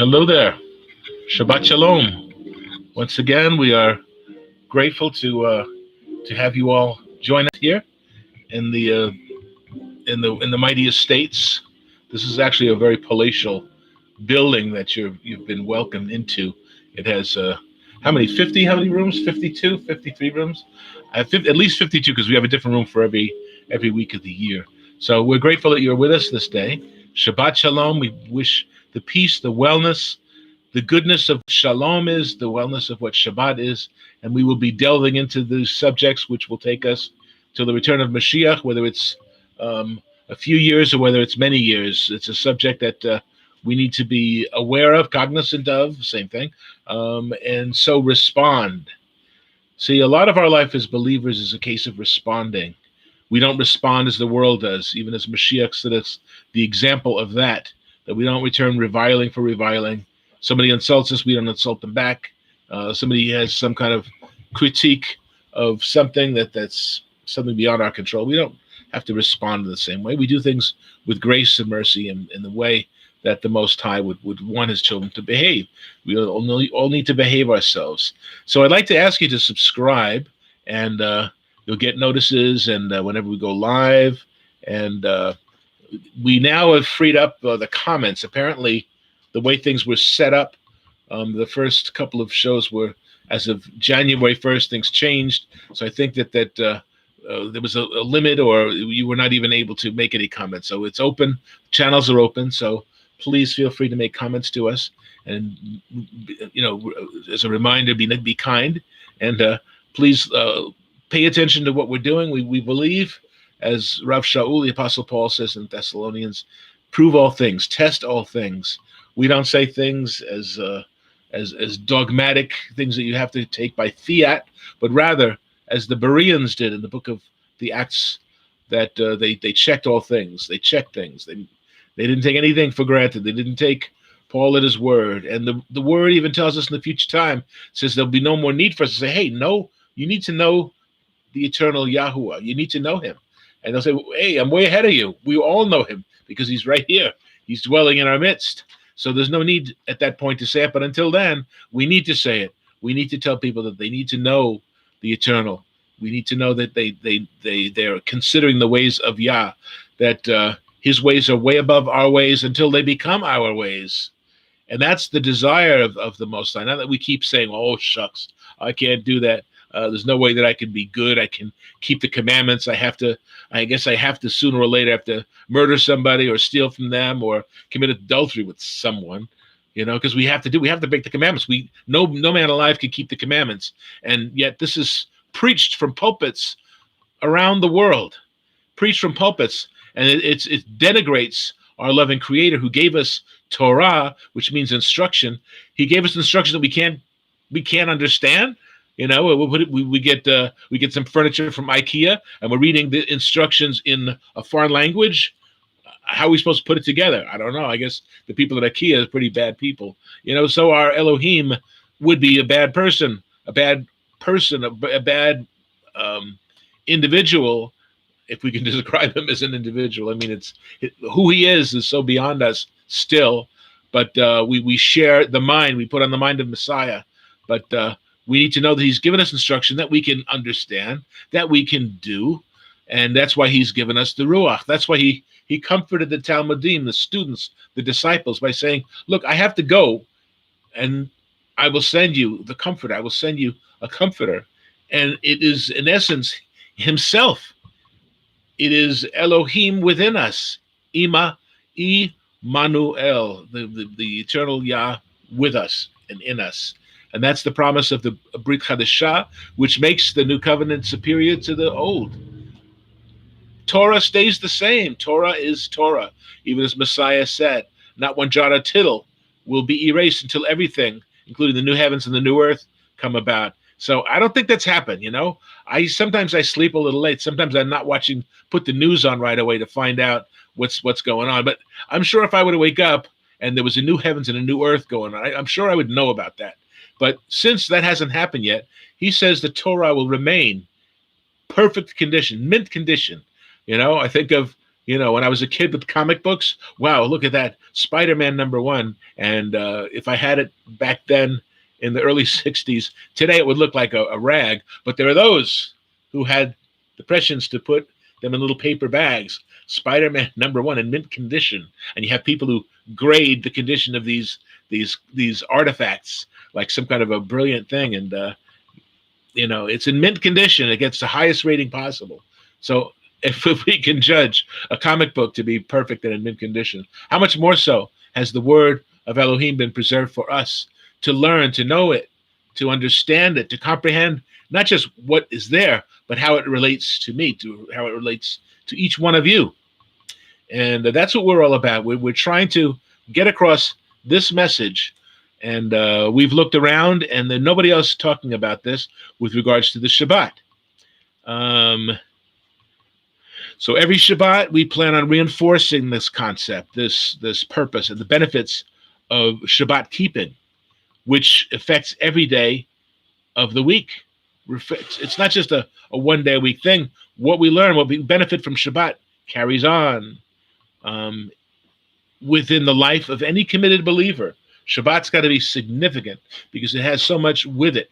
Hello there. Shabbat Shalom. Once again, we are grateful to have you all join us here in the mighty estates. This is actually a very palatial building that you've been welcomed into. It has how many? 50? How many rooms? 52, 53 rooms? At least 52 because we have a different room for every week of the year. So we're grateful that you're with us this day. Shabbat Shalom. We wish the peace, the wellness, the goodness of Shalom is, the wellness of what Shabbat is, and we will be delving into these subjects which will take us to the return of Mashiach, whether it's a few years or whether it's many years. It's a subject that we need to be aware of, cognizant of, same thing, and so respond. See, a lot of our life as believers is a case of responding. We don't respond as the world does, even as Mashiach set us the example of that we don't return reviling for reviling. Somebody insults us, we don't insult them back. Somebody has some kind of critique of something that's something beyond our control. We don't have to respond in the same way. We do things with grace and mercy in the way that the Most High would want his children to behave. We all need to behave ourselves. So I'd like to ask you to subscribe, and you'll get notices and whenever we go live. And we now have freed up the comments. Apparently, the way things were set up, the first couple of shows were, as of January 1st, things changed. So I think that there was a limit, or you were not even able to make any comments. So it's open. Channels are open. So please feel free to make comments to us. And, as a reminder, be kind. And please pay attention to what we're doing. We believe, as Rav Shaul, the Apostle Paul says in Thessalonians, prove all things, test all things. We don't say things as dogmatic things that you have to take by fiat, but rather as the Bereans did in the book of the Acts, that they checked all things. They checked things. They didn't take anything for granted. They didn't take Paul at his word. And the word even tells us in the future time, says there'll be no more need for us to say, hey, no, you need to know the eternal Yahuwah. You need to know him. And they'll say, hey, I'm way ahead of you. We all know him because he's right here. He's dwelling in our midst. So there's no need at that point to say it. But until then, we need to say it. We need to tell people that they need to know the eternal. We need to know that they're considering the ways of Yah, that his ways are way above our ways until they become our ways. And that's the desire of the Most High. Not that we keep saying, oh, shucks, I can't do that. There's no way that I can be good. I can keep the commandments. I guess I have to sooner or later have to murder somebody or steal from them or commit adultery with someone, because we have to break the commandments. No man alive can keep the commandments. And yet this is preached from pulpits around the world, preached from pulpits. And it denigrates our loving Creator who gave us Torah, which means instruction. He gave us instruction that we can't understand. We get some furniture from IKEA, and we're reading the instructions in a foreign language. How are we supposed to put it together? I don't know. I guess the people at IKEA are pretty bad people. So our Elohim would be a bad person, a bad individual, if we can describe him as an individual. I mean, who he is so beyond us still. But we share the mind. We put on the mind of Messiah. But we need to know that he's given us instruction that we can understand, that we can do, and that's why he's given us the Ruach. That's why he comforted the Talmudim, the students, the disciples, by saying, look, I have to go, and I will send you the comforter. I will send you a comforter. And it is, in essence, himself. It is Elohim within us, Immanuel, the eternal Yah with us and in us. And that's the promise of the Brit Chadashah, which makes the new covenant superior to the old. Torah stays the same. Torah is Torah. Even as Messiah said, not one jot or tittle will be erased until everything, including the new heavens and the new earth, come about. So I don't think that's happened, Sometimes I sleep a little late. Sometimes I'm not put the news on right away to find out what's going on. But I'm sure if I were to wake up and there was a new heavens and a new earth going on, I'm sure I would know about that. But since that hasn't happened yet, he says the Torah will remain perfect condition, mint condition. I think of When I was a kid with comic books, wow, look at that Spider-Man #1. And if I had it back then in the early '60s, today it would look like a rag. But there are those who had the prescience to put them in little paper bags. Spider-Man #1 in mint condition, and you have people who grade the condition of these artifacts like some kind of a brilliant thing, and it's in mint condition. It gets the highest rating possible. So if we can judge a comic book to be perfect and in mint condition, how much more so has the word of Elohim been preserved for us to learn, to know it, to understand it, to comprehend not just what is there, but how it relates to me, to how it relates to each one of you. And that's what we're all about. We're trying to get across this message. And we've looked around, and there's nobody else talking about this with regards to the Shabbat. So every Shabbat, we plan on reinforcing this concept, this purpose, and the benefits of Shabbat keeping, which affects every day of the week. It's not just a one-day-a-week thing. What we learn, what we benefit from Shabbat, carries on within the life of any committed believer. Shabbat's got to be significant because it has so much with it.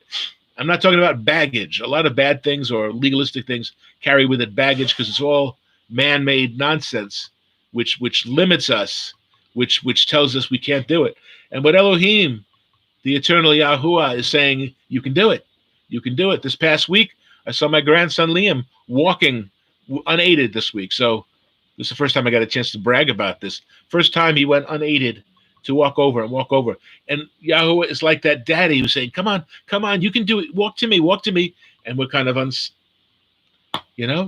I'm not talking about baggage. A lot of bad things or legalistic things carry with it baggage because it's all man-made nonsense, which limits us, which tells us we can't do it. And what Elohim, the eternal Yahuwah, is saying, you can do it. You can do it. This past week, I saw my grandson Liam walking unaided this week. So this is the first time I got a chance to brag about this. First time he went unaided to walk over. And Yahuwah is like that daddy who's saying, come on, you can do it. Walk to me. And we're kind of,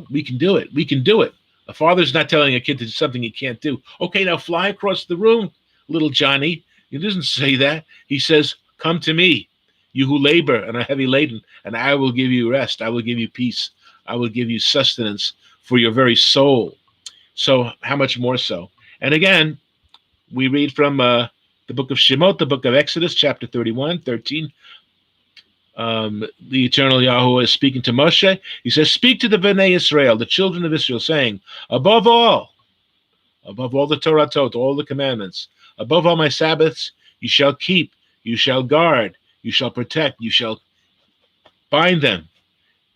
we can do it. A father's not telling a kid to do something he can't do. Okay, now fly across the room, little Johnny. He doesn't say that. He says, come to me, you who labor and are heavy laden, and I will give you rest. I will give you peace. I will give you sustenance for your very soul. So how much more so? And again, we read from the book of Shemot, the book of Exodus, chapter 31, 13. The eternal Yahuwah is speaking to Moshe. He says, speak to the Bnei Israel, the children of Israel, saying, above all the Toratot, all the commandments, above all my Sabbaths, you shall keep, you shall guard, you shall protect, you shall bind them.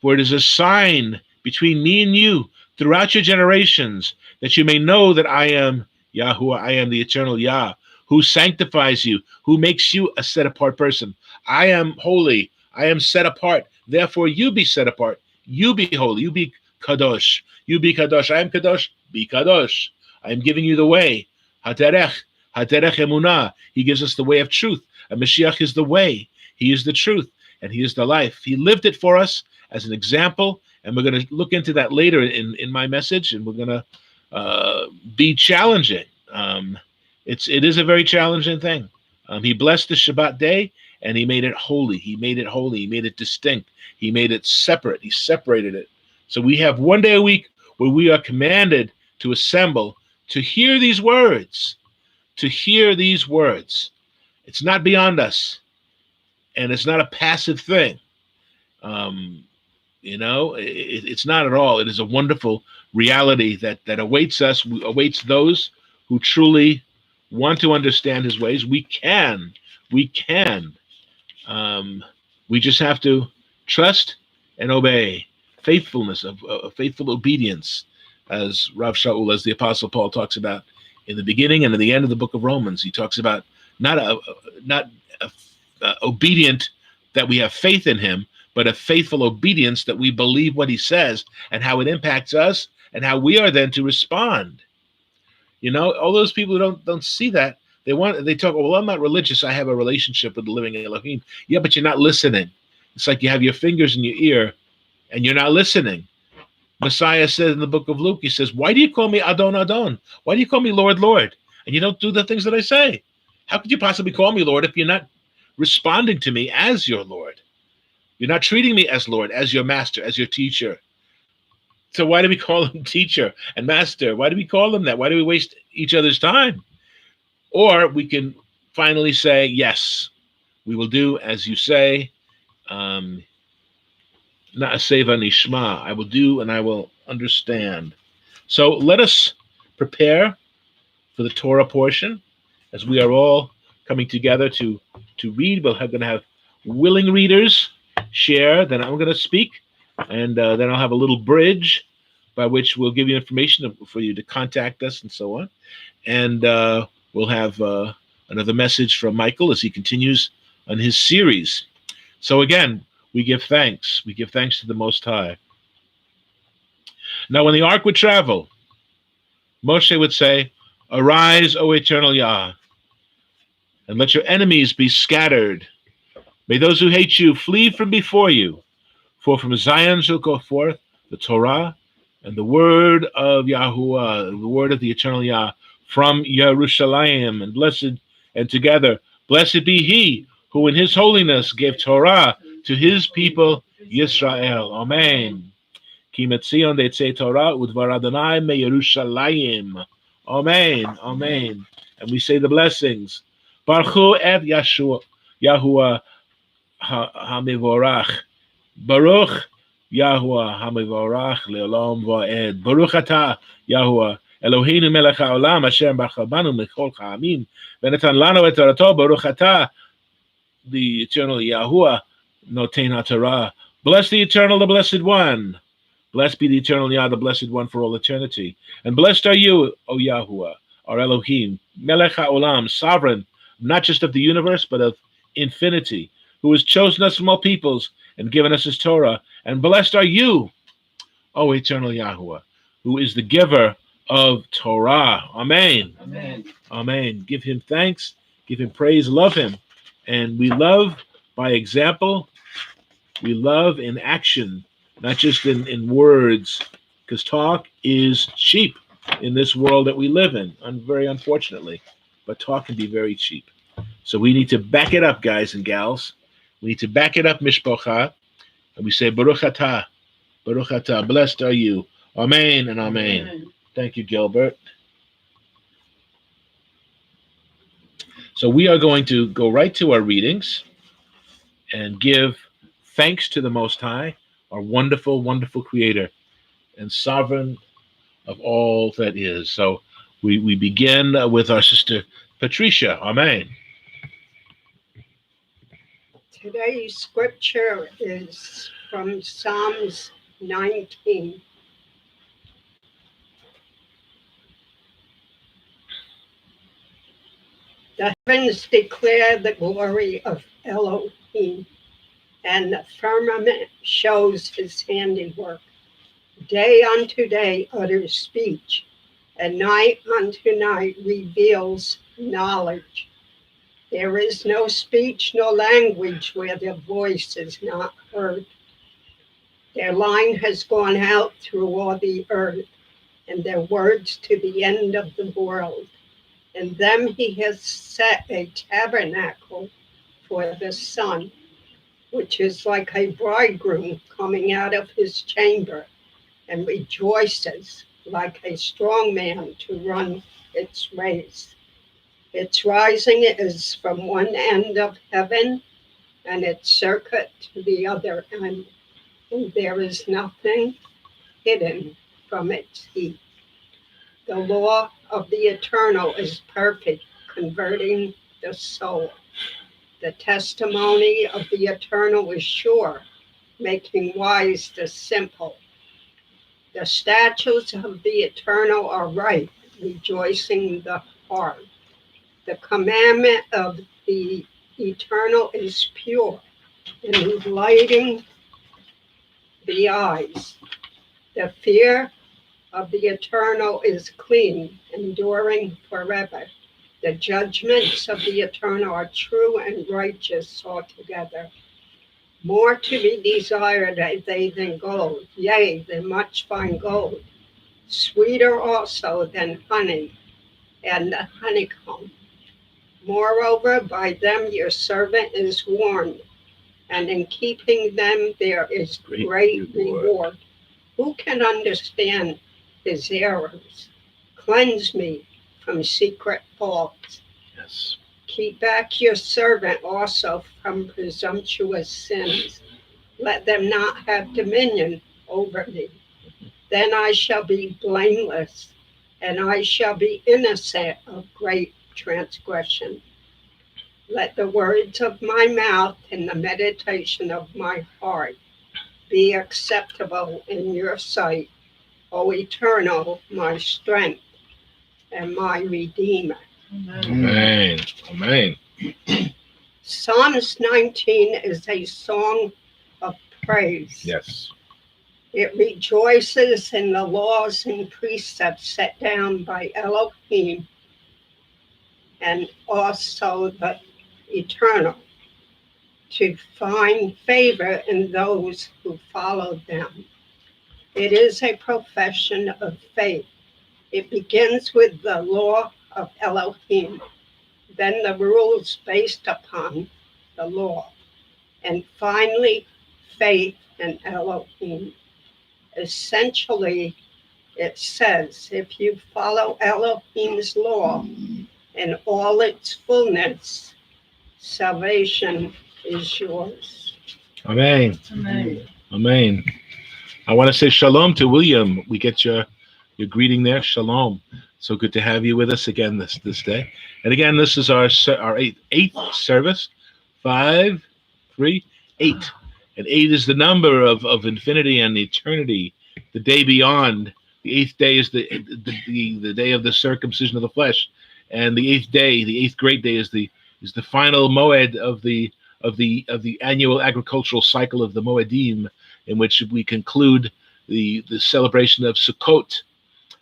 For it is a sign between me and you throughout your generations, that you may know that I am Yahuwah, I am the eternal Yah, who sanctifies you, who makes you a set-apart person. I am holy, I am set apart. Therefore, you be set apart. You be holy, you be kadosh. You be kadosh. I am kadosh, be kadosh. I am giving you the way. Haderech emunah. He gives us the way of truth. And Mashiach is the way. He is the truth, and he is the life. He lived it for us as an example, and we're going to look into that later in my message, and we're going to be challenging. It is a very challenging thing. He blessed the Shabbat day, and he made it holy. He made it holy. He made it distinct. He made it separate. He separated it. So we have one day a week where we are commanded to assemble, to hear these words, It's not beyond us, and it's not a passive thing. It's not at all. It is a wonderful reality that awaits us, awaits those who truly want to understand his ways. We can. We just have to trust and obey. Faithfulness, of faithful obedience, as Rav Shaul, as the Apostle Paul talks about in the beginning and in the end of the book of Romans. He talks about not obedient that we have faith in him, but a faithful obedience that we believe what he says and how it impacts us and how we are then to respond. All those people who don't see that, they talk, well, I'm not religious, I have a relationship with the living Elohim. Yeah, but you're not listening. It's like you have your fingers in your ear and you're not listening. Messiah said in the book of Luke, he says, why do you call me Adon Adon? Why do you call me Lord, Lord? And you don't do the things that I say. How could you possibly call me Lord if you're not responding to me as your Lord? You're not treating me as Lord, as your master, as your teacher. So why do we call him teacher and master? Why do we call them that? Why do we waste each other's time? Or we can finally say, yes, we will do as you say. Na'aseva nishma. I will do and I will understand. So let us prepare for the Torah portion as we are all coming together to read. We're going to have willing readers share. Then I'm going to speak, and then I'll have a little bridge by which we'll give you information for you to contact us and so on. And we'll have another message from Michael as he continues on his series. So again, we give thanks. We give thanks to the Most High. Now, when the ark would travel, Moshe would say, "Arise, O eternal Yah, and let your enemies be scattered. May those who hate you flee from before you. For from Zion shall go forth the Torah and the word of Yahuwah, the word of the eternal Yah, from Yerushalayim, and blessed, and together, blessed be he who in his holiness gave Torah to his people Yisrael." Amen. Ki metzion de'etzei Torah udvar Adonai me Yerushalayim. Amen. Amen. And we say the blessings. Baruch et Yeshua Yahuwah HaMevorach. Baruch Yahuwah HaMevorach le'olam va'ed. Baruch atah Yahuwah Eloheinu melech ha'olam asher bachar banu mechol ha'amim v'natan lanu et torato. Baruch atah, the eternal Yahuwah noten ha'torah. Bless the eternal, the blessed one. Blessed be the eternal Yah, the blessed one for all eternity. And blessed are you, O Yahuwah, our Elohim, melech ha'olam, sovereign, not just of the universe, but of infinity, who has chosen us from all peoples and given us his Torah. And blessed are you, O eternal Yahuwah, who is the giver of Torah. Amen. Amen. Amen. Give him thanks, give him praise, love him. And we love by example, we love in action, not just in words, because talk is cheap in this world that we live in, very unfortunately. But talk can be very cheap. So we need to back it up, guys and gals. We need to back it up, mishpocha. And we say, Baruch atah, blessed are you. Amen and amen. Amen. Thank you, Gilbert. So we are going to go right to our readings and give thanks to the Most High, our wonderful, wonderful Creator and sovereign of all that is. So we begin with our sister Patricia. Amen. Today's scripture is from Psalms 19. The heavens declare the glory of Elohim, and the firmament shows his handiwork. Day unto day utters speech, and night unto night reveals knowledge. There is no speech nor language where their voice is not heard. Their line has gone out through all the earth, and their words to the end of the world. In them he has set a tabernacle for the sun, which is like a bridegroom coming out of his chamber, and rejoices like a strong man to run its race. Its rising is from one end of heaven, and its circuit to the other end, and there is nothing hidden from its heat. The law of the eternal is perfect, converting the soul. The testimony of the eternal is sure, making wise the simple. The statutes of the eternal are right, rejoicing the heart. The commandment of the eternal is pure, enlightening the eyes. The fear of the eternal is clean, enduring forever. The judgments of the eternal are true and righteous altogether. More to be desired are they than gold, yea, than much fine gold. Sweeter also than honey and the honeycomb. Moreover, by them your servant is warned, and in keeping them there is great reward. Who can understand his errors? Cleanse me from secret faults. Yes. Keep back your servant also from presumptuous sins. Let them not have dominion over me. Then I shall be blameless and I shall be innocent of great transgression. Let the words of my mouth and the meditation of my heart be acceptable in your sight, O Eternal, my strength and my Redeemer. Amen. Amen. Psalms 19 is a song of praise. Yes. It rejoices in the laws and precepts set down by Elohim and also the Eternal, to find favor in those who follow them. It is a profession of faith. It begins with the law of Elohim, then the rules based upon the law, and finally, faith in Elohim. Essentially, it says if you follow Elohim's law in all its fullness, salvation is yours. Amen. Amen. Amen. I want to say shalom to William. We get your greeting there. Shalom. So good to have you with us again this day. And again, this is our eighth service. 5, 3, 8. And 8 is the number of infinity and eternity. The day beyond. The eighth day is the day of the circumcision of the flesh, and the eighth day, the eighth great day, is the final moed of the annual agricultural cycle of the Moedim, in which we conclude the celebration of Sukkot,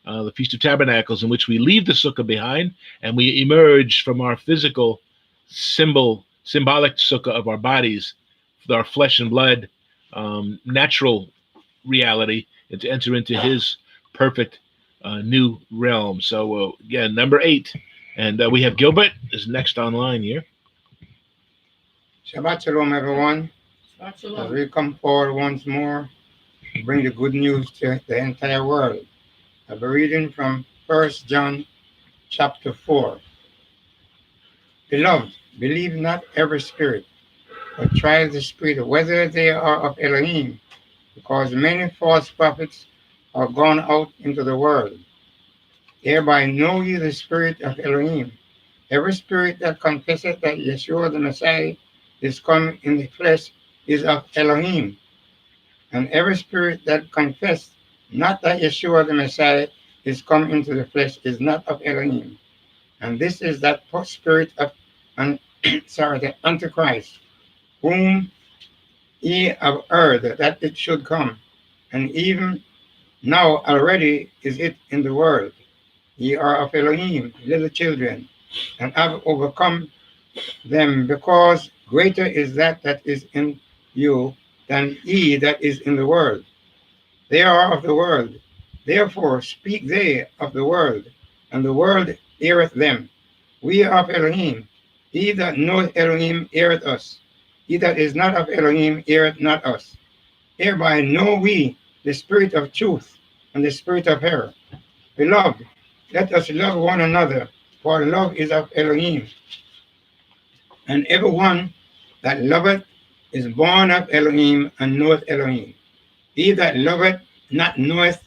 the Feast of Tabernacles, in which we leave the sukkah behind and we emerge from our physical symbolic sukkah of our bodies, with our flesh and blood, natural reality, and to enter into His perfect new realm. So again, number 8, and we have Gilbert is next online here. Shabbat Shalom, everyone. As we come forward once more to bring the good news to the entire world, I'll be reading from 1 John chapter 4. Beloved, believe not every spirit, but try the spirit whether they are of Elohim, because many false prophets are gone out into the world. Hereby know ye the spirit of Elohim. Every spirit that confesseth that Yeshua the Messiah is come in the flesh is of Elohim. And every spirit that confesseth not that Yeshua the Messiah is come into the flesh is not of Elohim. And this is that spirit of the Antichrist, whom ye have heard that it should come, and even now already is it in the world. Ye are of Elohim, little children, and have overcome them, because greater is that is in you than he that is in the world. They are of the world, therefore speak they of the world, and the world heareth them. We are of Elohim. He that knoweth Elohim heareth us. He that is not of Elohim heareth not us. Hereby know we the spirit of truth and the spirit of error. Beloved, let us love one another, for love is of Elohim. And everyone that loveth is born of Elohim and knoweth Elohim. He that loveth not knoweth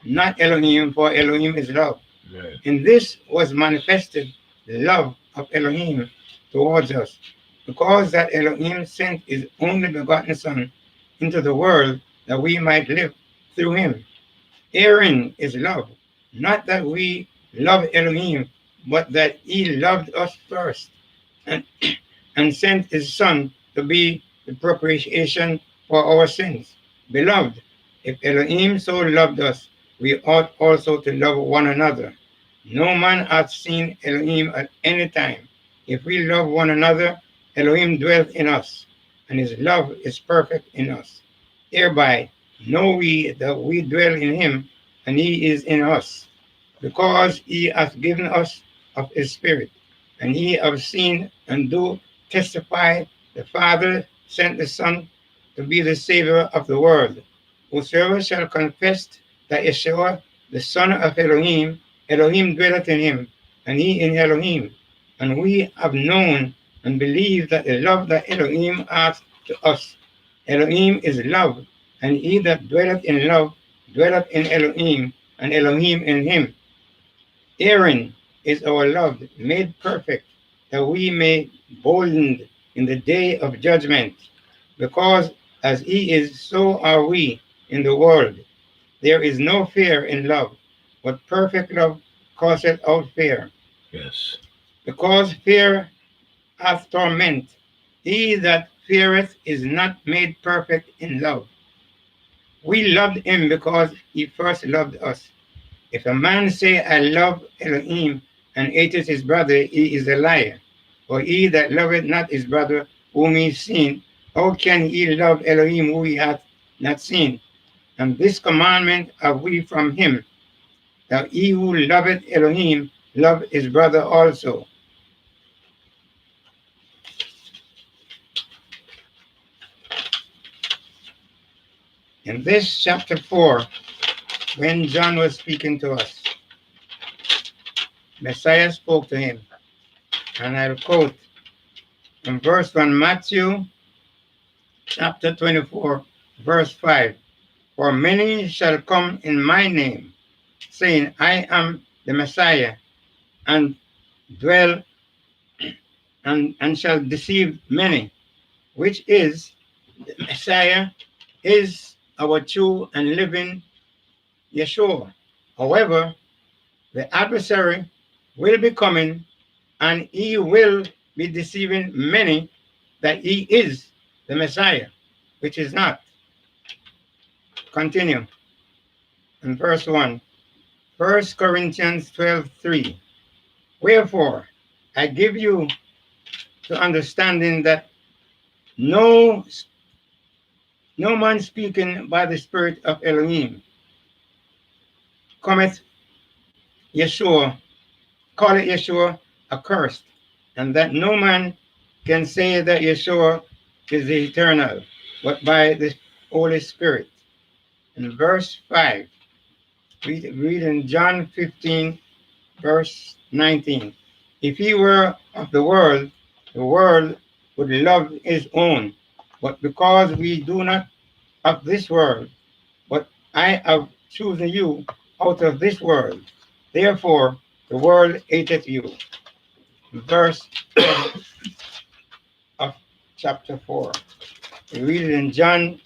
not Elohim, for Elohim is love. Right. In this was manifested the love of Elohim towards us, because that Elohim sent his only begotten Son into the world that we might live through him. Herein is love, not that we love Elohim, but that he loved us first and sent his Son to be the propitiation for our sins. Beloved, if Elohim so loved us, we ought also to love one another. No man hath seen Elohim at any time. If we love one another, Elohim dwelleth in us, and his love is perfect in us. Hereby know we that we dwell in him, and he is in us, because he hath given us of his Spirit. And ye have seen and do testify the Father sent the Son to be the Savior of the world. Whosoever shall confess that Yeshua, the Son of Elohim, Elohim dwelleth in him, and he in Elohim. And we have known and believed that the love that Elohim hath to us. Elohim is love, and he that dwelleth in love dwelleth in Elohim, and Elohim in him. Aaron is our love made perfect, that we may bolded in the day of judgment. Because as he is, so are we in the world. There is no fear in love, but perfect love casteth out fear. Yes. Because fear hath torment. He that feareth is not made perfect in love. We loved him because he first loved us. If a man say, I love Elohim, and hateth his brother, he is a liar. For he that loveth not his brother whom he seen, how can he love Elohim who he hath not seen? And this commandment have we from him, that he who loveth Elohim love his brother also. In this chapter 4, when John was speaking to us, Messiah spoke to him, and I'll quote from verse 1, Matthew chapter 24, verse 5. For many shall come in my name, saying, I am the Messiah, and dwell and shall deceive many, which is the Messiah is our true and living Yeshua. However, the adversary will be coming, and he will be deceiving many that he is the Messiah, which is not. Continue in verse 1. 1 Corinthians 12:3. Wherefore, I give you to understanding that no man speaking by the Spirit of Elohim cometh Yeshua, call it Yeshua accursed, and that no man can say that Yeshua is the eternal, but by the Holy Spirit. In verse 5, read in John 15, verse 19. If he were of the world would love his own. But because we do not of this world, but I have chosen you out of this world, therefore the world hateth you. Verse 12 of chapter 4. We read it in John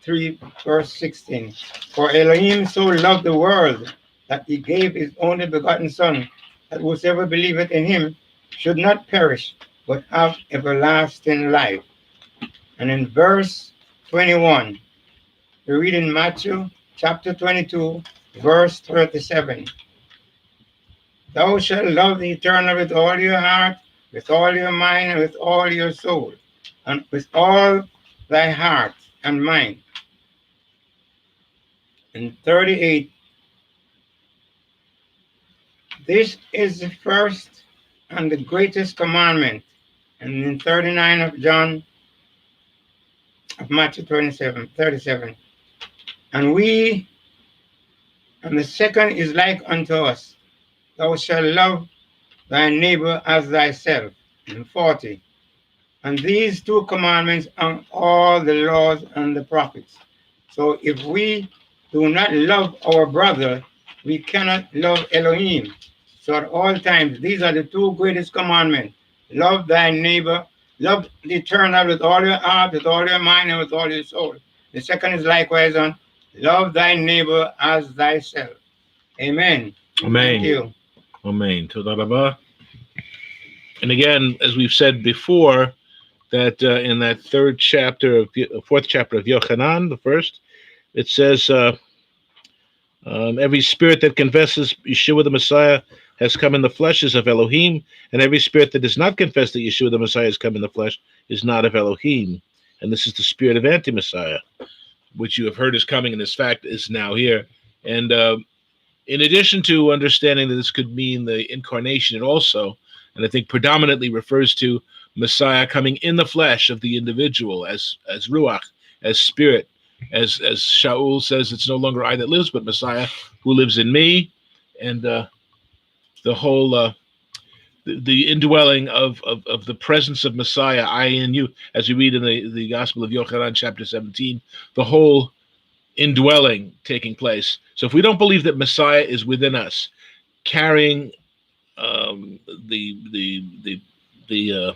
3, verse 16. For Elohim so loved the world that he gave his only begotten Son, that whosoever believeth in him should not perish, but have everlasting life. And in verse 21, we read in Matthew chapter 22, verse 37. Thou shalt love the Eternal with all your heart, with all your mind, and with all your soul, and with all thy heart and mind. In 38, this is the first and the greatest commandment. And in 39 of Matthew 37. And the second is like unto us. Thou shalt love thy neighbor as thyself. In 40. And these two commandments are all the laws and the prophets. So if we do not love our brother, we cannot love Elohim. So at all times, these are the two greatest commandments. Love thy neighbor, love the eternal with all your heart, with all your mind, and with all your soul. The second is likewise on love thy neighbor as thyself. Amen. Amen. Thank you. Amen. Toda rabah. And again, as we've said before, that in that fourth chapter of Yochanan, the first, it says, every spirit that confesses Yeshua the Messiah has come in the flesh is of Elohim, and every spirit that does not confess that Yeshua the Messiah has come in the flesh is not of Elohim. And this is the spirit of anti-Messiah, which you have heard is coming, and this fact is now here. And in addition to understanding that this could mean the incarnation, it also, and I think predominantly refers to Messiah coming in the flesh of the individual as Ruach, as spirit, as Shaul says, it's no longer I that lives, but Messiah who lives in me, and the whole the indwelling of the presence of Messiah, I in you, as we read in the Gospel of Yochanan, chapter 17, the whole indwelling taking place. So if we don't believe that Messiah is within us, carrying um, the the the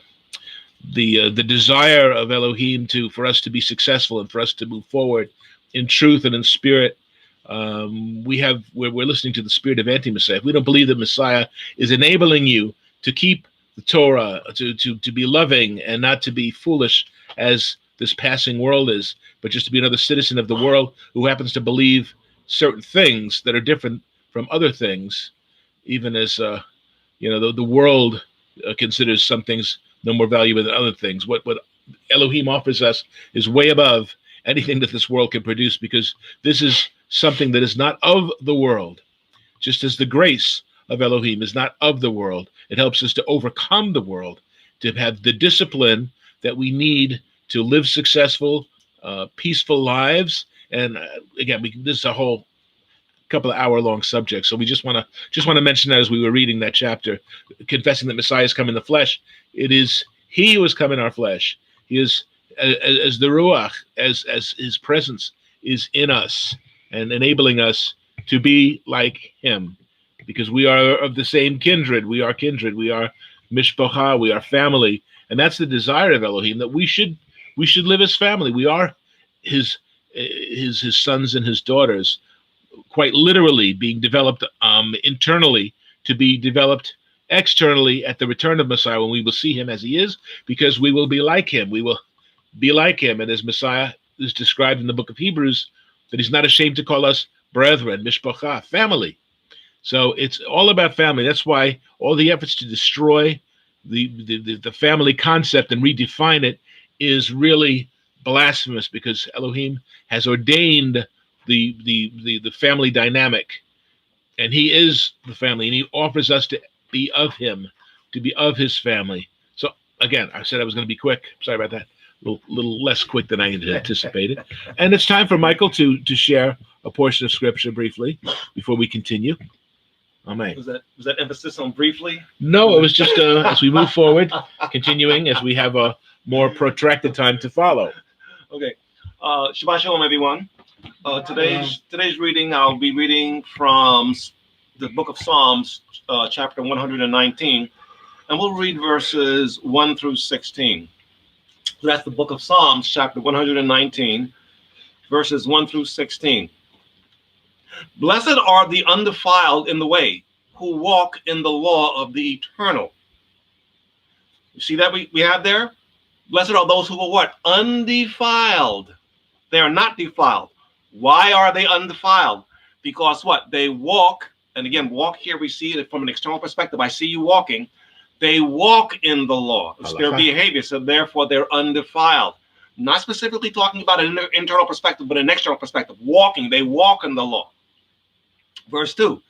the the desire of Elohim for us to be successful and for us to move forward in truth and in spirit. We're listening to the spirit of anti-Messiah. If we don't believe that Messiah is enabling you to keep the Torah, to be loving and not to be foolish as this passing world is, but just to be another citizen of the world who happens to believe certain things that are different from other things, even as the world considers some things no more valuable than other things. What Elohim offers us is way above anything that this world can produce, because this is something that is not of the world. Just as the grace of Elohim is not of the world, it helps us to overcome the world, to have the discipline that we need to live successful, peaceful lives. And again, this is a whole couple of hour-long subject, so we just want to mention that as we were reading that chapter, confessing that Messiah has come in the flesh. It is He who has come in our flesh. He is as the Ruach, as His presence is in us and enabling us to be like Him, because we are of the same kindred. We are kindred. We are mishpacha. We are family, and that's the desire of Elohim, that we should live as family. We are His sons and His daughters, quite literally being developed internally to be developed externally at the return of Messiah, when we will see Him as He is, because we will be like Him. We will be like Him. And as Messiah is described in the book of Hebrews, that He's not ashamed to call us brethren, mishpacha, family. So it's all about family. That's why all the efforts to destroy the family concept and redefine it is really blasphemous, because Elohim has ordained the family dynamic, and He is the family, and He offers us to be of Him, to be of His family. So again, I said I was going to be quick. Sorry about that. A little less quick than I anticipated. And it's time for Michael to share a portion of scripture briefly before we continue. Amen. Was that emphasis on briefly? No, it was just as we move forward, continuing as we have a more protracted time to follow. Okay. Shabbat Shalom, everyone. Today's reading, I'll be reading from the book of Psalms, chapter 119, and we'll read verses 1 through 16. So that's the book of Psalms, chapter 119, verses 1 through 16. Blessed are the undefiled in the way, who walk in the law of the eternal. You see that we have there? Blessed are those who are what? Undefiled. They are not defiled. Why are they undefiled? Because what? They walk, and again, walk here, we see it from an external perspective. I see you walking. They walk in the law. It's their behavior, so therefore they're undefiled. Not specifically talking about an internal perspective, but an external perspective. Walking, they walk in the law. Verse 2,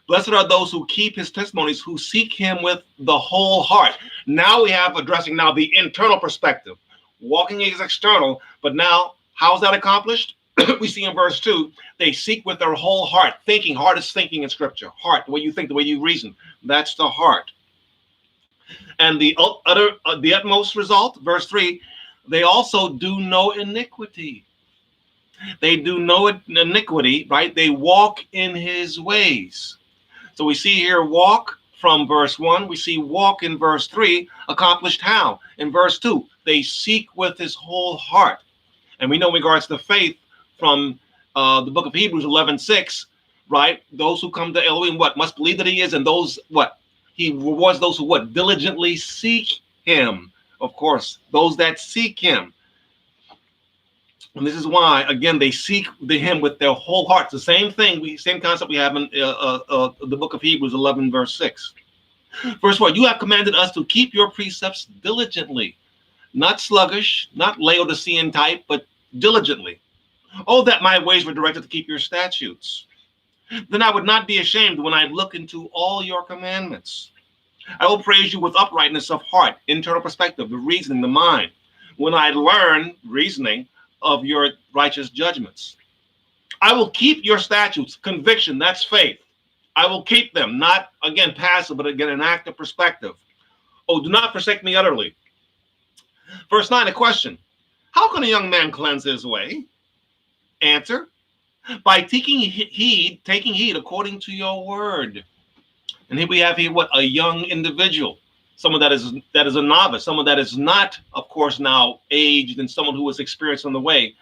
blessed are those who keep His testimonies, who seek Him with the whole heart. Now we have addressing now the internal perspective. Walking is external, but now how's that accomplished? We see in verse 2, they seek with their whole heart. Thinking, heart is thinking in Scripture. Heart, the way you think, the way you reason. That's the heart. And the utmost result, verse 3, they also do no iniquity. They do no iniquity, right? They walk in His ways. So we see here walk from verse 1. We see walk in verse 3. Accomplished how? In verse 2, they seek with His whole heart. And we know in regards to faith from the book of Hebrews 11:6, right? Those who come to Elohim, what? Must believe that He is, and those, what? He rewards those who, what? Diligently seek Him. Of course, those that seek Him. And this is why, again, they seek Him with their whole heart. It's the same thing, same concept we have in the book of Hebrews 11, verse 6. Verse 1, you have commanded us to keep your precepts diligently, not sluggish, not Laodicean type, but diligently. Oh, that my ways were directed to keep your statutes. Then I would not be ashamed when I look into all your commandments. I will praise you with uprightness of heart, internal perspective, the reasoning, the mind. When I learn reasoning of your righteous judgments. I will keep your statutes, conviction, that's faith. I will keep them, not, again, passive, but again, an active perspective. Oh, do not forsake me utterly. Verse 9, a question. How can a young man cleanse his way? Answer, by taking heed according to your word. And here we have what, a young individual, someone that is a novice, someone that is not, of course, now aged, and someone who was experienced on the way.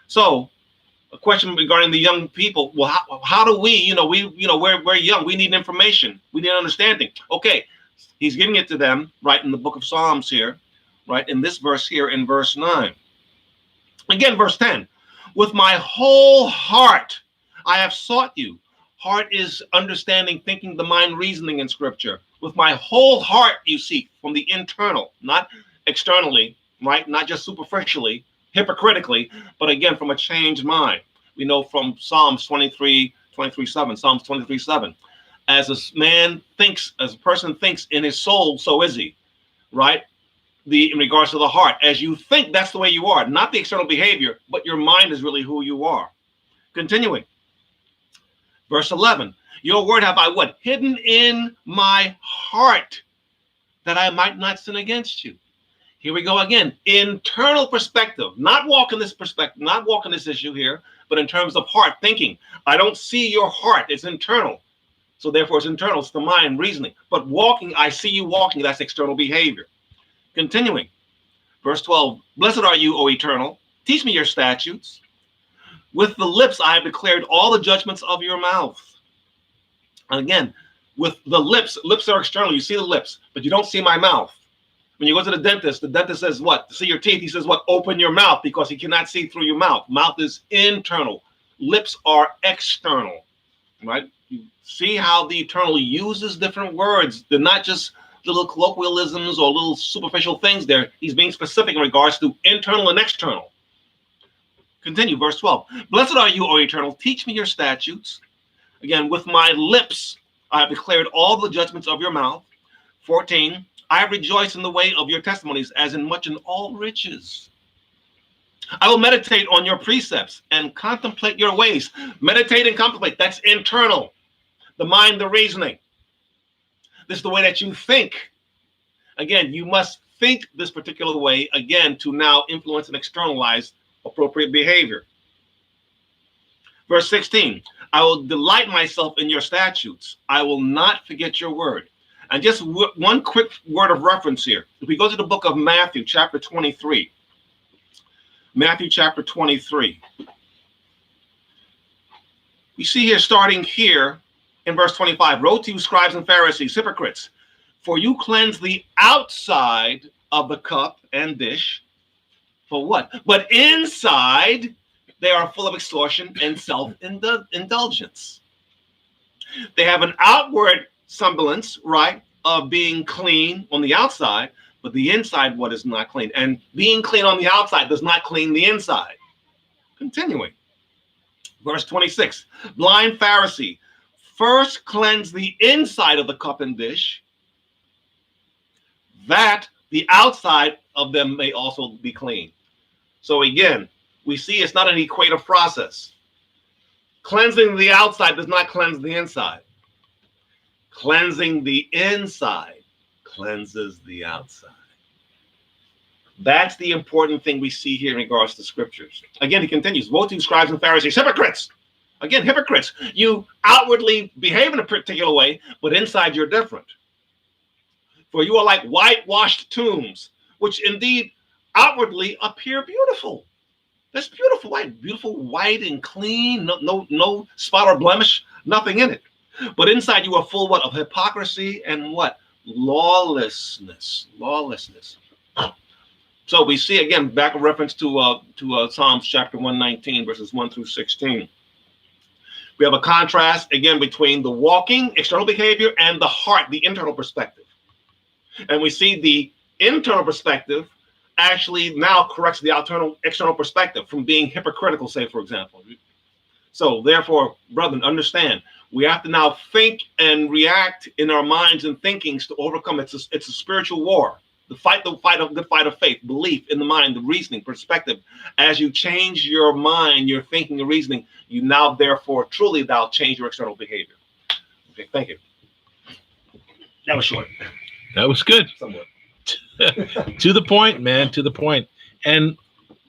So a question regarding the young people. Well, how do we, we're young. We need information. We need understanding. Okay, he's giving it to them right in the book of Psalms here, right in this verse here in verse 9. Again, verse 10. With my whole heart, I have sought you. Heart is understanding, thinking, the mind, reasoning in Scripture. With my whole heart you seek, from the internal, not externally, right? Not just superficially, hypocritically, but again, from a changed mind. We know from Psalms 23:7, Psalms 23:7. As a person thinks in his soul, so is he, right? In regards to the heart, as you think, that's the way you are, not the external behavior, but your mind is really who you are. Continuing. Verse 11, your word have I what? Hidden in my heart, that I might not sin against you. Here we go again. Internal perspective, not walking this issue here, but in terms of heart thinking. I don't see your heart. It's internal. So therefore it's internal. It's the mind reasoning. But walking, I see you walking. That's external behavior. Continuing. Verse 12. Blessed are you, O Eternal. Teach me your statutes. With the lips I have declared all the judgments of your mouth. And again, with the lips are external. You see the lips, but you don't see my mouth. When you go to the dentist says what? To see your teeth, he says what? Open your mouth, because he cannot see through your mouth. Mouth is internal. Lips are external, right? You see how the Eternal uses different words. They're not just little colloquialisms or little superficial things there. He's being specific in regards to internal and external. Continue, verse 12. Blessed are you, O Eternal. Teach me your statutes. Again, with my lips I have declared all the judgments of your mouth. 14. I rejoice in the way of your testimonies, as in much in all riches. I will meditate on your precepts and contemplate your ways. Meditate and contemplate. That's internal. The mind, the reasoning. This is the way that you think. Again, you must think this particular way, again, to now influence and externalize appropriate behavior. Verse 16. I will delight myself in your statutes. I will not forget your word. And just one quick word of reference here. If we go to the book of Matthew, chapter 23. Matthew, chapter 23. We see here, starting here in verse 25. Woe to you, scribes and Pharisees, hypocrites, for you cleanse the outside of the cup and dish. For what? But inside, they are full of extortion and self-indulgence. They have an outward semblance, right, of being clean on the outside, but the inside, what is not clean? And being clean on the outside does not clean the inside. Continuing. Verse 26. Blind Pharisee, first cleanse the inside of the cup and dish, that the outside of them may also be clean. So again, we see it's not an equative process. Cleansing the outside does not cleanse the inside. Cleansing the inside cleanses the outside. That's the important thing we see here in regards to scriptures. Again, he continues, woe to you, scribes and Pharisees, hypocrites. Again, hypocrites. You outwardly behave in a particular way, but inside you're different. For you are like whitewashed tombs, which indeed outwardly appear beautiful. That's beautiful white and clean, no spot or blemish, nothing in it. But inside you are full what? Of hypocrisy and what? Lawlessness. So we see again back a reference to Psalms chapter 119, verses 1 through 16. We have a contrast again between the walking, external behavior, and the heart, the internal perspective. And we see the internal perspective actually now corrects the external perspective from being hypocritical, say, for example. So therefore, brethren, understand, we have to now think and react in our minds and thinkings to overcome. It's a spiritual war. The fight of faith, belief in the mind, the reasoning, perspective. As you change your mind, your thinking, your reasoning, you now therefore truly thou change your external behavior. Okay, thank you. That was short. That was good. Somewhat. To the point, man, to the point. And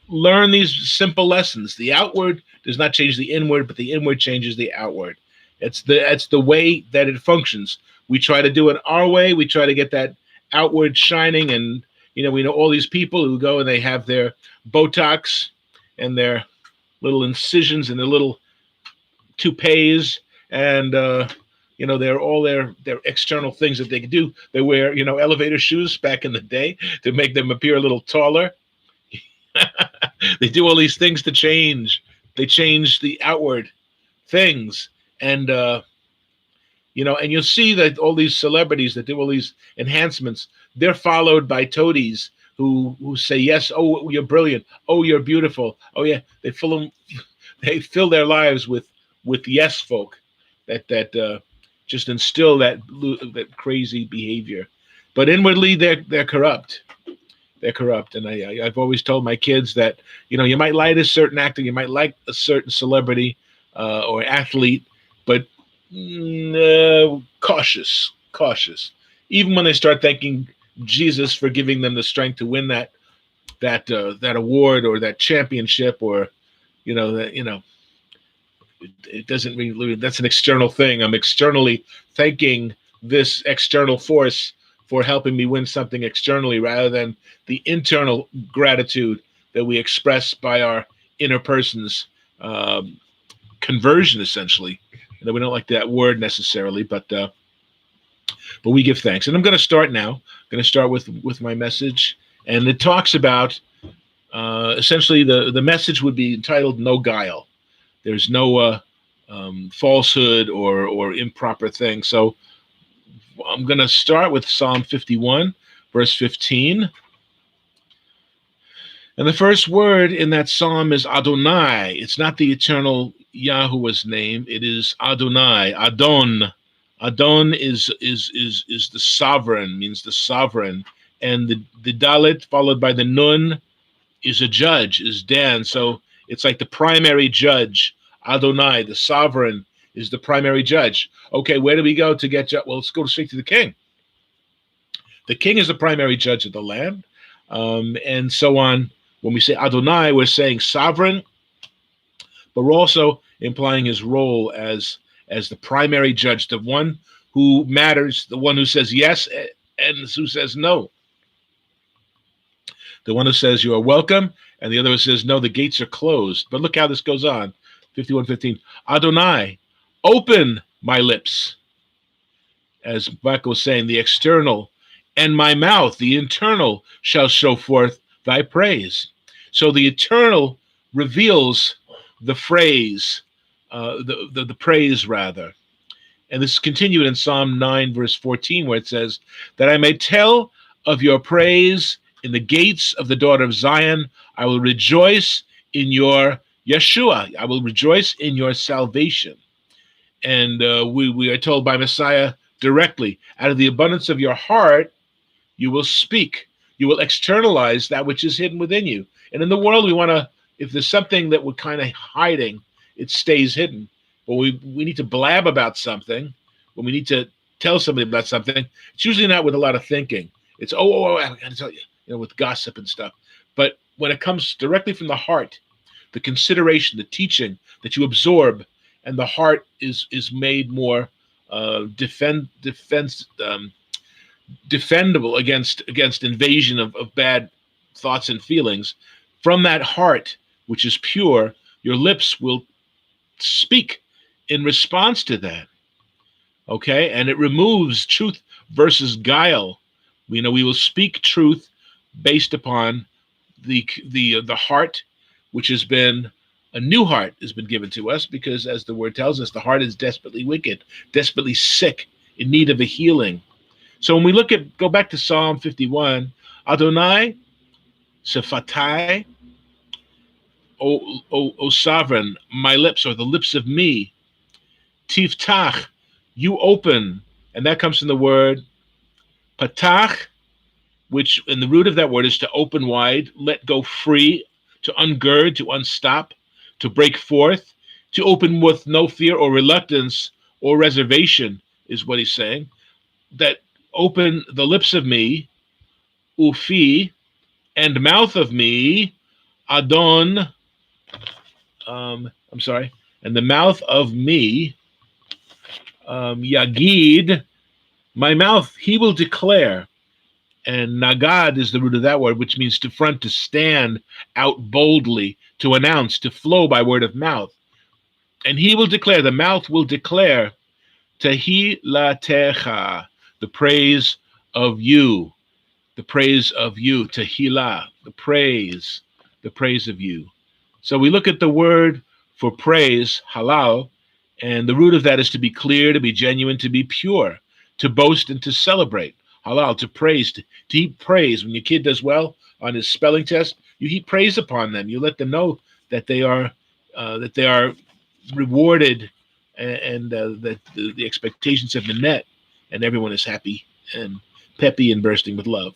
learn these simple lessons. The outward does not change the inward, but the inward changes the outward. It's the way that it functions. we try to do it our way. We try to get that outward shining, and we know all these people who go and they have their Botox and their little incisions and their little toupees, and they're all their external things that they can do. They wear elevator shoes back in the day to make them appear a little taller. They do all these things to change. They change the outward things, and and you'll see that all these celebrities that do all these enhancements, they're followed by toadies who say yes. Oh, you're brilliant. Oh, you're beautiful. Oh yeah, they fill their lives with yes folk that just instill that crazy behavior, but inwardly they're corrupt. They're corrupt, and I've always told my kids that you might like a certain actor, you might like a certain celebrity or athlete, but cautious. Even when they start thanking Jesus for giving them the strength to win that award or that championship, or it doesn't really. That's an external thing. I'm externally thanking this external force for helping me win something externally, rather than the internal gratitude that we express by our inner person's conversion, essentially. We don't like that word necessarily, but we give thanks. And I'm going to start now. I'm going to start with my message, and it talks about essentially the message would be entitled "No Guile." There's no falsehood or improper thing. So I'm going to start with Psalm 51, verse 15. And the first word in that psalm is Adonai. It's not the eternal Yahweh's name. It is Adonai. Adon. Adon is the sovereign, means the sovereign. And the Dalet followed by the Nun is a judge, is Dan. So it's like the primary judge. Adonai, the sovereign, is the primary judge. Okay, where do we go to get judge? Well, let's go straight to the king. The king is the primary judge of the land, and so on. When we say Adonai, we're saying sovereign, but we're also implying his role as the primary judge, the one who matters, the one who says yes and who says no. The one who says you are welcome, and the other one says no, the gates are closed. But look how this goes on. 51:15. Adonai, open my lips. As Michael was saying, the external, and my mouth, the internal, shall show forth thy praise. So the eternal reveals the phrase, the praise rather. And this is continued in Psalm 9, verse 14, where it says, that I may tell of your praise in the gates of the daughter of Zion. I will rejoice in your Yeshua. I will rejoice in your salvation. And we are told by Messiah directly, out of the abundance of your heart, you will speak. You will externalize that which is hidden within you. And in the world, we want to, if there's something that we're kind of hiding, it stays hidden. But we need to blab about something, when we need to tell somebody about something, it's usually not with a lot of thinking. It's, I got to tell you, with gossip and stuff. But when it comes directly from the heart, the consideration, the teaching that you absorb, and the heart is made more defendable against invasion of bad thoughts and feelings. From that heart, which is pure, your lips will speak in response to that. Okay, and it removes truth versus guile. We will speak truth based upon the heart, which has been a new heart has been given to us, because as the word tells us, the heart is desperately wicked, desperately sick, in need of a healing. So when we go back to Psalm 51, Adonai, Sephatai, O sovereign, my lips, or the lips of me, Tiftach, you open, and that comes from the word patach, which in the root of that word is to open wide, let go free, to ungird, to unstop, to break forth, to open with no fear or reluctance or reservation, is what he's saying. That open the lips of me, ufi, and mouth of me, adon, and the mouth of me, yagid, My mouth, he will declare. And nagad is the root of that word, which means to front, to stand out boldly, to announce, to flow by word of mouth. And he will declare, the mouth will declare, tehilatecha, the praise of you, the praise of you, tehillah, the praise of you. So we look at the word for praise, halal, and the root of that is to be clear, to be genuine, to be pure, to boast and to celebrate. Halal, to praise, to heap praise. When your kid does well on his spelling test, you heap praise upon them. You let them know that they are rewarded, and that the expectations have been met, and everyone is happy and peppy and bursting with love.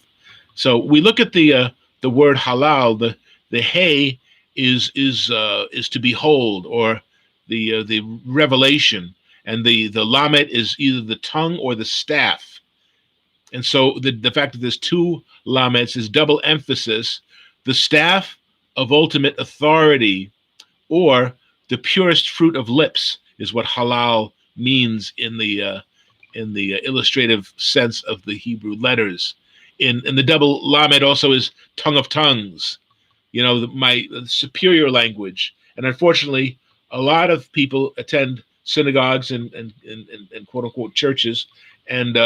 So we look at the word halal. The hay is to behold, or the revelation, and the lamet is either the tongue or the staff. And so the fact that there's two lamets is double emphasis: the staff of ultimate authority, or the purest fruit of lips, is what halal means in the illustrative sense of the Hebrew letters. In the double lamed also is tongue of tongues, my superior language. And unfortunately, a lot of people attend synagogues and quote unquote churches, and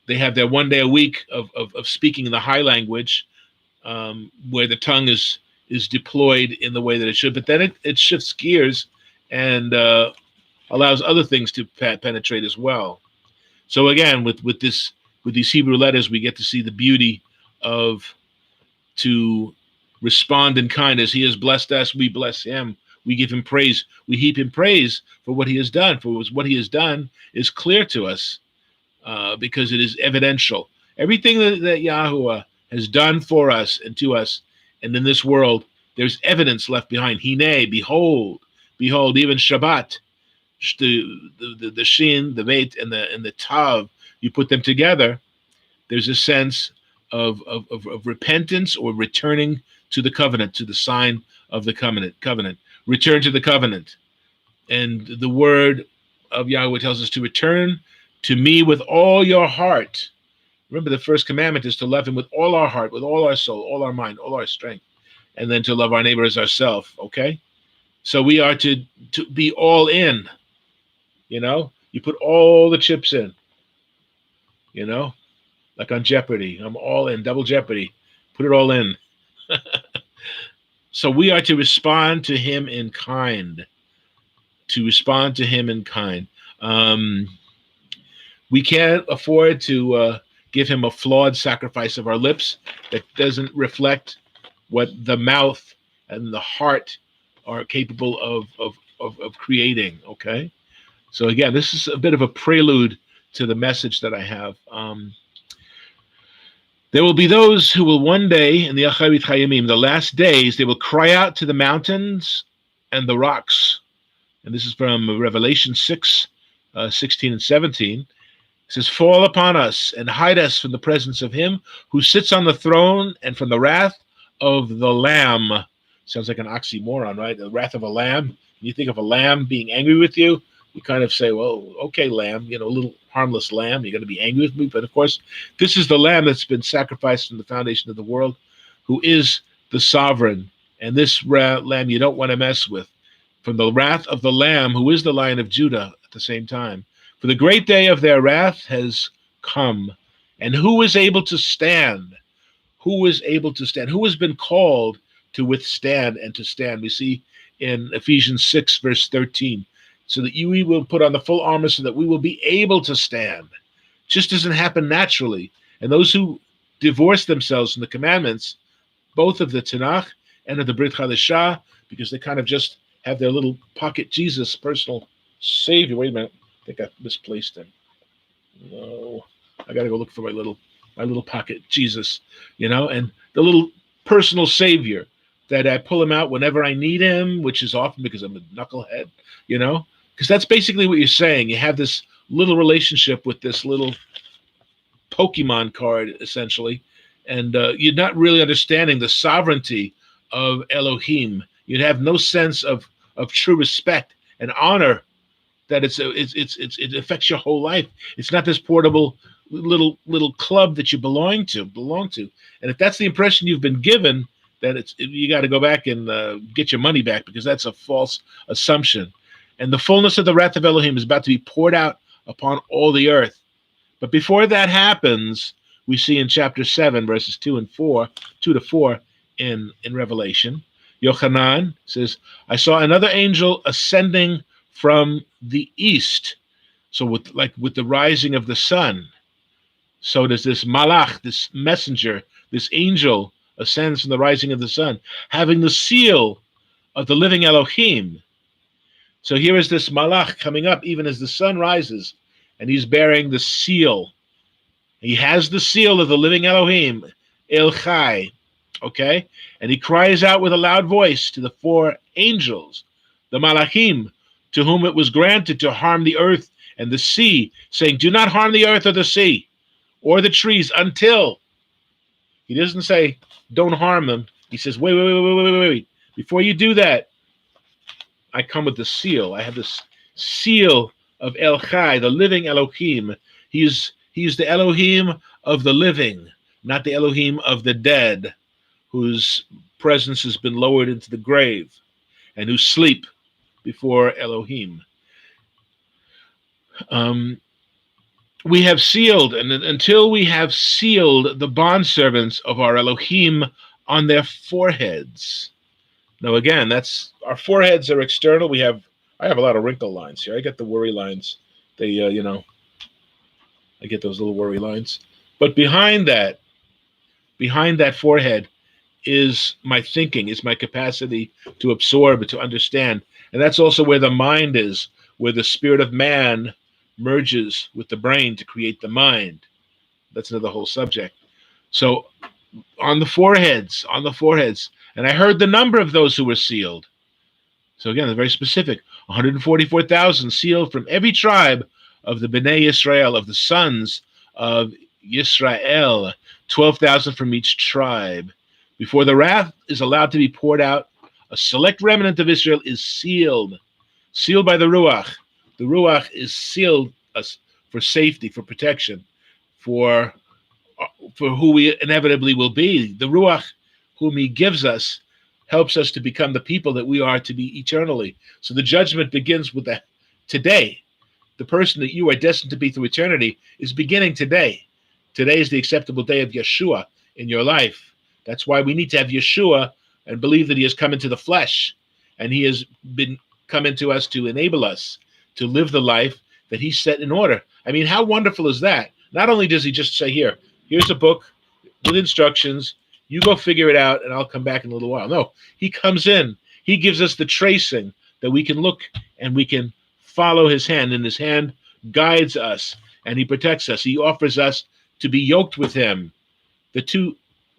they have their one day a week of speaking in the high language, where the tongue is deployed in the way that it should, but then it shifts gears and allows other things to penetrate as well. So again, with these Hebrew letters, we get to see the beauty of to respond in kind. As he has blessed us, we bless him. We give him praise. We heap him praise for what he has done. For what he has done is clear to us, because it is evidential. Everything that Yahuwah has done for us and to us and in this world, there's evidence left behind. Hine, behold, even Shabbat, the Shin, the Veit, and the Tav, you put them together, there's a sense of repentance, or returning to the covenant, to the sign of the covenant. Return to the covenant. And the word of Yahweh tells us to return to me with all your heart. Remember, the first commandment is to love him with all our heart, with all our soul, all our mind, all our strength, and then to love our neighbor as ourselves, okay? So we are to be all in, You put all the chips in, like on Jeopardy. I'm all in, double Jeopardy. Put it all in. So we are to respond to him in kind. We can't afford to give him a flawed sacrifice of our lips that doesn't reflect what the mouth and the heart are capable of creating, okay? So again, this is a bit of a prelude to the message that I have. There will be those who will one day, in the Acharit Chayimim, the last days, they will cry out to the mountains and the rocks. And this is from Revelation 6, 16 and 17. It says, fall upon us and hide us from the presence of him who sits on the throne and from the wrath of the Lamb. Sounds like an oxymoron, right? The wrath of a lamb. You think of a lamb being angry with you, you kind of say, well, okay, lamb, a little harmless lamb, you're going to be angry with me. But of course, this is the lamb that's been sacrificed from the foundation of the world, who is the sovereign. And this lamb you don't want to mess with. From the wrath of the Lamb, who is the Lion of Judah at the same time. For the great day of their wrath has come. And who is able to stand? Who is able to stand? Who has been called to withstand and to stand? We see in Ephesians 6, verse 13. So that we will put on the full armor so that we will be able to stand. It just doesn't happen naturally. And those who divorce themselves from the commandments, both of the Tanakh and of the Brit Chadashah, because they kind of just have their little pocket Jesus, personal savior. Wait a minute, I think I misplaced him. No, I got to go look for my little pocket Jesus, and the little personal savior that I pull him out whenever I need him, which is often because I'm a knucklehead, because that's basically what you're saying. You have this little relationship with this little Pokemon card, essentially, and you're not really understanding the sovereignty of Elohim. You'd have no sense of true respect and honor that it affects your whole life. It's not this portable little club that you belong to. And if that's the impression you've been given, then you got to go back and get your money back, because that's a false assumption. And the fullness of the wrath of Elohim is about to be poured out upon all the earth. But before that happens, we see in chapter 7, verses 2 to 4 in Revelation, Yochanan says, I saw another angel ascending from the east. So with the rising of the sun, so does this malach, this messenger, this angel ascends from the rising of the sun, having the seal of the living Elohim. So here is this malach coming up even as the sun rises, and he's bearing the seal. He has the seal of the living Elohim, El Chai, okay? And he cries out with a loud voice to the 4 angels, the malachim, to whom it was granted to harm the earth and the sea, saying, do not harm the earth or the sea or the trees until. He doesn't say, don't harm them. He says, wait. Before you do that, I come with the seal. I have this seal of El Chai, the living Elohim. He's the Elohim of the living, not the Elohim of the dead, whose presence has been lowered into the grave and who sleep before Elohim. We have sealed, and until we have sealed the bondservants of our Elohim on their foreheads. Now, again, our foreheads are external. I have a lot of wrinkle lines here. I get the worry lines. They, I get those little worry lines. But behind that forehead is my thinking, is my capacity to absorb, to understand. And that's also where the mind is, where the spirit of man merges with the brain to create the mind. That's another whole subject. So on the foreheads, and I heard the number of those who were sealed. So again, they're very specific. 144,000 sealed from every tribe of the Bnei Yisrael, of the sons of Yisrael, 12,000 from each tribe. Before the wrath is allowed to be poured out, a select remnant of Israel is sealed by the Ruach. The Ruach is sealed us for safety, for protection, for who we inevitably will be. The Ruach, whom he gives us, helps us to become the people that we are to be eternally. So the judgment begins with that today. The person that you are destined to be through eternity is beginning today. Today is the acceptable day of Yeshua in your life. That's why we need to have Yeshua and believe that he has come into the flesh, and he has been come into us to enable us to live the life that he set in order. I mean, how wonderful is that? Not only does he just say, here's a book with instructions, you go figure it out, and I'll come back in a little while. No, he comes in. He gives us the tracing that we can look and we can follow his hand, and his hand guides us, and he protects us. He offers us to be yoked with him.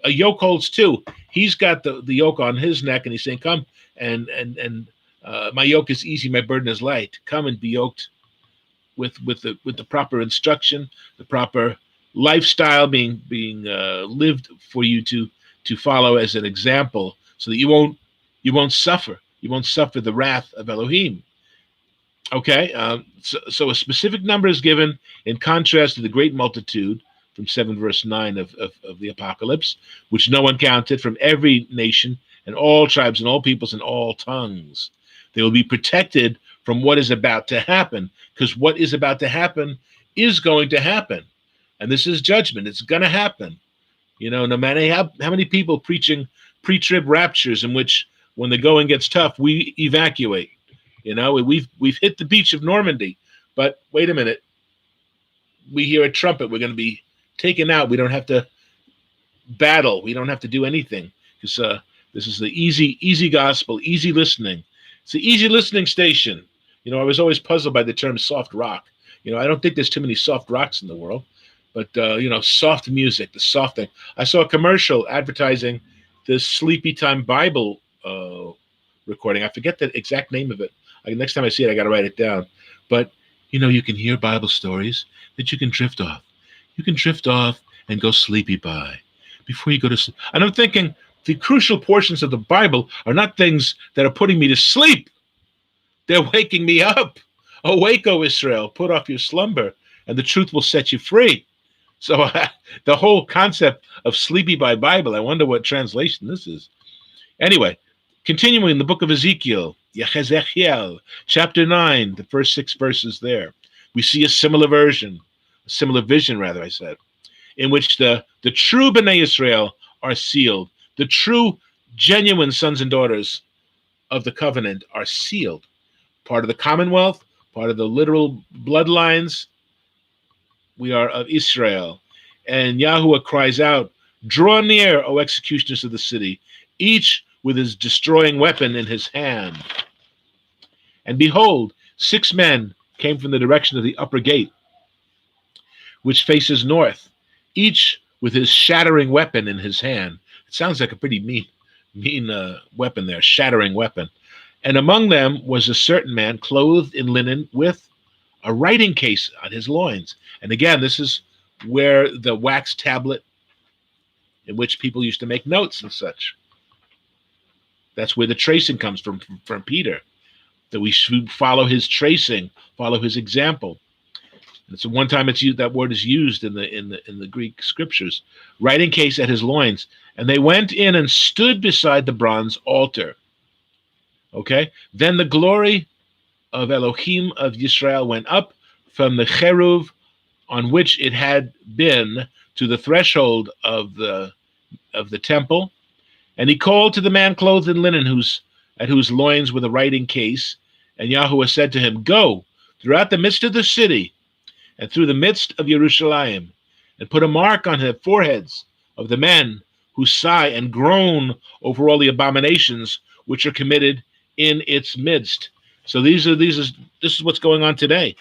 A yoke holds two. He's got the yoke on his neck, and he's saying, come, and my yoke is easy, my burden is light. Come and be yoked with the proper instruction, the proper lifestyle being lived for you to follow as an example, so that you won't suffer. You won't suffer the wrath of Elohim. Okay, so a specific number is given in contrast to the great multitude from 7 verse 9 of the Apocalypse, which no one counted, from every nation and all tribes and all peoples and all tongues. They will be protected from what is about to happen, because what is about to happen is going to happen. And this is judgment. It's going to happen. No matter how many people preaching pre-trib raptures in which when the going gets tough, we evacuate. We've hit the beach of Normandy, but wait a minute. We hear a trumpet. We're going to be taken out. We don't have to battle. We don't have to do anything, because this is the easy gospel, easy listening. It's the easy listening station. I was always puzzled by the term soft rock. I don't think there's too many soft rocks in the world, but soft music, the soft thing. I saw a commercial advertising this Sleepy Time Bible recording. I forget the exact name of it. Next time I see it, I got to write it down. But you can hear Bible stories that you can drift off. You can drift off and go sleepy by before you go to sleep. And I'm thinking the crucial portions of the Bible are not things that are putting me to sleep. They're waking me up. Awake, O Israel, put off your slumber, and the truth will set you free. So the whole concept of sleepy by Bible, I wonder what translation this is. Anyway, continuing in the book of Ezekiel, Yehezekiel, chapter 9, the first 6 verses there, we see a similar vision, I said, in which the true Bnei Israel are sealed. The true, genuine sons and daughters of the covenant are sealed. Part of the commonwealth, part of the literal bloodlines. We are of Israel. And Yahuwah cries out, "Draw near, O executioners of the city, each with his destroying weapon in his hand." And behold, 6 men came from the direction of the upper gate, which faces north, each with his shattering weapon in his hand. It sounds like a pretty mean weapon there, shattering weapon. And among them was a certain man clothed in linen with a writing case on his loins. And again, this is where the wax tablet in which people used to make notes and such. That's where the tracing comes from Peter, that we should follow his tracing, follow his example. It's one time it's used, that word is used in the Greek scriptures. Writing case at his loins, and they went in and stood beside the bronze altar. Okay, then the glory of Elohim of Yisrael went up from the cheruv on which it had been to the threshold of the temple, and he called to the man clothed in linen, at whose loins were the writing case. And Yahuwah said to him, "Go throughout the midst of the city, and through the midst of Jerusalem, and put a mark on the foreheads of the men who sigh and groan over all the abominations which are committed in its midst." So this is what's going on today.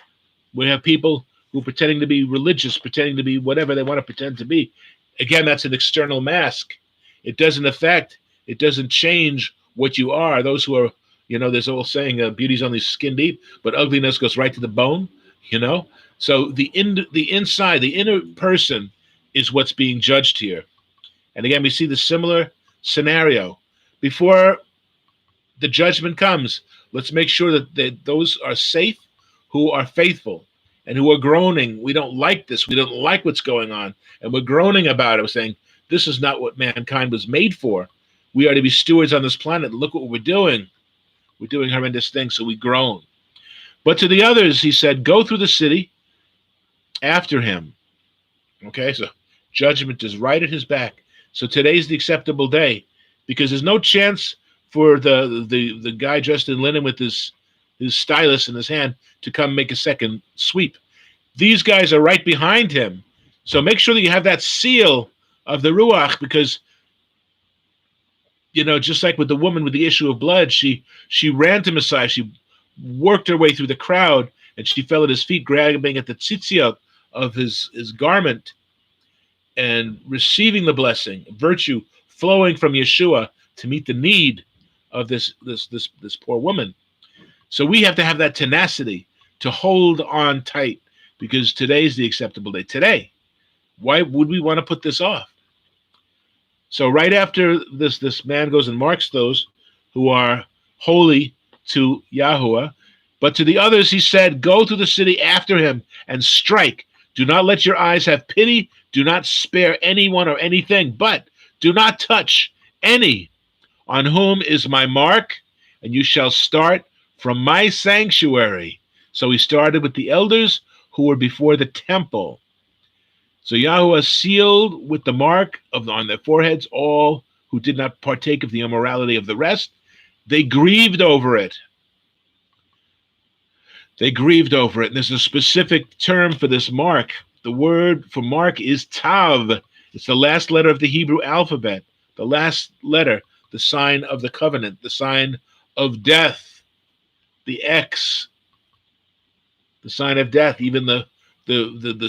We have people who are pretending to be religious, pretending to be whatever they want to pretend to be. Again, that's an external mask. It doesn't change what you are. Those who are, there's a old saying, beauty's only skin deep, but ugliness goes right to the bone, So the inside, the inner person is what's being judged here. And again, we see the similar scenario. Before the judgment comes, let's make sure that those are safe who are faithful and who are groaning. We don't like this. We don't like what's going on. And we're groaning about it. We're saying, this is not what mankind was made for. We are to be stewards on this planet. Look what we're doing. We're doing horrendous things, so we groan. But to the others, he said, "Go through the city after him." Okay, so judgment is right at his back. So today's the acceptable day, because there's no chance for the guy dressed in linen with his stylus in his hand to come make a second sweep. These guys are right behind him. So make sure that you have that seal of the Ruach, because, just like with the woman with the issue of blood, she ran to Messiah. She worked her way through the crowd, and she fell at his feet, grabbing at the tzitzit of his garment and receiving the blessing, virtue flowing from Yeshua to meet the need of this poor woman. So we have to have that tenacity to hold on tight, because today's the acceptable day. Today, why would we want to put this off? So right after this man goes and marks those who are holy to Yahuwah, but to the others he said, "Go through the city after him and strike. Do not let your eyes have pity. Do not spare anyone or anything, but do not touch any on whom is my mark, and you shall start from my sanctuary." So he started with the elders who were before the temple. So Yahuwah sealed with the mark on their foreheads all who did not partake of the immorality of the rest. They grieved over it. And there's a specific term for this mark. The word for mark is tav. It's the last letter of the Hebrew alphabet. The last letter, the sign of the covenant, the sign of death, the X, the sign of death, even the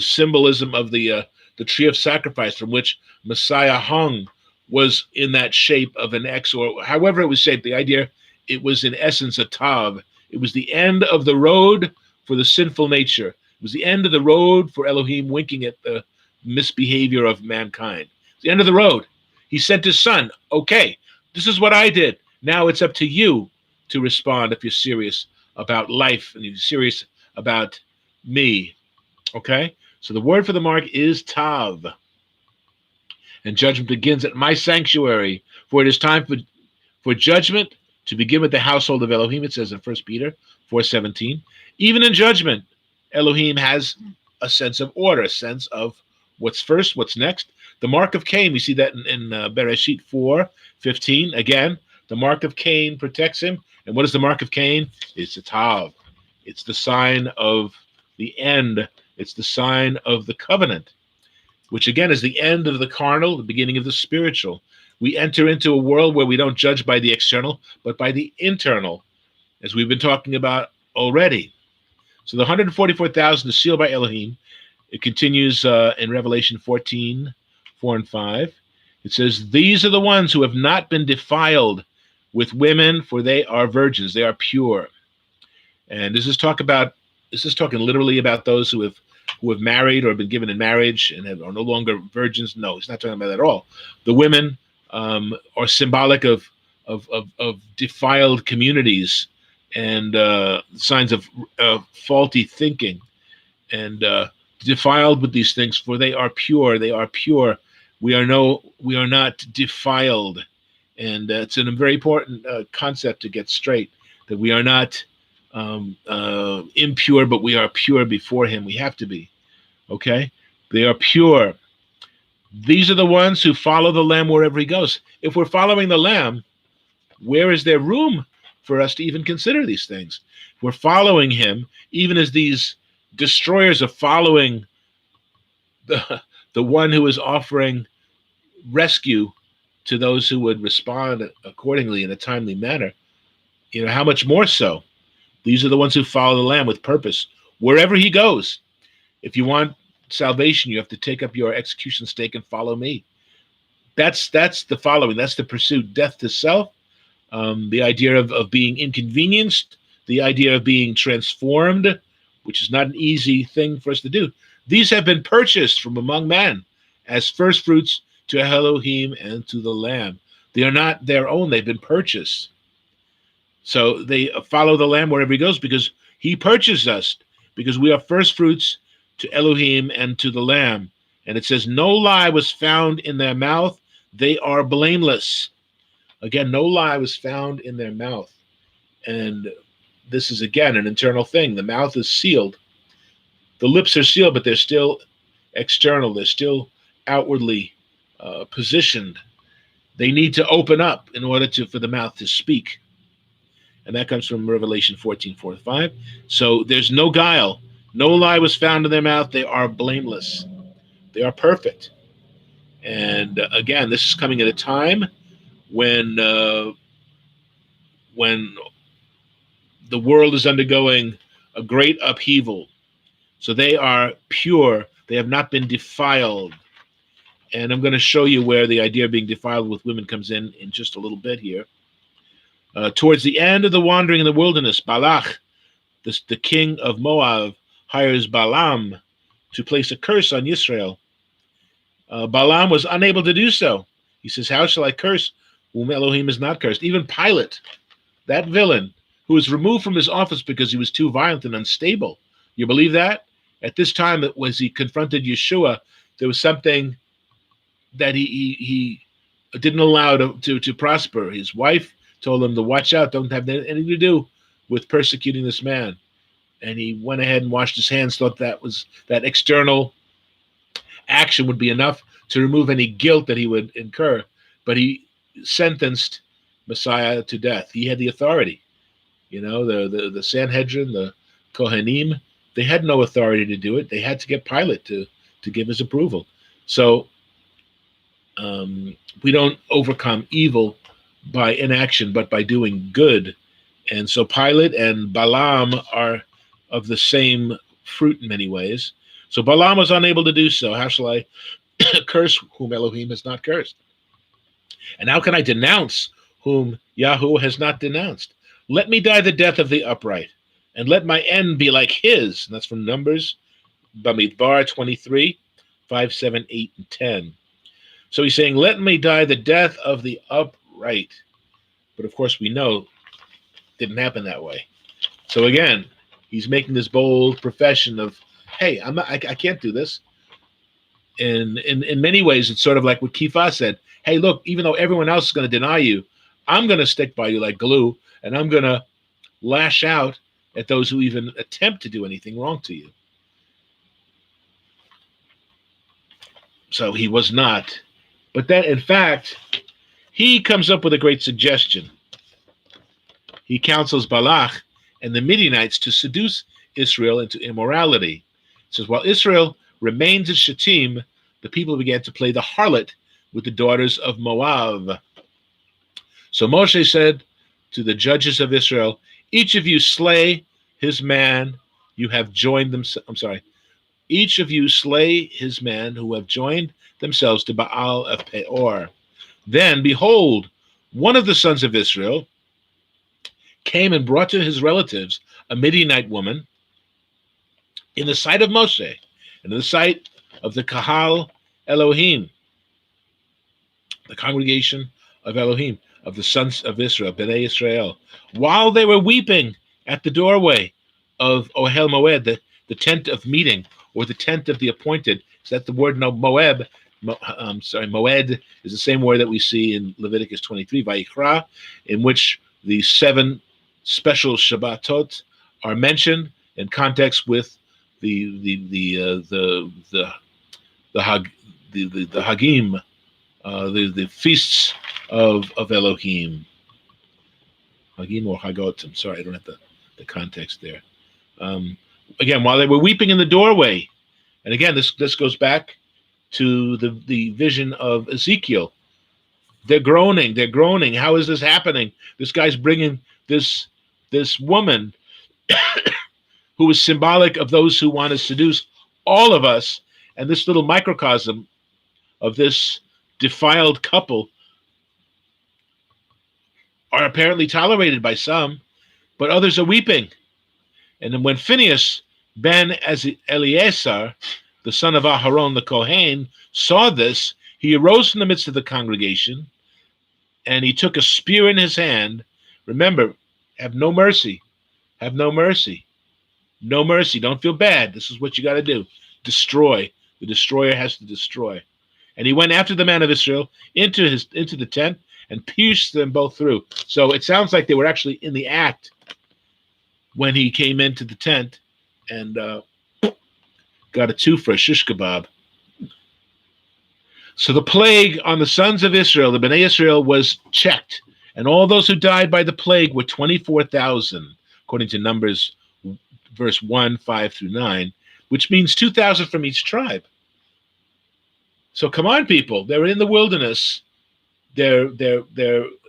symbolism of the tree of sacrifice from which Messiah hung was in that shape of an X, or however it was shaped. The idea, it was in essence a tav. It was the end of the road for the sinful nature. It was the end of the road for Elohim winking at the misbehavior of mankind. It's the end of the road. He sent his son. Okay, this is what I did. Now it's up to you to respond if you're serious about life and you're serious about me. Okay? So the word for the mark is tav. And judgment begins at my sanctuary, for it is time for judgment to begin with the household of Elohim, it says in 1 Peter 4:17. Even in judgment, Elohim has a sense of order, a sense of what's first, what's next. The mark of Cain, we see that in Bereshit 4:15. Again, the mark of Cain protects him. And what is the mark of Cain? It's a tav. It's the sign of the end. It's the sign of the covenant, which again is the end of the carnal, the beginning of the spiritual. We enter into a world where we don't judge by the external, but by the internal, as we've been talking about already. So the 144,000 is sealed by Elohim. It continues in Revelation 14:4-5. It says, these are the ones who have not been defiled with women, for they are virgins. They are pure. And this is talking literally about those who have married or been given in marriage and are no longer virgins. No, he's not talking about that at all. The women are symbolic of defiled communities and signs of faulty thinking, and defiled with these things, for they are pure. They are pure. We are not defiled, and it's a very important concept to get straight, that we are not impure, but we are pure before him. We have to be. Okay? They are pure. These are the ones who follow the Lamb wherever he goes. If we're following the Lamb, where is there room for us to even consider these things? We're following him, even as these destroyers are following the one who is offering rescue to those who would respond accordingly in a timely manner. You know, how much more so? These are the ones who follow the Lamb with purpose, wherever he goes. If you want salvation, you have to take up your execution stake and follow me. That's the following. That's the pursuit. Death to self, the idea of being inconvenienced, the idea of being transformed, which is not an easy thing for us to do. These have been purchased from among men as first fruits to Elohim and to the Lamb. They are not their own. They've been purchased. So they follow the Lamb wherever he goes because he purchased us, because we are first fruits to Elohim and to the Lamb. And it says, no lie was found in their mouth. They are blameless. Again, no lie was found in their mouth. And this is, again, an internal thing. The mouth is sealed. The lips are sealed, but they're still external. They're still outwardly positioned. They need to open up in order for the mouth to speak. And that comes from Revelation 14:4-5. So there's no guile. No lie was found in their mouth. They are blameless. They are perfect. And again, this is coming at a time when the world is undergoing a great upheaval. So they are pure. They have not been defiled. And I'm going to show you where the idea of being defiled with women comes in just a little bit here. Towards the end of the wandering in the wilderness, Balak, the king of Moab, hires Balaam to place a curse on Israel. Balaam was unable to do so. He says, how shall I curse whom Elohim has not cursed? Even Pilate, that villain, who was removed from his office because he was too violent and unstable. You believe that? At this time, as he confronted Yeshua, there was something that he didn't allow to prosper. His wife told him to watch out, don't have anything to do with persecuting this man. And he went ahead and washed his hands, thought that external action would be enough to remove any guilt that he would incur. But he sentenced Messiah to death. He had the authority. You know, the Sanhedrin, the Kohanim, they had no authority to do it. They had to get Pilate to give his approval. So we don't overcome evil by inaction, but by doing good. And so Pilate and Balaam are of the same fruit in many ways. So Balaam was unable to do so. How shall I curse whom Elohim has not cursed? And how can I denounce whom Yahweh has not denounced? Let me die the death of the upright, and let my end be like his. And that's from Numbers, Bamidbar 23:5, 7, 8, and 10. So he's saying, let me die the death of the upright. But of course we know it didn't happen that way. So again, he's making this bold profession of hey, I can't do this. In many ways, it's sort of like what Kifa said. Hey, look, even though everyone else is going to deny you, I'm going to stick by you like glue, and I'm going to lash out at those who even attempt to do anything wrong to you. So he was not. But then, in fact, he comes up with a great suggestion. He counsels Balak and the Midianites to seduce Israel into immorality. He says, while Israel remains at Shittim, the people began to play the harlot with the daughters of Moab. So Moshe said to the judges of Israel, each of you slay his man you have joined them. I'm sorry. Each of you slay his man who have joined themselves to Baal of Peor. Then, behold, one of the sons of Israel came and brought to his relatives a Midianite woman in the sight of Moshe and in the sight of the Kahal Elohim, the congregation of Elohim, of the sons of Israel, Bnei Israel, while they were weeping at the doorway of Ohel Moed, the tent of meeting, or the tent of the appointed. Is that the word? No, Moed is the same word that we see in Leviticus 23, Vayikra, in which the 7 special Shabbatot are mentioned in context with the Hagim, the feasts of Elohim. Hagim or Hagot. I'm sorry, I don't have the context there. Again, while they were weeping in the doorway, and again, this goes back to the vision of Ezekiel. They're groaning. How is this happening? This guy's bringing this woman who is symbolic of those who want to seduce all of us, and this little microcosm of this defiled couple are apparently tolerated by some, but others are weeping. And then when Phinehas ben Eleazar, the son of Aharon the Kohen, saw this, he arose from the midst of the congregation, and he took a spear in his hand. Remember, have no mercy. Have no mercy. No mercy. Don't feel bad. This is what you got to do. Destroy. The destroyer has to destroy. And he went after the man of Israel into the tent and pierced them both through. So it sounds like they were actually in the act when he came into the tent and got a two for a shish kebab. So the plague on the sons of Israel, the Bnei Israel, was checked. And all those who died by the plague were 24,000, according to Numbers verse 1, 5 through 9, which means 2,000 from each tribe. So come on, people. They're in the wilderness. They're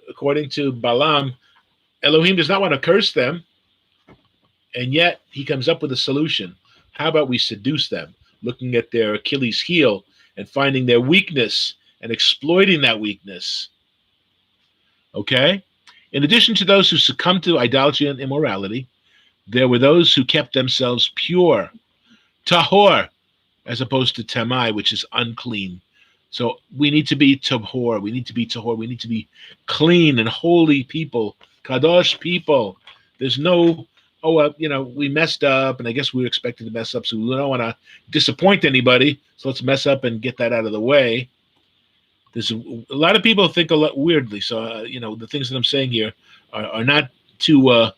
according to Balaam, Elohim does not want to curse them. And yet he comes up with a solution. How about we seduce them, looking at their Achilles heel and finding their weakness and exploiting that weakness? Okay? In addition to those who succumbed to idolatry and immorality, there were those who kept themselves pure, tahor, as opposed to tamai, which is unclean. So we need to be tahor. We need to be tahor. We need to be clean and holy people, kadosh people. There's no, we messed up, and I guess we were expected to mess up, so we don't want to disappoint anybody, so let's mess up and get that out of the way. There's a lot of people think a lot weirdly, so the things that I'm saying here are not too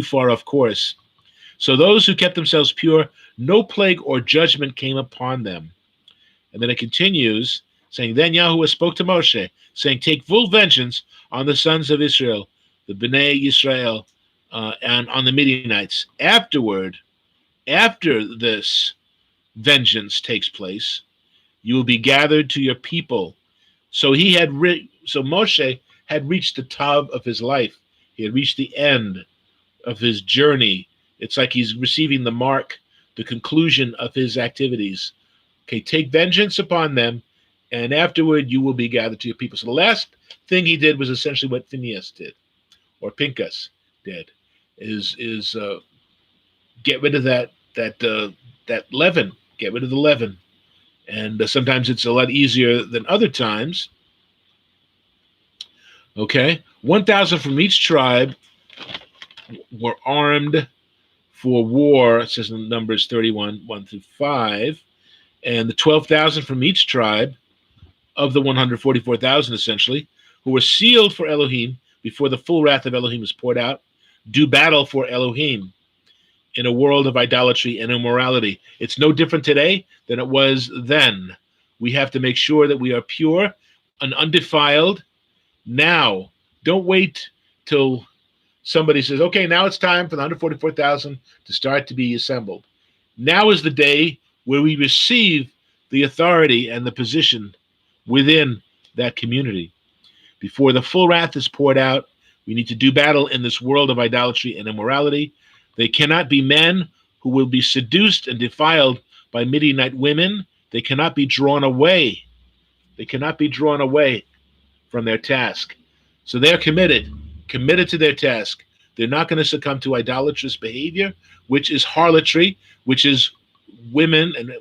far off course. So those who kept themselves pure, no plague or judgment came upon them. And then it continues, saying, then Yahuwah spoke to Moshe, saying, take full vengeance on the sons of Israel, the Bnei Israel, and on the Midianites. After this vengeance takes place, you will be gathered to your people. So Moshe had reached the top of his life. He had reached the end of his journey. It's like he's receiving the mark, the conclusion of his activities. Okay, take vengeance upon them, and afterward you will be gathered to your people. So the last thing he did was essentially what Phinehas did, or Pinchas did, is get rid of that leaven, get rid of the leaven. And sometimes it's a lot easier than other times. Okay, 1,000 from each tribe were armed for war, it says in Numbers 31, 1 through 5, and the 12,000 from each tribe of the 144,000, essentially, who were sealed for Elohim before the full wrath of Elohim is poured out, do battle for Elohim in a world of idolatry and immorality. It's no different today than it was then. We have to make sure that we are pure and undefiled now. Don't wait till somebody says, okay, now it's time for the 144,000 to start to be assembled. Now is the day where we receive the authority and the position within that community. Before the full wrath is poured out, we need to do battle in this world of idolatry and immorality. They cannot be men who will be seduced and defiled by Midianite women. They cannot be drawn away. They cannot be drawn away from their task. So they're committed to their task. They're not going to succumb to idolatrous behavior, which is harlotry, which is women. And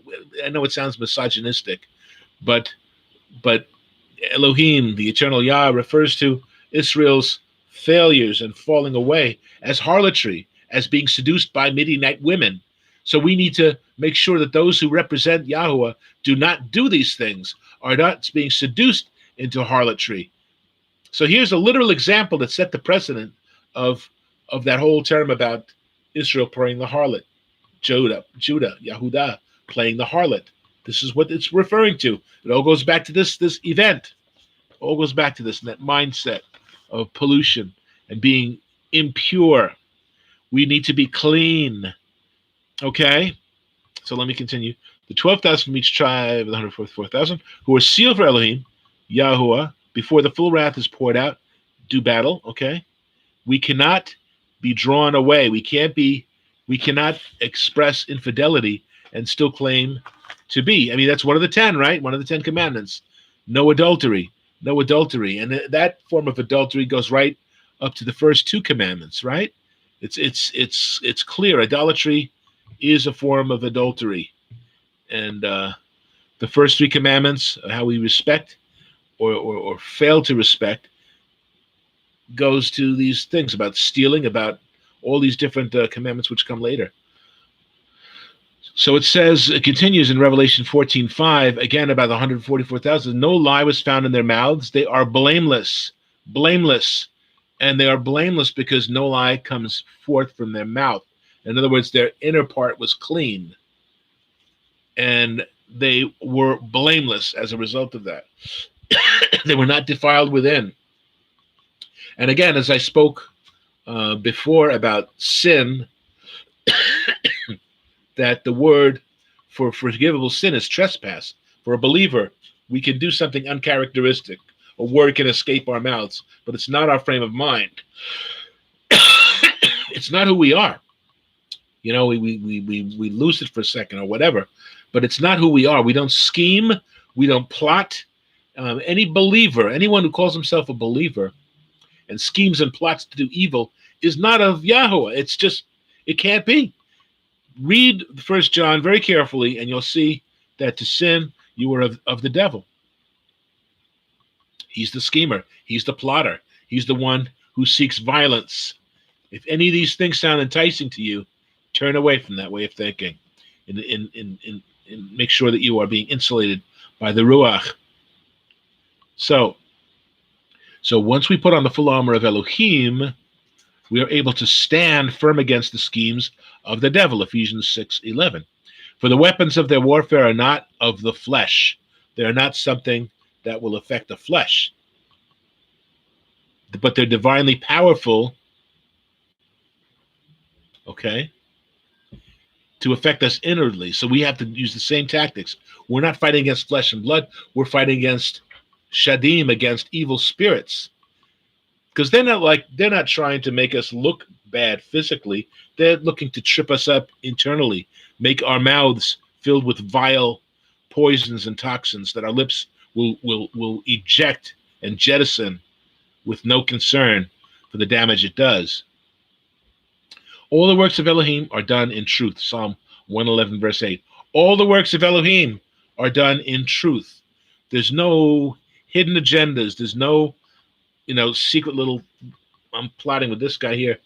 I know it sounds misogynistic, but Elohim, the eternal Yah, refers to Israel's failures and falling away as harlotry, as being seduced by Midianite women. So we need to make sure that those who represent Yahuwah do not do these things, are not being seduced into harlotry. So here's a literal example that set the precedent of that whole term about Israel playing the harlot. Judah, Yahudah playing the harlot. This is what it's referring to. It all goes back to this event. It all goes back to this, and that mindset of pollution and being impure. We need to be clean. Okay? So let me continue. The 12,000 from each tribe, the 144,000, who are sealed for Elohim, Yahuwah, before the full wrath is poured out, do battle. Okay? We cannot be drawn away. We cannot express infidelity and still claim to be. I mean, that's one of the 10, right? One of the 10 commandments. No adultery. No adultery. And that form of adultery goes right up to the first 2 commandments, right? It's clear. Idolatry is a form of adultery. And the first 3 commandments, how we respect or fail to respect, goes to these things about stealing, about all these different commandments which come later. So it says, it continues in Revelation 14:5, again about the 144,000. No lie was found in their mouths. They are blameless. Blameless. And they are blameless because no lie comes forth from their mouth. In other words, their inner part was clean. And they were blameless as a result of that. They were not defiled within. And again, as I spoke before about sin, that the word for forgivable sin is trespass. For a believer, we can do something uncharacteristic. A word can escape our mouths, but it's not our frame of mind. It's not who we are. You know, we lose it for a second or whatever, but it's not who we are. We don't scheme. We don't plot. Any believer, anyone who calls himself a believer and schemes and plots to do evil is not of Yahuwah. It's just, it can't be. Read 1 John very carefully, and you'll see that to sin, you are of the devil. He's the schemer. He's the plotter. He's the one who seeks violence. If any of these things sound enticing to you, turn away from that way of thinking, and make sure that you are being insulated by the Ruach. So once we put on the full armor of Elohim, we are able to stand firm against the schemes of the devil, Ephesians 6:11. For the weapons of their warfare are not of the flesh. They are not something that will affect the flesh, but they're divinely powerful, okay, to affect us inwardly. So we have to use the same tactics. We're not fighting against flesh and blood. We're fighting against shadim, against evil spirits. Because they're not trying to make us look bad physically. They're looking to trip us up internally, make our mouths filled with vile poisons and toxins that our lips will eject and jettison with no concern for the damage it does. All the works of Elohim are done in truth. Psalm 111, verse 8. All the works of Elohim are done in truth. There's no hidden agendas. There's no, secret little, I'm plotting with this guy here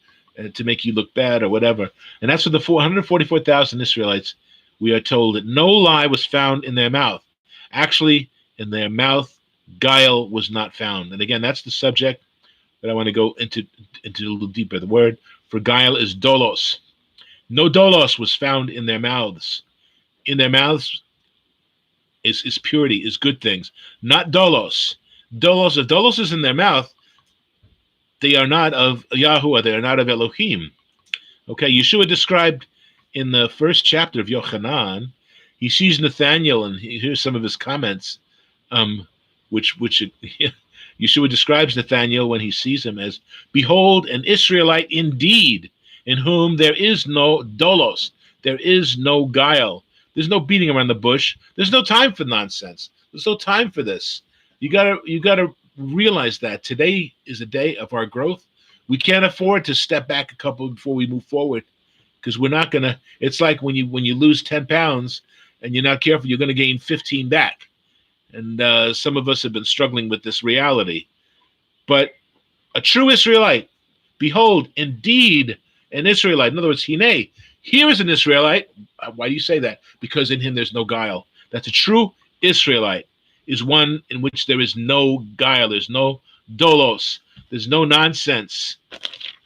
to make you look bad or whatever. And that's for the 444,000 Israelites. We are told that no lie was found in their mouth. Actually, in their mouth, guile was not found. And again, that's the subject that I want to go into a little deeper. The word for guile is dolos. No dolos was found in their mouths. In their mouths is purity, is good things, not dolos. Dolos, if dolos is in their mouth, they are not of Yahuwah, they are not of Elohim. Okay, Yeshua described in the first chapter of Yochanan, he sees Nathanael and he hears some of his comments, which Yeshua describes Nathanael when he sees him as, "Behold, an Israelite indeed, in whom there is no dolos, there is no guile." There's no beating around the bush. There's no time for nonsense. There's no time for this. You gotta realize that today is a day of our growth. We can't afford to step back a couple before we move forward, because we're not gonna. It's like when you lose 10 pounds and you're not careful, you're gonna gain 15 back. And some of us have been struggling with this reality. But a true Israelite, behold, indeed an Israelite. In other words, Hine, here is an Israelite. Why do you say that? Because in him there's no guile. That's a true Israelite, is one in which there is no guile. There's no dolos. There's no nonsense.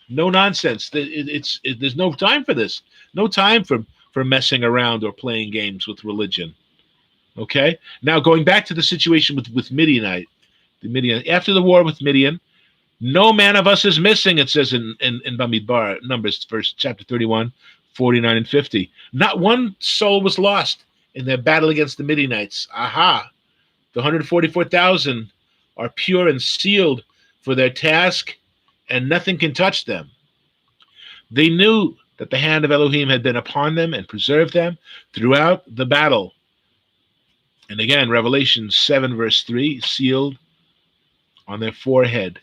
No nonsense. There's no time for this. No time for messing around or playing games with religion. Okay? Now, going back to the situation with Midian, after the war with Midian, no man of us is missing, it says in Bamidbar, Numbers, chapter 31, 49 and 50. Not one soul was lost in their battle against the Midianites. Aha! The 144,000 are pure and sealed for their task, and nothing can touch them. They knew that the hand of Elohim had been upon them and preserved them throughout the battle. And again, Revelation 7, verse 3, sealed on their forehead.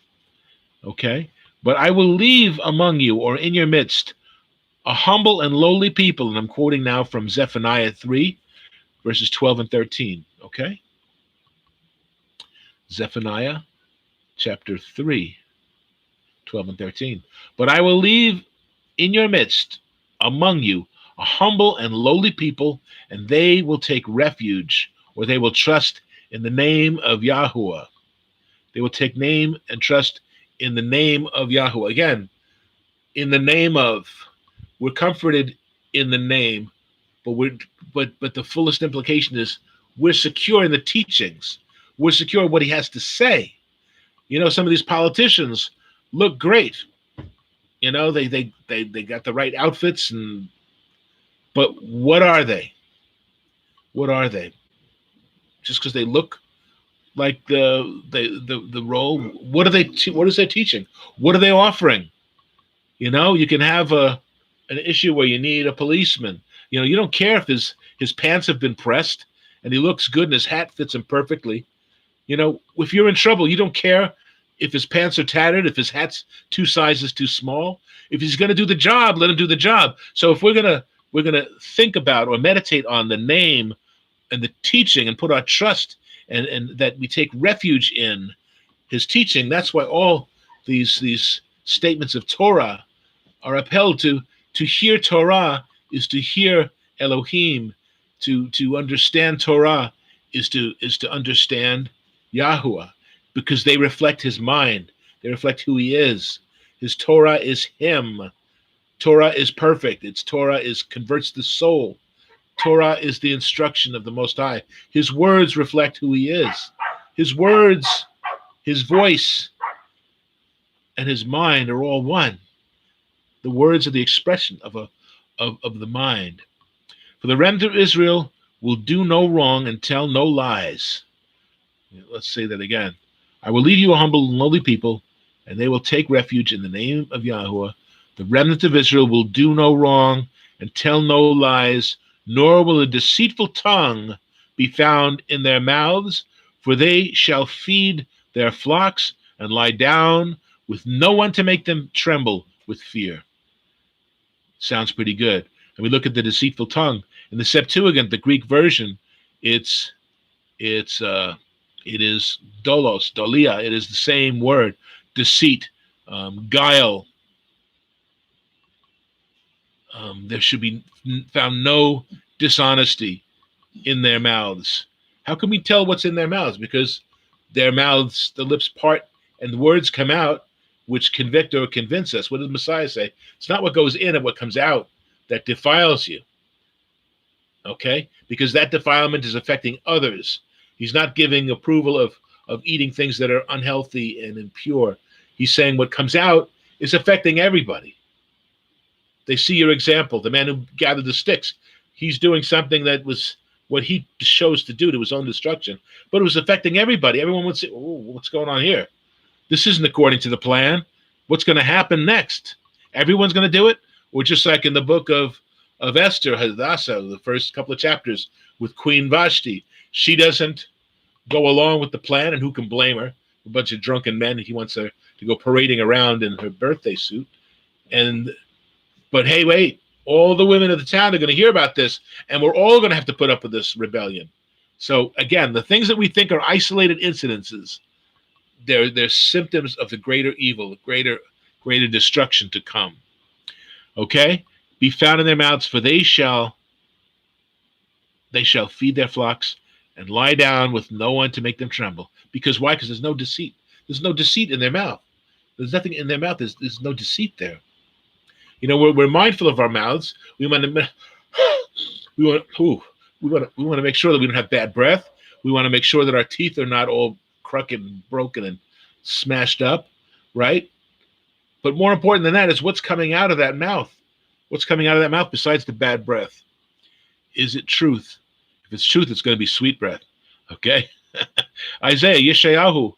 Okay? But I will leave among you, or in your midst, a humble and lowly people. And I'm quoting now from Zephaniah 3, verses 12 and 13. Okay? Zephaniah chapter 3, 12 and 13. But I will leave in your midst, among you, a humble and lowly people, and they will take refuge, or they will trust in the name of Yahuwah. They will take name and trust in the name of Yahuwah. Again, in the name of, we're comforted in the name, but the fullest implication is we're secure in the teachings. We're secure in what he has to say. You know, some of these politicians look great. You know, they got the right outfits, but what are they? What are they? Just because they look like the role, what are they? What is their teaching? What are they offering? You know, you can have an issue where you need a policeman. You know, you don't care if his pants have been pressed and he looks good and his hat fits him perfectly. You know, if you're in trouble, you don't care if his pants are tattered, if his hat's 2 sizes too small. If he's going to do the job, let him do the job. So if we're gonna think about or meditate on the name and the teaching and put our trust and that we take refuge in his teaching, that's why all these statements of Torah are upheld. To hear Torah is to hear Elohim. To understand Torah is to understand Yahuwah, because they reflect his mind. They reflect who he is. His Torah is him. Torah is perfect. Its Torah converts the soul. Torah is the instruction of the Most High. His words reflect who he is. His words, his voice, and his mind are all one. The words are the expression of the mind. For the remnant of Israel will do no wrong and tell no lies. Let's say that again. I will leave you a humble and lowly people, and they will take refuge in the name of Yahuwah. The remnant of Israel will do no wrong and tell no lies, nor will a deceitful tongue be found in their mouths, for they shall feed their flocks and lie down with no one to make them tremble with fear. Sounds pretty good. And we look at the deceitful tongue. In the Septuagint, the Greek version, it is dolos, dolia. It is the same word, deceit, guile. There should be found no dishonesty in their mouths. How can we tell what's in their mouths? Because their mouths, the lips part, and the words come out, which convict or convince us. What did the Messiah say? It's not what goes in and what comes out that defiles you. Okay? Because that defilement is affecting others. He's not giving approval of eating things that are unhealthy and impure. He's saying what comes out is affecting everybody. They see your example. The man who gathered the sticks, he's doing something that was what he chose to do to his own destruction, but it was affecting everybody. Everyone would say, "Oh, what's going on here? This isn't according to the plan. What's going to happen next? Everyone's going to do it?" Or just like in the book of Esther, Hadassah, the first couple of chapters with Queen Vashti, she doesn't go along with the plan, and who can blame her? A bunch of drunken men, and he wants her to go parading around in her birthday suit. But hey, wait, all the women of the town are going to hear about this, and we're all going to have to put up with this rebellion. So again, the things that we think are isolated incidences, they're symptoms of the greater evil, the greater destruction to come. Okay? Be found in their mouths, for they shall feed their flocks and lie down with no one to make them tremble. Because why? Because there's no deceit. There's no deceit in their mouth. There's nothing in their mouth. There's no deceit there. You know, we're mindful of our mouths. We want to make sure that we don't have bad breath. We want to make sure that our teeth are not all crooked and broken and smashed up, right? But more important than that is what's coming out of that mouth. What's coming out of that mouth besides the bad breath? Is it truth? If it's truth, it's going to be sweet breath. Okay? Isaiah, Yeshayahu,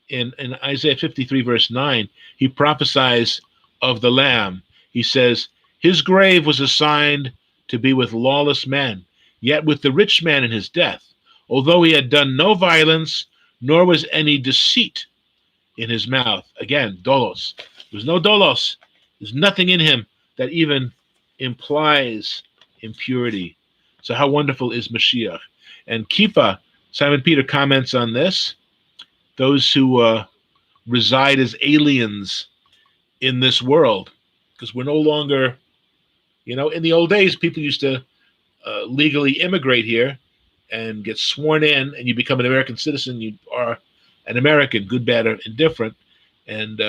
in Isaiah 53, verse 9, he prophesies of the Lamb. He says, his grave was assigned to be with lawless men, yet with the rich man in his death, although he had done no violence, nor was any deceit in his mouth. Again, dolos. There was no dolos. There's nothing in him that even implies impurity. So how wonderful is Mashiach? And Kifa, Simon Peter comments on this. Those who reside as aliens in this world, because we're no longer, in the old days, people used to legally immigrate here and get sworn in, and you become an American citizen. You are an American, good, bad, or indifferent. And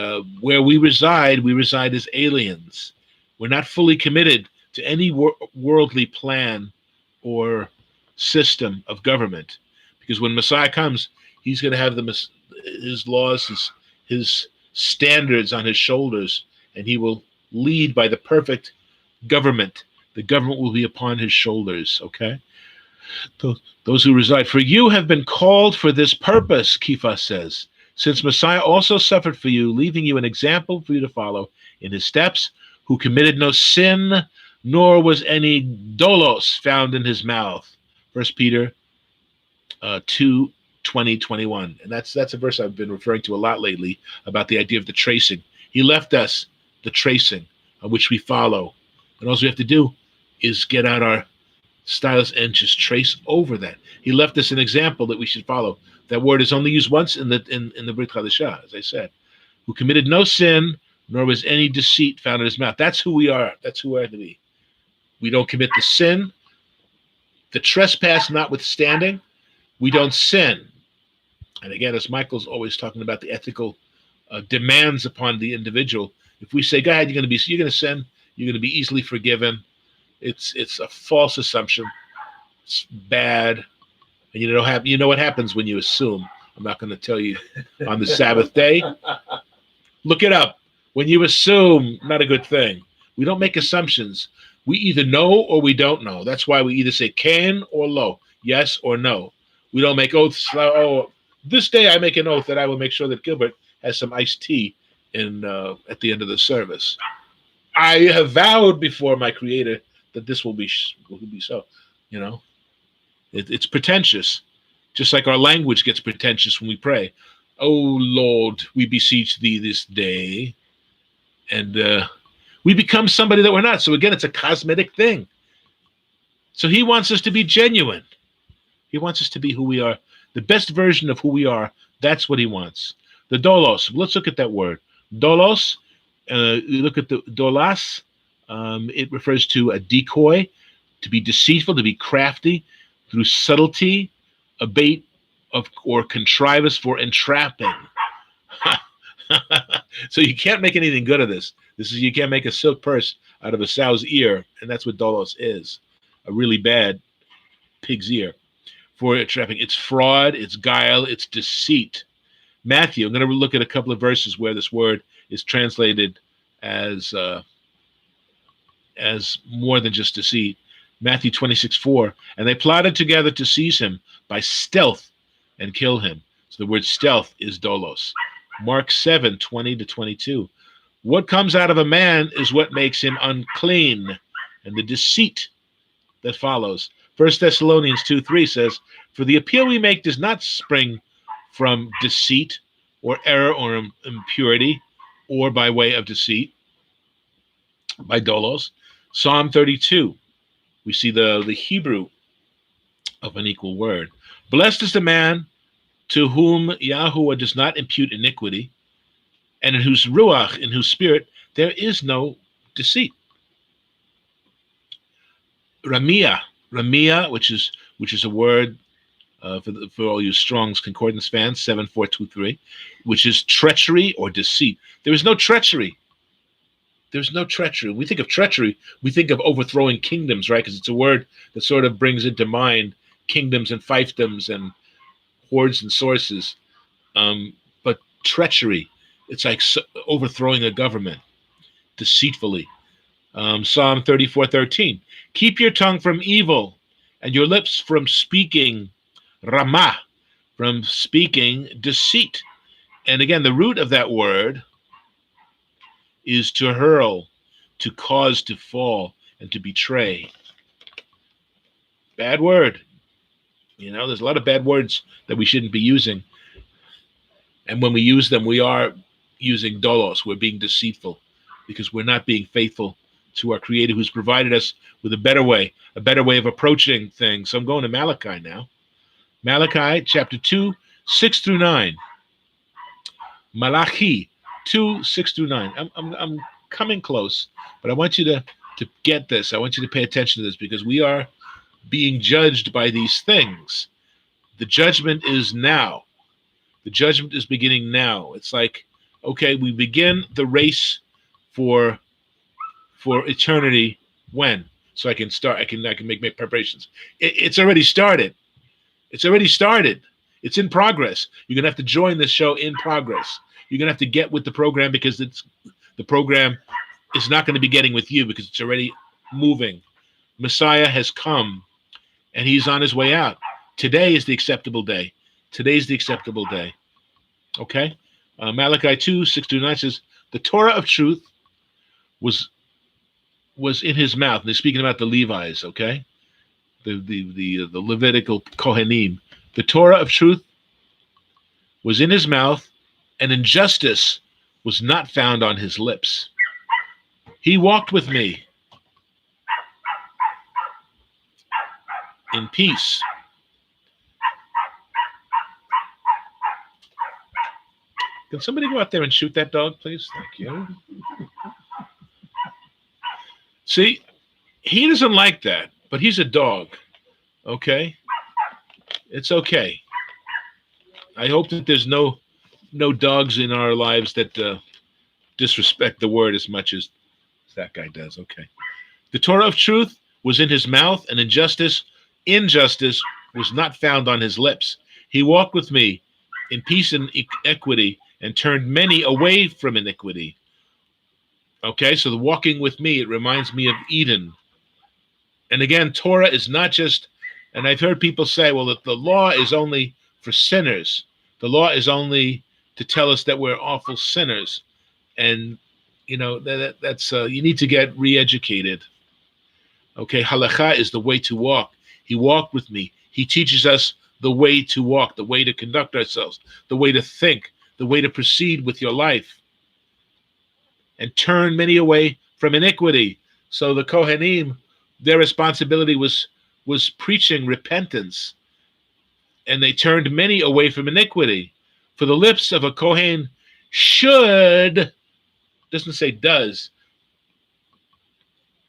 where we reside as aliens. We're not fully committed to any worldly plan or system of government, because when Messiah comes, he's going to have his laws, his standards on his shoulders, and he will lead by the perfect government. The government will be upon his shoulders, okay? Those who reside. For you have been called for this purpose, Kephas says, since Messiah also suffered for you, leaving you an example for you to follow in his steps, who committed no sin, nor was any dolos found in his mouth. 1 Peter 2, 20, 21. And that's a verse I've been referring to a lot lately about the idea of the tracing. He left us the tracing on which we follow. And all we have to do is get out our stylus and just trace over that. He left us an example that we should follow. That word is only used once in the Brit Chadashah, as I said. Who committed no sin, nor was any deceit found in his mouth. That's who we are. That's who we are to be. We don't commit the sin, the trespass notwithstanding. We don't sin. And again, as Michael's always talking about the ethical demands upon the individual. If we say, "Go ahead, you're going to sin, you're going to be easily forgiven," it's a false assumption. It's bad, and you know what happens when you assume. I'm not going to tell you on the Sabbath day. Look it up. When you assume, not a good thing. We don't make assumptions. We either know or we don't know. That's why we either say can or lo, yes or no. We don't make oaths. Oh, this day I make an oath that I will make sure that Gilbert has some iced tea at the end of the service. I have vowed before my Creator that this will be so. It's pretentious, just like our language gets pretentious when we pray. Oh Lord, we beseech thee this day. And we become somebody that we're not. So again, it's a cosmetic thing. So he wants us to be genuine. He wants us to be who we are, the best version of who we are. That's what he wants. The dolos. Let's look at that word. Dolos. You look at the dolas. It refers to a decoy, to be deceitful, to be crafty, through subtlety, a bait of or contrivance for entrapping. So you can't make anything good of this. You can't make a silk purse out of a sow's ear, and that's what dolos is, a really bad pig's ear for entrapping. It's fraud, it's guile, it's deceit. Matthew, I'm going to look at a couple of verses where this word is translated as more than just deceit. Matthew 26:4, and they plotted together to seize him by stealth and kill him. So the word stealth is dolos. Mark 7:20-22. What comes out of a man is what makes him unclean, and the deceit that follows. 1 Thessalonians 2:3 says, for the appeal we make does not spring from deceit or error or impurity or by way of deceit, by dolos. Psalm 32, we see the Hebrew of an equal word. Blessed is the man to whom Yahuwah does not impute iniquity, and in whose ruach, in whose spirit, there is no deceit. Ramia, which is a word for all you Strong's Concordance fans, 7423, which is treachery or deceit. There is no treachery. There's no treachery. When we think of treachery, we think of overthrowing kingdoms, right? Because it's a word that sort of brings into mind kingdoms and fiefdoms and hordes and sources. But treachery, it's like overthrowing a government deceitfully. Psalm 34:13. Keep your tongue from evil and your lips from speaking ramah, from speaking deceit. And again, the root of that word is to hurl, to cause to fall, and to betray. Bad word. There's a lot of bad words that we shouldn't be using. And when we use them, we are using dolos. We're being deceitful because we're not being faithful to our Creator who's provided us with a better way of approaching things. So I'm going to Malachi now. Malachi chapter 2, 6-9. Malachi 2, 6-9. I'm coming close, but I want you to get this. I want you to pay attention to this because we are being judged by these things. The judgment is now. The judgment is beginning now. It's like, okay, we begin the race for eternity when? So I can start. I can make my preparations. It's already started. It's already started. It's in progress. You're gonna have to join this show in progress. You're gonna have to get with the program because the program is not going to be getting with you because it's already moving. Messiah has come, and he's on his way out. Today is the acceptable day. Today's the acceptable day. Okay? Malachi 2, 6-9 says, the Torah of truth was in his mouth. And they're speaking about the Levites, okay? The Levitical Kohanim. The Torah of truth was in his mouth, and injustice was not found on his lips. He walked with me in peace. Can somebody go out there and shoot that dog, please? Thank you. See, he doesn't like that, but he's a dog, okay? It's okay. I hope that there's no dogs in our lives that disrespect the word as much as that guy does. Okay. The Torah of truth was in his mouth, and injustice was not found on his lips. He walked with me in peace and equity and turned many away from iniquity. Okay, so the walking with me, it reminds me of Eden. And again, Torah is not just, and I've heard people say, well, that the law is only for sinners. The law is only to tell us that we're awful sinners. And, that's you need to get re-educated. Okay, halakha is the way to walk. He walked with me. He teaches us the way to walk, the way to conduct ourselves, the way to think, the way to proceed with your life. And turn many away from iniquity. So the Kohanim, their responsibility was preaching repentance. And they turned many away from iniquity. For the lips of a Kohen should, doesn't say does,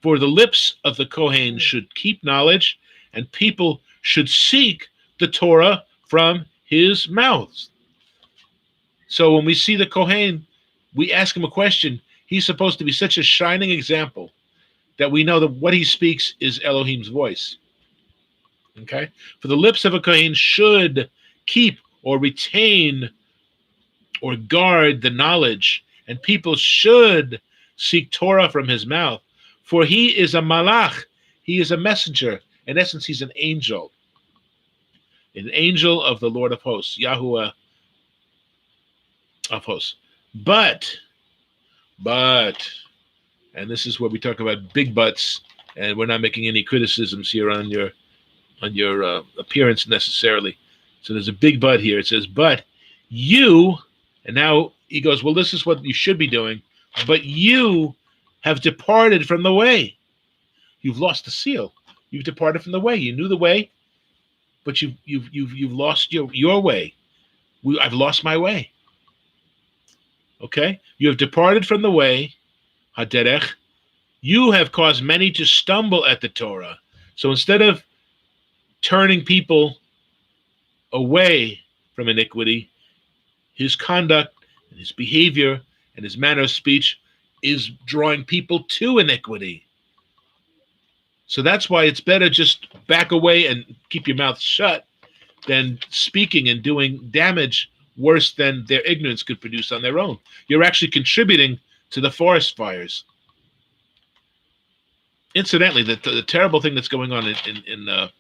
For the lips of the Kohen should keep knowledge, and people should seek the Torah from his mouth. So when we see the Kohen, we ask him a question. He's supposed to be such a shining example that we know that what he speaks is Elohim's voice. Okay? For the lips of a Kohen should keep or retain or guard the knowledge, and people should seek Torah from his mouth. For he is a malach, he is a messenger. In essence, he's an angel of the Lord of hosts, Yahuwah of hosts. But, and this is where we talk about big buts, and we're not making any criticisms here on your appearance necessarily. So there's a big but here. It says, but you, and now he goes, well, this is what you should be doing, but you have departed from the way. You've lost the seal. You've departed from the way. You knew the way, but you've lost your way. I've lost my way. Okay? You have departed from the way, haderech. You have caused many to stumble at the Torah. So instead of turning people away from iniquity, his conduct and his behavior and his manner of speech is drawing people to iniquity. So that's why it's better just back away and keep your mouth shut than speaking and doing damage worse than their ignorance could produce on their own. You're actually contributing to the forest fires. Incidentally, the terrible thing that's going on in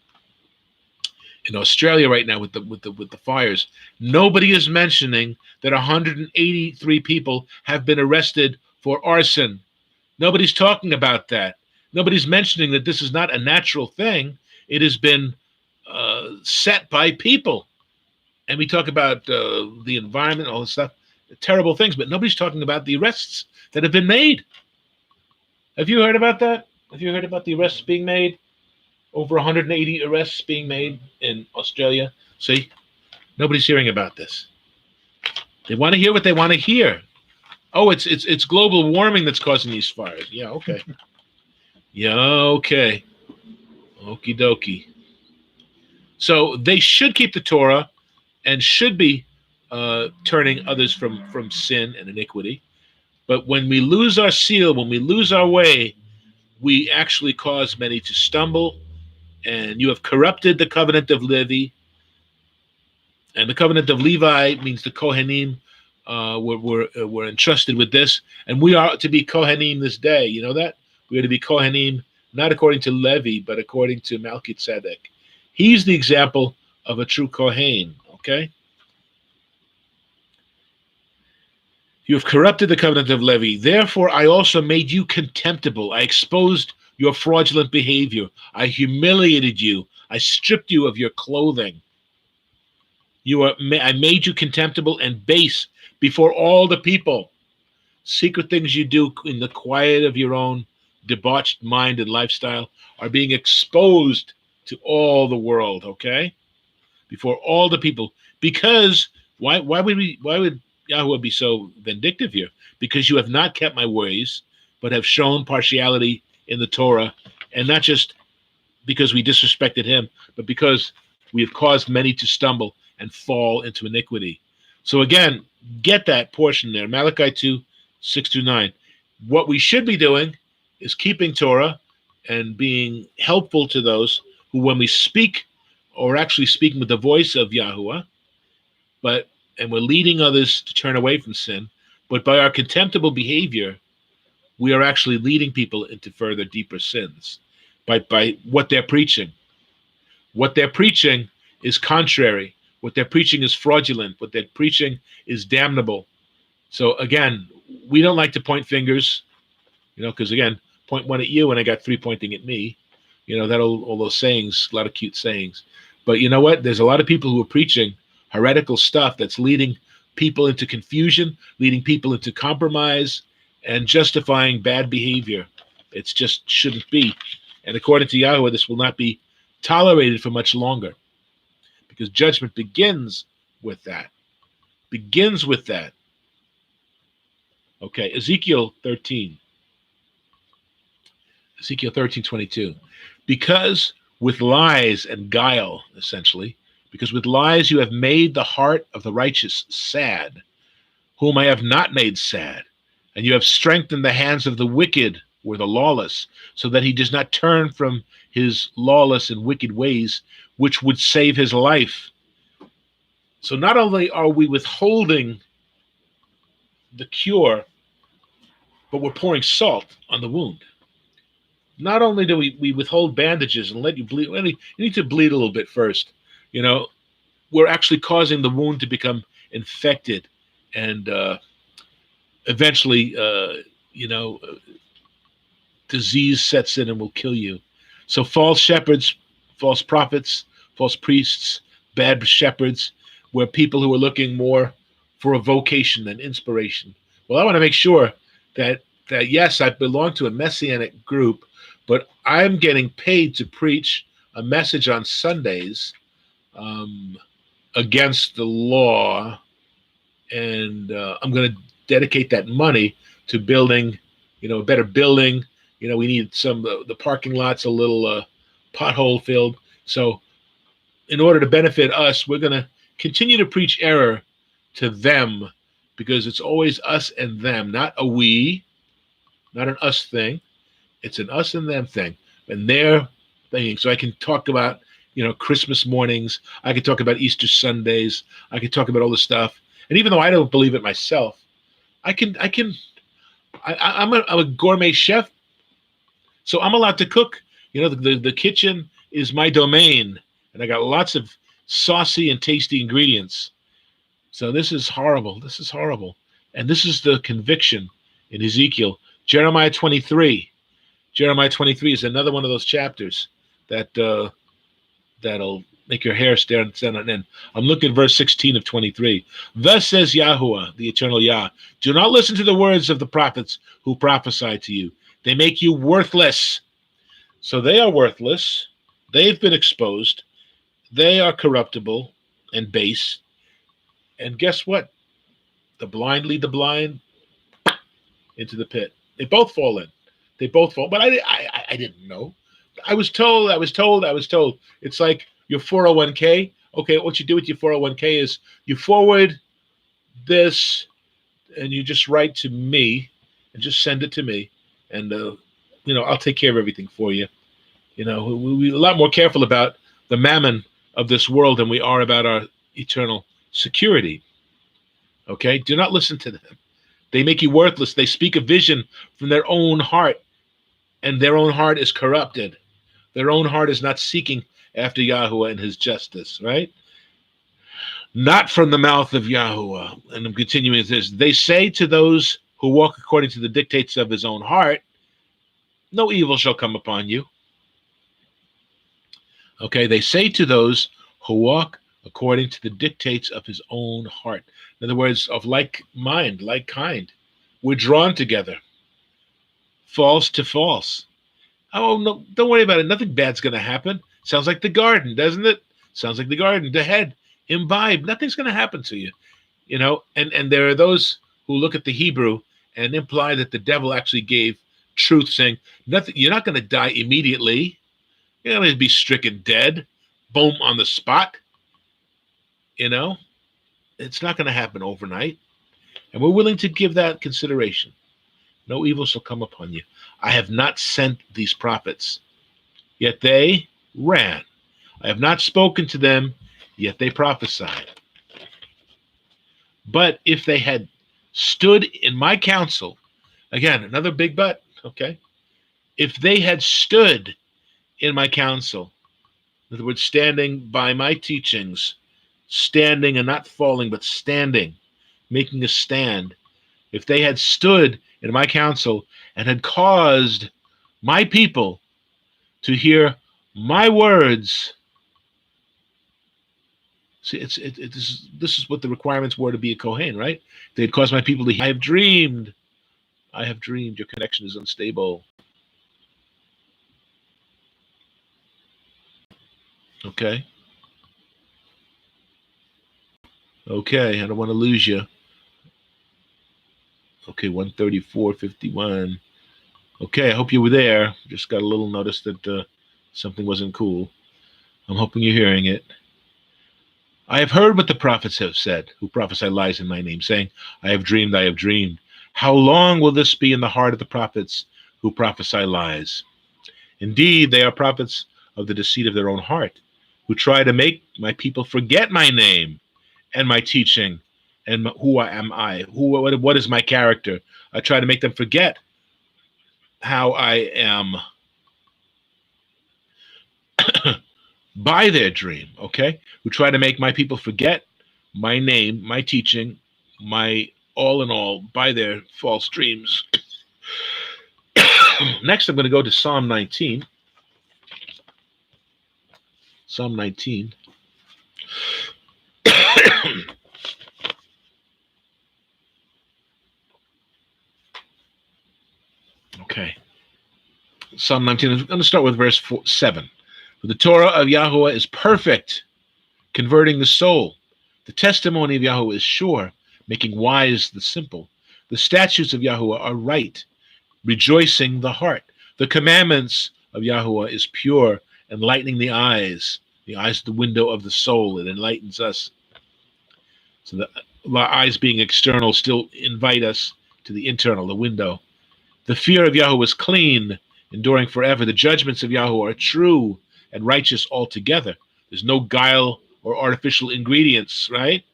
Australia right now with the fires, nobody is mentioning that 183 people have been arrested for arson. Nobody's talking about that. Nobody's mentioning that this is not a natural thing. It has been set by people. And we talk about the environment, all this stuff, terrible things, but nobody's talking about the arrests that have been made. Have you heard about that? Have you heard about the arrests being made? Over 180 arrests being made in Australia. See, nobody's hearing about this. They want to hear what they want to hear. Oh, it's global warming that's causing these fires. Yeah, okay. Yeah, okay. Okie dokie. So they should keep the Torah and should be turning others from sin and iniquity. But when we lose our seal, when we lose our way, we actually cause many to stumble. And you have corrupted the covenant of Levi. And the covenant of Levi means the Kohanim were entrusted with this. And we are to be Kohanim this day. You know that? We are to be Kohanim, not according to Levi, but according to Melchizedek. He's the example of a true Kohen, okay? You have corrupted the covenant of Levi. Therefore, I also made you contemptible. I exposed your fraudulent behavior. I humiliated you. I stripped you of your clothing. I made you contemptible and base before all the people. Secret things you do in the quiet of your own debauched mind and lifestyle are being exposed to all the world, okay? Before all the people. Because why would Yahuwah be so vindictive here? Because you have not kept my ways, but have shown partiality in the Torah, and not just because we disrespected him, but because we have caused many to stumble and fall into iniquity. So again, get that portion there, Malachi 2, 6-9. What we should be doing is keeping Torah and being helpful to those who, when we speak, or actually speaking with the voice of Yahuwah, and we're leading others to turn away from sin, but by our contemptible behavior, we are actually leading people into further, deeper sins by what they're preaching. What they're preaching is contrary. What they're preaching is fraudulent. What they're preaching is damnable. So again, we don't like to point fingers, because again, point one at you and I got three pointing at me. All those sayings, a lot of cute sayings. But you know what? There's a lot of people who are preaching heretical stuff that's leading people into confusion, leading people into compromise, and justifying bad behavior. It just shouldn't be. And according to Yahweh, this will not be tolerated for much longer, because judgment begins with that. Okay, Ezekiel 13. Ezekiel 13:22. Because with lies and guile, essentially, because with lies you have made the heart of the righteous sad, whom I have not made sad, and you have strengthened the hands of the wicked or the lawless, so that he does not turn from his lawless and wicked ways, which would save his life. So not only are we withholding the cure, but we're pouring salt on the wound. Not only do we withhold bandages and let you bleed, you need to bleed a little bit first. We're actually causing the wound to become infected, and eventually, disease sets in and will kill you. So false shepherds, false prophets, false priests, bad shepherds, were people who were looking more for a vocation than inspiration. Well, I want to make sure that yes, I belong to a messianic group, but I'm getting paid to preach a message on Sundays against the law, and I'm going to dedicate that money to building, a better building. We need the parking lots a little pothole filled. So in order to benefit us, we're going to continue to preach error to them, because it's always us and them, not a we, not an us thing. It's an us and them thing, and their thing. So I can talk about, Christmas mornings. I can talk about Easter Sundays. I can talk about all this stuff. And even though I don't believe it myself, I'm a gourmet chef, so I'm allowed to cook. The kitchen is my domain, and I got lots of saucy and tasty ingredients. So this is horrible. This is horrible. And this is the conviction in Ezekiel. Jeremiah 23. Jeremiah 23 is another one of those chapters that'll make your hair stand on end. I'm looking at verse 16 of 23. Thus says Yahuwah, the eternal Yah, do not listen to the words of the prophets who prophesy to you. They make you worthless. So they are worthless. They've been exposed. They are corruptible and base. And guess what? The blind lead the blind into the pit. They both fall in. They both fall. But I didn't know. I was told. It's like your 401k. Okay, what you do with your 401k is you forward this and you just write to me and just send it to me. And, I'll take care of everything for you. We're a lot more careful about the mammon of this world than we are about our eternal security. Okay? Do not listen to them. They make you worthless. They speak a vision from their own heart, and their own heart is corrupted. Their own heart is not seeking after Yahuwah and his justice, right? Not from the mouth of Yahuwah. And I'm continuing with this. They say to those who walk according to the dictates of his own heart, no evil shall come upon you. Okay, they say to those who walk according to the dictates of his own heart. In other words, of like mind, like kind. We're drawn together. False to false. Oh, no, don't worry about it. Nothing bad's going to happen. Sounds like the garden, doesn't it? Sounds like the garden. The head, imbibe. Nothing's going to happen to you. And there are those who look at the Hebrew and imply that the devil actually gave truth, saying, nothing. You're not going to die immediately. You're going to be stricken dead. Boom, on the spot. It's not going to happen overnight. And we're willing to give that consideration. No evil shall come upon you. I have not sent these prophets, yet they ran. I have not spoken to them, yet they prophesied. But if they had stood in my counsel, again, another big but, okay? If they had stood in my counsel, in other words, standing by my teachings, standing and not falling, but standing, making a stand, if they had stood in my counsel and had caused my people to hear my words. See, this is what the requirements were to be a Kohen, right? They had caused my people to hear, I have dreamed. Your connection is unstable. Okay. Okay, I don't want to lose you. Okay, 134.51. Okay, I hope you were there. Just got a little notice that something wasn't cool. I'm hoping you're hearing it. I have heard what the prophets have said, who prophesy lies in my name, saying, I have dreamed, I have dreamed. How long will this be in the heart of the prophets who prophesy lies? Indeed, they are prophets of the deceit of their own heart, who try to make my people forget my name and my teaching and who am I, what is my character. I try to make them forget how I am by their dream, okay? Who try to make my people forget my name, my teaching, my all in all by their false dreams. Next, I'm going to go to Psalm 19. Psalm 19. Okay. Psalm 19. I'm going to start with verse 7. For the Torah of Yahweh is perfect, converting the soul. The testimony of Yahweh is sure, making wise the simple. The statutes of Yahweh are right, rejoicing the heart. The commandments of Yahweh is pure, enlightening the eyes. The eyes are the window of the soul. It enlightens us. So the eyes being external still invite us to the internal, the window. The fear of Yahweh is clean, enduring forever. The judgments of Yahweh are true and righteous altogether. There's no guile or artificial ingredients, right?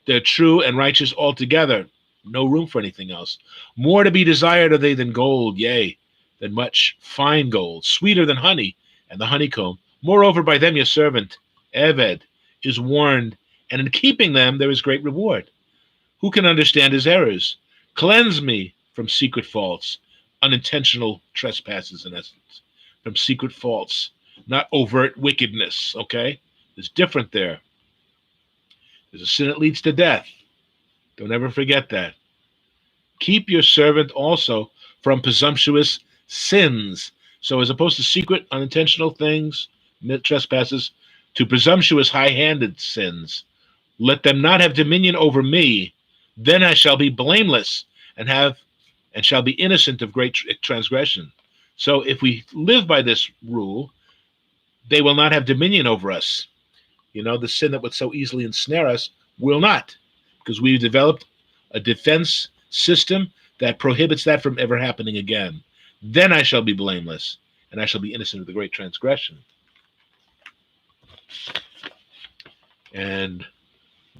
They're true and righteous altogether. No room for anything else. More to be desired are they than gold, yea, than much fine gold, sweeter than honey and the honeycomb. Moreover, by them your servant, Eved, is warned, and in keeping them there is great reward. Who can understand his errors? Cleanse me from secret faults, unintentional trespasses, in essence, from secret faults, not overt wickedness, okay? There's different there. There's a sin that leads to death. Don't ever forget that. Keep your servant also from presumptuous sins. So as opposed to secret, unintentional things, trespasses, to presumptuous, high-handed sins. Let them not have dominion over me. Then I shall be blameless and shall be innocent of great transgression. So if we live by this rule, they will not have dominion over us. You know, the sin that would so easily ensnare us will not, because we've developed a defense system that prohibits that from ever happening again. Then I shall be blameless, and I shall be innocent of the great transgression. And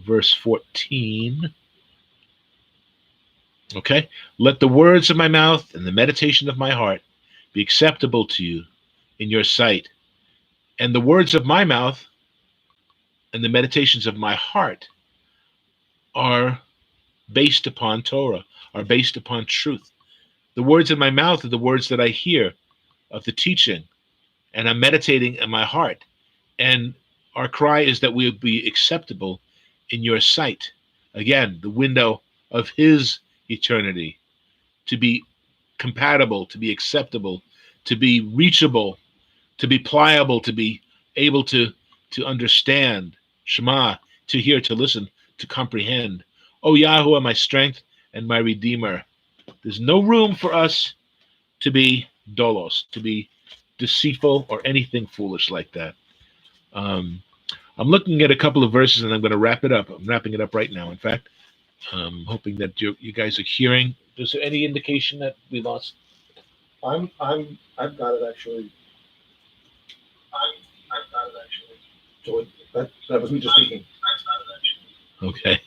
verse 14. Okay? Let the words of my mouth and the meditation of my heart be acceptable to you in your sight. And the words of my mouth and the meditations of my heart are based upon Torah, are based upon truth. The words of my mouth are the words that I hear of the teaching, and I'm meditating in my heart. And our cry is that we will be acceptable in your sight. Again, the window of his eternity, to be compatible, to be acceptable, to be reachable, to be pliable, to be able to understand, Shema, to hear, to listen, to comprehend. O Yahweh, my strength and my redeemer. There's no room for us to be dolos, to be deceitful or anything foolish like that. I'm looking at a couple of verses and I'm going to wrap it up. I'm wrapping it up right now, in fact. I'm hoping that you guys are hearing. Is there any indication that we lost? I've got it actually. I've got it actually. So that was me just speaking. Okay.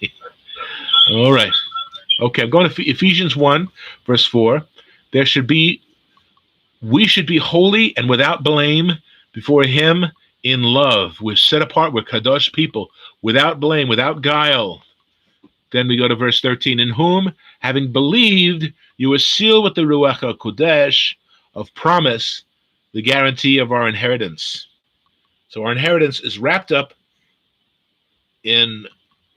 All right. Okay, I'm going to Ephesians 1, verse 4. We should be holy and without blame before him in love. We're set apart. We're kadosh people, without blame, without guile. Then we go to verse 13. In whom, having believed, you were sealed with the Ruach HaKodesh of promise, the guarantee of our inheritance. So our inheritance is wrapped up in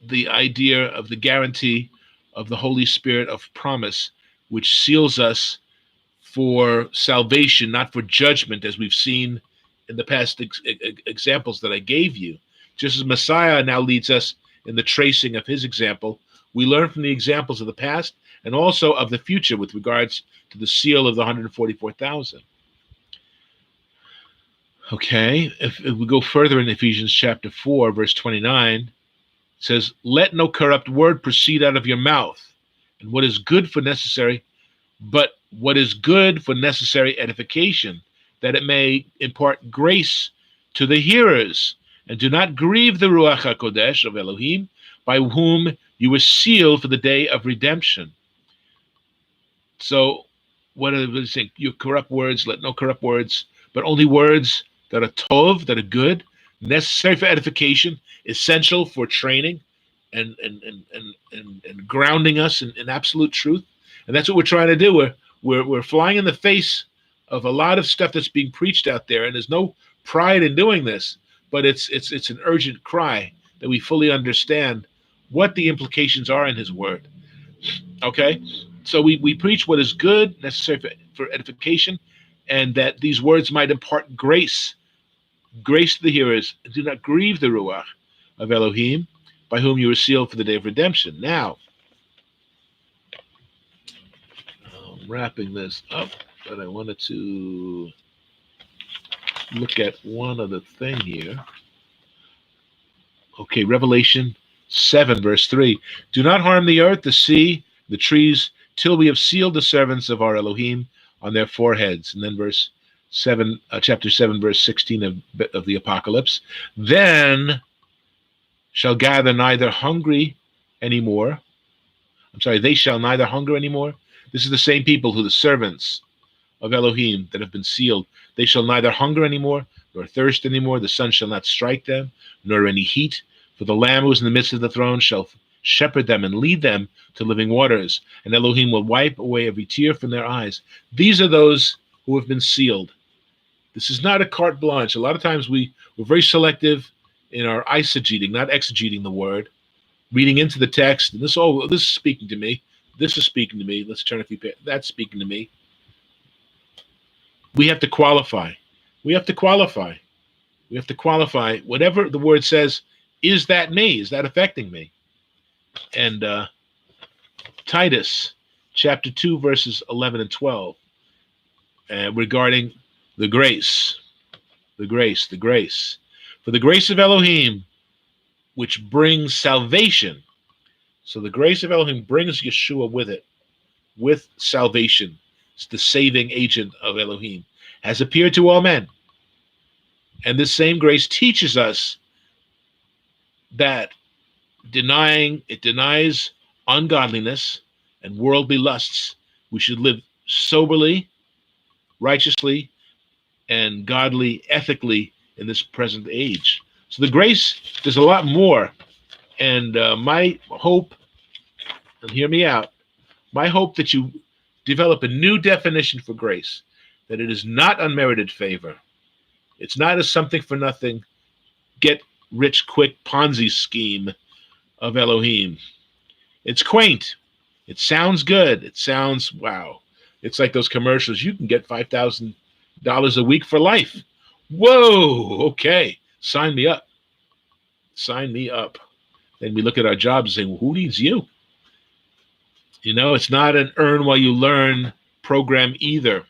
the idea of the guarantee of the Holy Spirit of promise, which seals us for salvation, not for judgment, as we've seen in the past examples that I gave you. Just as Messiah now leads us in the tracing of his example, we learn from the examples of the past, and also of the future with regards to the seal of the 144,000. Okay, if we go further in Ephesians chapter 4, verse 29, it says, "Let no corrupt word proceed out of your mouth, and what is good for necessary, but what is good for necessary edification, that it may impart grace to the hearers. And do not grieve the Ruach HaKodesh of Elohim, by whom you were sealed for the day of redemption." So, what are they saying? You corrupt words, let no corrupt words, but only words that are tov, that are good, necessary for edification, essential for training and grounding us in absolute truth. And that's what we're trying to do. We're flying in the face of a lot of stuff that's being preached out there, and there's no pride in doing this, but it's an urgent cry that we fully understand what the implications are in His Word. Okay, so we preach what is good, necessary for edification, and that these words might impart grace to the hearers. And do not grieve the Ruach of Elohim, by whom you were sealed for the day of redemption. Now, I'm wrapping this up, but I wanted to look at one other thing here. Okay, Revelation 7, verse 3. "Do not harm the earth, the sea, the trees, till we have sealed the servants of our Elohim on their foreheads." And then verse 7, chapter 7, verse 16 of the Apocalypse. "Then shall gather neither hungry anymore." I'm sorry, they shall neither hunger anymore. This is the same people who the servants of Elohim that have been sealed. "They shall neither hunger anymore, nor thirst anymore. The sun shall not strike them, nor any heat. For the Lamb who is in the midst of the throne shall shepherd them and lead them to living waters. And Elohim will wipe away every tear from their eyes." These are those who have been sealed. This is not a carte blanche. A lot of times we're very selective in our eisegeting, not exegeting the word, reading into the text. And this is speaking to me. This is speaking to me. Let's turn a few pages. That's speaking to me. We have to qualify. We have to qualify. We have to qualify. Whatever the word says, is that me? Is that affecting me? And Titus chapter 2, verses 11 and 12, regarding the grace. The grace. "For the grace of Elohim, which brings salvation." So the grace of Elohim brings Yeshua with it, with salvation. It's the saving agent of Elohim. "Has appeared to all men." And this same grace teaches us that it denies ungodliness and worldly lusts. We should live soberly, righteously, and godly, ethically in this present age. So the grace, there's a lot more. And my hope, and hear me out, my hope that you develop a new definition for grace, that it is not unmerited favor. It's not a something for nothing, get rich quick Ponzi scheme of Elohim. It's quaint. It sounds good. It sounds, wow. It's like those commercials. You can get $5,000 a week for life. Whoa, okay. Sign me up. Sign me up. Then we look at our jobs and say, well, who needs you? You know, it's not an earn while you learn program either.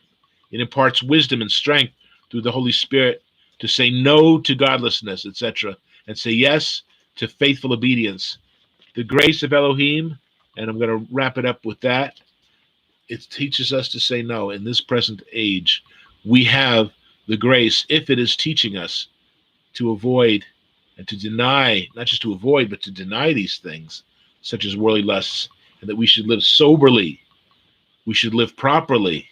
It imparts wisdom and strength through the Holy Spirit to say no to godlessness, etc., and say yes to faithful obedience. The grace of Elohim, and I'm going to wrap it up with that, it teaches us to say no. In this present age, we have the grace, if it is teaching us to avoid and to deny, not just to avoid, but to deny these things, such as worldly lusts, and that we should live soberly, we should live properly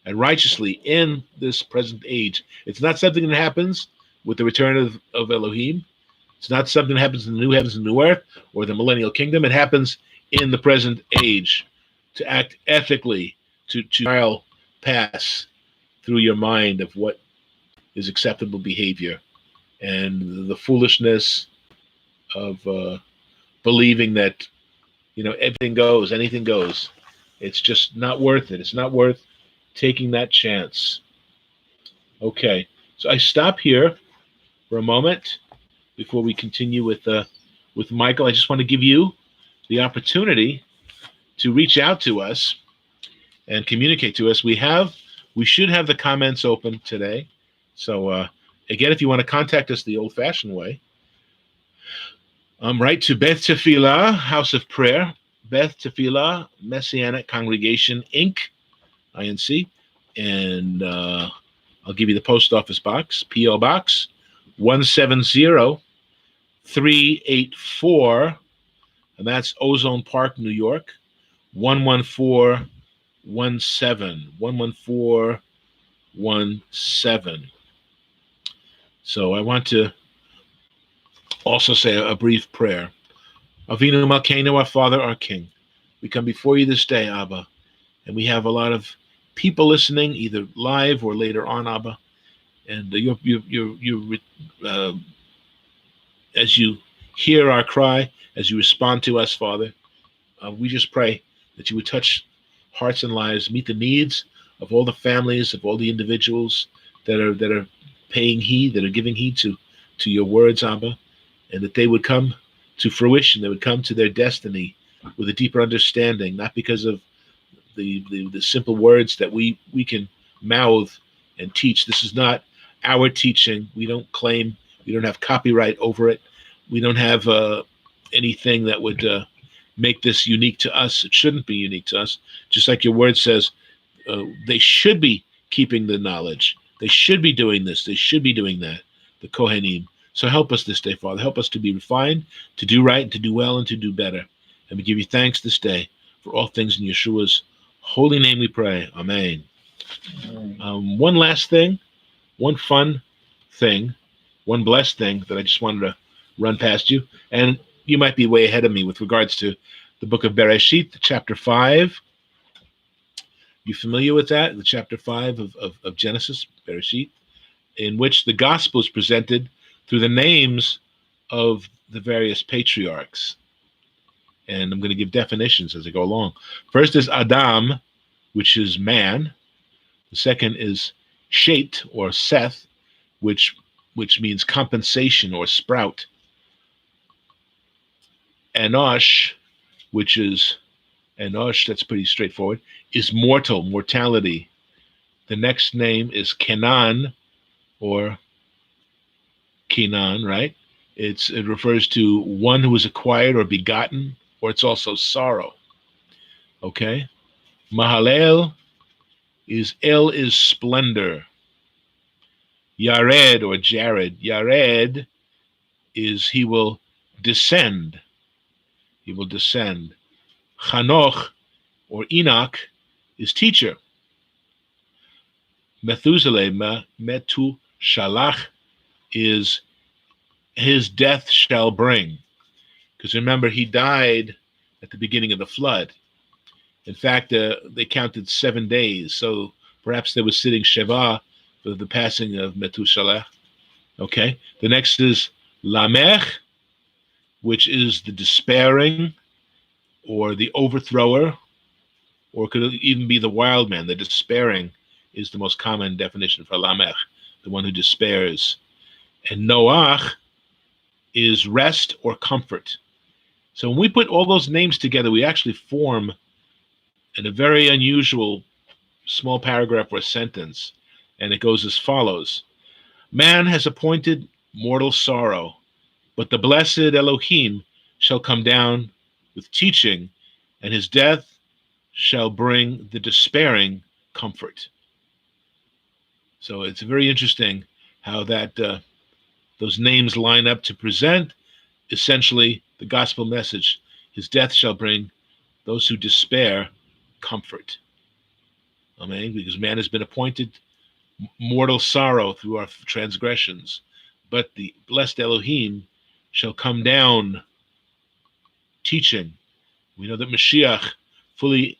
and righteously in this present age. It's not something that happens with the return of Elohim. It's not something that happens in the new heavens and new earth or the millennial kingdom. It happens in the present age, to act ethically, to trial pass through your mind of what is acceptable behavior, and the foolishness of believing that, you know, everything goes, anything goes. It's just not worth it. It's not worth taking that chance. Okay, so I stop here for a moment before we continue with Michael. I just want to give you the opportunity to reach out to us and communicate to us, we should have the comments open today. So again, if you want to contact us the old-fashioned way, write to Beth Tefilah, House of Prayer, Beth Tefilah, Messianic Congregation, Inc., INC, and I'll give you the post office box, P.O. Box 170384, and that's Ozone Park, New York, 11417, 11417. So I want to also say a brief prayer. Avinu Malkeinu, our Father, our King, we come before you this day, Abba, and we have a lot of people listening, either live or later on, Abba, and as you hear our cry, as you respond to us, Father, we just pray that you would touch hearts and lives, meet the needs of all the families, of all the individuals that are paying heed, that are giving heed to your words, Abba, and that they would come to fruition, they would come to their destiny with a deeper understanding, not because of the simple words that we can mouth and teach. This is not our teaching. We don't claim, we don't have copyright over it. We don't have anything that would make this unique to us. It shouldn't be unique to us. Just like your word says, they should be keeping the knowledge. They should be doing this. They should be doing that, the Kohanim. So help us this day, Father. Help us to be refined, to do right, and to do well, and to do better. And we give you thanks this day for all things in Yeshua's holy name we pray. Amen. One last thing, one fun thing, one blessed thing that I just wanted to run past you. And you might be way ahead of me with regards to the book of Bereshit, chapter 5. You familiar with that? The chapter 5 of Genesis, Bereshit, in which the gospel is presented through the names of the various patriarchs. And I'm going to give definitions as I go along. First is Adam, which is man. The second is Shet, or Seth, which means compensation or sprout. Enosh, which is Enosh, that's pretty straightforward, is mortality. The next name is Kenan, or Kenan, right? It refers to one who is acquired or begotten, or it's also sorrow. Okay? Mahalel is splendor. Yared, or Jared. Yared is he will descend. He will descend. Chanoch, or Enoch, is teacher. Methuselah, Metushalach, is his death shall bring. Because remember, he died at the beginning of the flood. In fact, they counted 7 days. So perhaps they were sitting Sheva for the passing of Methuselah. Okay. The next is Lamech, which is the despairing, or the overthrower, or could even be the wild man. The despairing is the most common definition for Lamech, the one who despairs. And Noach is rest or comfort. So when we put all those names together, we actually form in a very unusual small paragraph or sentence. And it goes as follows. Man has appointed mortal sorrow, but the blessed Elohim shall come down with teaching, and his death shall bring the despairing comfort. So it's very interesting how that those names line up to present essentially the gospel message. His death shall bring those who despair comfort. Amen. Because man has been appointed mortal sorrow through our transgressions, but the blessed Elohim shall come down teaching. We know that Mashiach, fully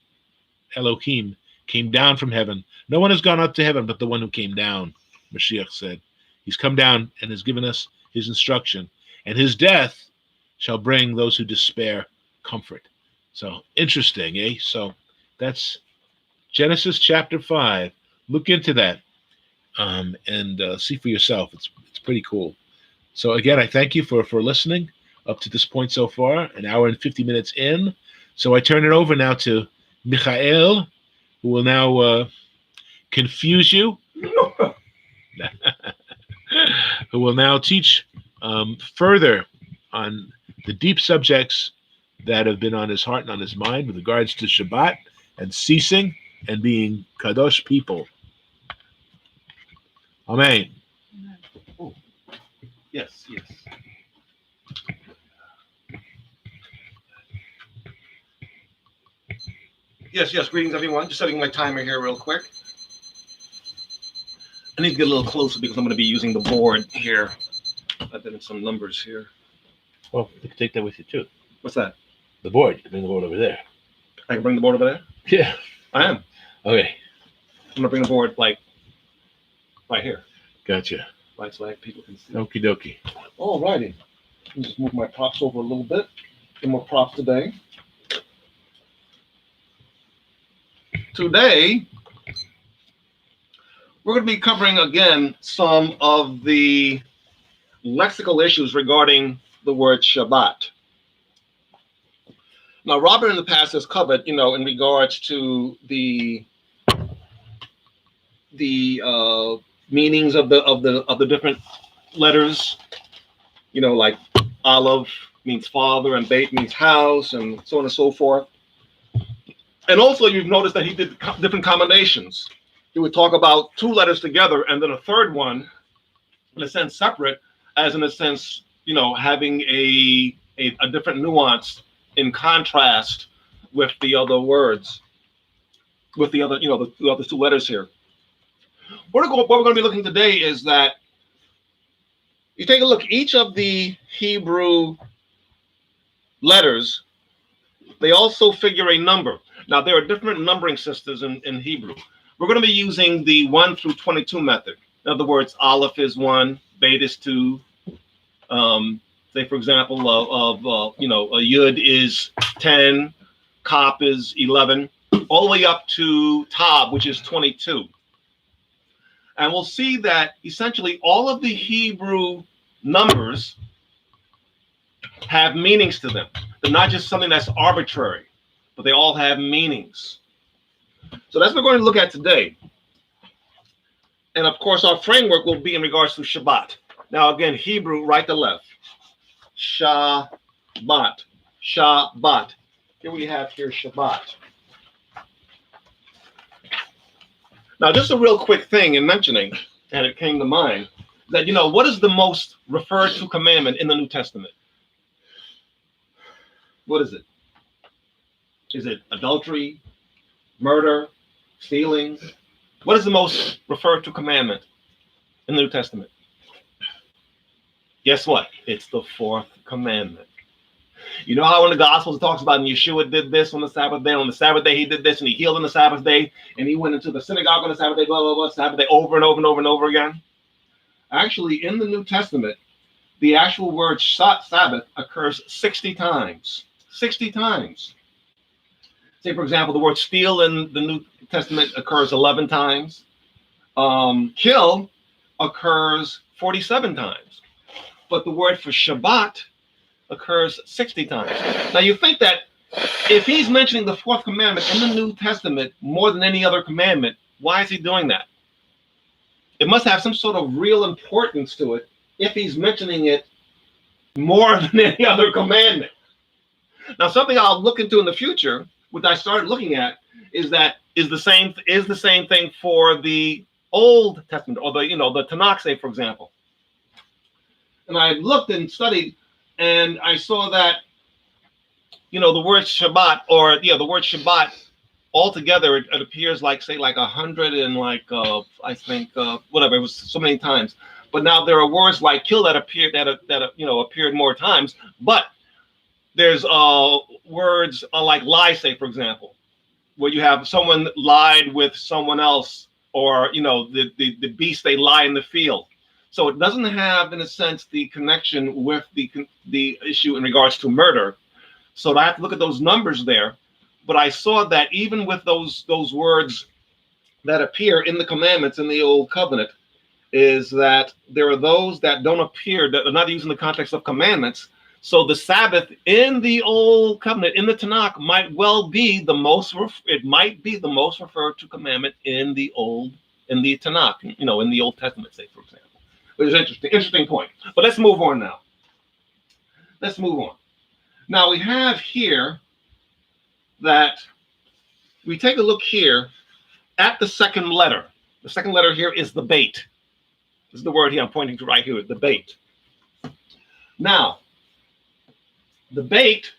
Elohim, came down from heaven. No one has gone up to heaven but the one who came down, Mashiach said. He's come down and has given us his instruction, and his death shall bring those who despair comfort. So interesting, eh? So that's Genesis chapter 5. Look into that and see for yourself. It's pretty cool. So again, I thank you for listening up to this point so far, an hour and 50 minutes in. So I turn it over now to Michael, who will now confuse you, who will now teach further on the deep subjects that have been on his heart and on his mind with regards to Shabbat and ceasing and being Kadosh people. Amen. Oh. Yes. Yes. Greetings, everyone. Just setting my timer here real quick. I need to get a little closer because I'm going to be using the board here. I've been in some numbers here. Well, you can take that with you too. What's that? The board. You can bring the board over there. I can bring the board over there? Yeah. I am. Okay. I'm going to bring the board like right here. Gotcha. Right, so like people can see. Okie dokie. All righty. Let me just move my props over a little bit. Get more props today. Today, we're going to be covering again some of the lexical issues regarding the word Shabbat. Now, Robert in the past has covered, in regards to the meanings of the different letters, like Aleph means father and Beit means house and so on and so forth. And also you've noticed that he did different combinations. He would talk about two letters together and then a third one, in a sense, separate, as in a sense, having a different nuance in contrast with the other words, with the other, the other two letters here. What we're going to be looking today is that you take a look, each of the Hebrew letters, they also figure a number. Now, there are different numbering systems in Hebrew. We're going to be using the 1 through 22 method. In other words, Aleph is 1, Beit is 2. Say, for example, a Yud is 10, Kaf is 11, all the way up to Tab, which is 22. And we'll see that essentially all of the Hebrew numbers have meanings to them. They're not just something that's arbitrary, but they all have meanings. So that's what we're going to look at today. And of course, our framework will be in regards to Shabbat. Now, again, Hebrew, right to left. Shabbat. Shabbat. Here we have Shabbat. Now, just a real quick thing in mentioning, and it came to mind, that, what is the most referred to commandment in the New Testament? What is it? Is it adultery, murder, stealing? What is the most referred to commandment in the New Testament? Guess what? It's the fourth commandment. You know how in the Gospels it talks about and Yeshua did this on the Sabbath day, on the Sabbath day he did this, and he healed on the Sabbath day, and he went into the synagogue on the Sabbath day, blah, blah, blah, Sabbath day, over and over and over and over again? Actually, in the New Testament, the actual word Sabbath occurs 60 times. 60 times. Say, for example, the word steal in the New Testament occurs 11 times. Kill occurs 47 times. But the word for Shabbat occurs 60 times. Now, you think that if he's mentioning the fourth commandment in the New Testament more than any other commandment, why is he doing that? It must have some sort of real importance to it if he's mentioning it more than any other commandment. Now, something I'll look into in the future, which I started looking at, is the same thing for the Old Testament, or the Tanakh, say, for example. And I looked and studied, and I saw that the word Shabbat, the word Shabbat altogether, it appears like 100 and I think whatever, it was so many times. But now there are words like kill that appeared appeared more times. But there's words like lie, say, for example, where you have someone lied with someone else, or the beast they lie in the field. So it doesn't have, in a sense, the connection with the issue in regards to murder. So I have to look at those numbers there. But I saw that even with those words that appear in the commandments in the Old Covenant, is that there are those that don't appear, that are not used in the context of commandments. So the Sabbath in the Old Covenant, in the Tanakh, might well be the most. It might be the most referred to commandment in the Tanakh. In the Old Testament, say for example. Which is interesting point. But let's move on now. Let's move on. Now we have here that we take a look here at the second letter. The second letter here is the bait. This is the word here I'm pointing to right here, the bait. Now, the bait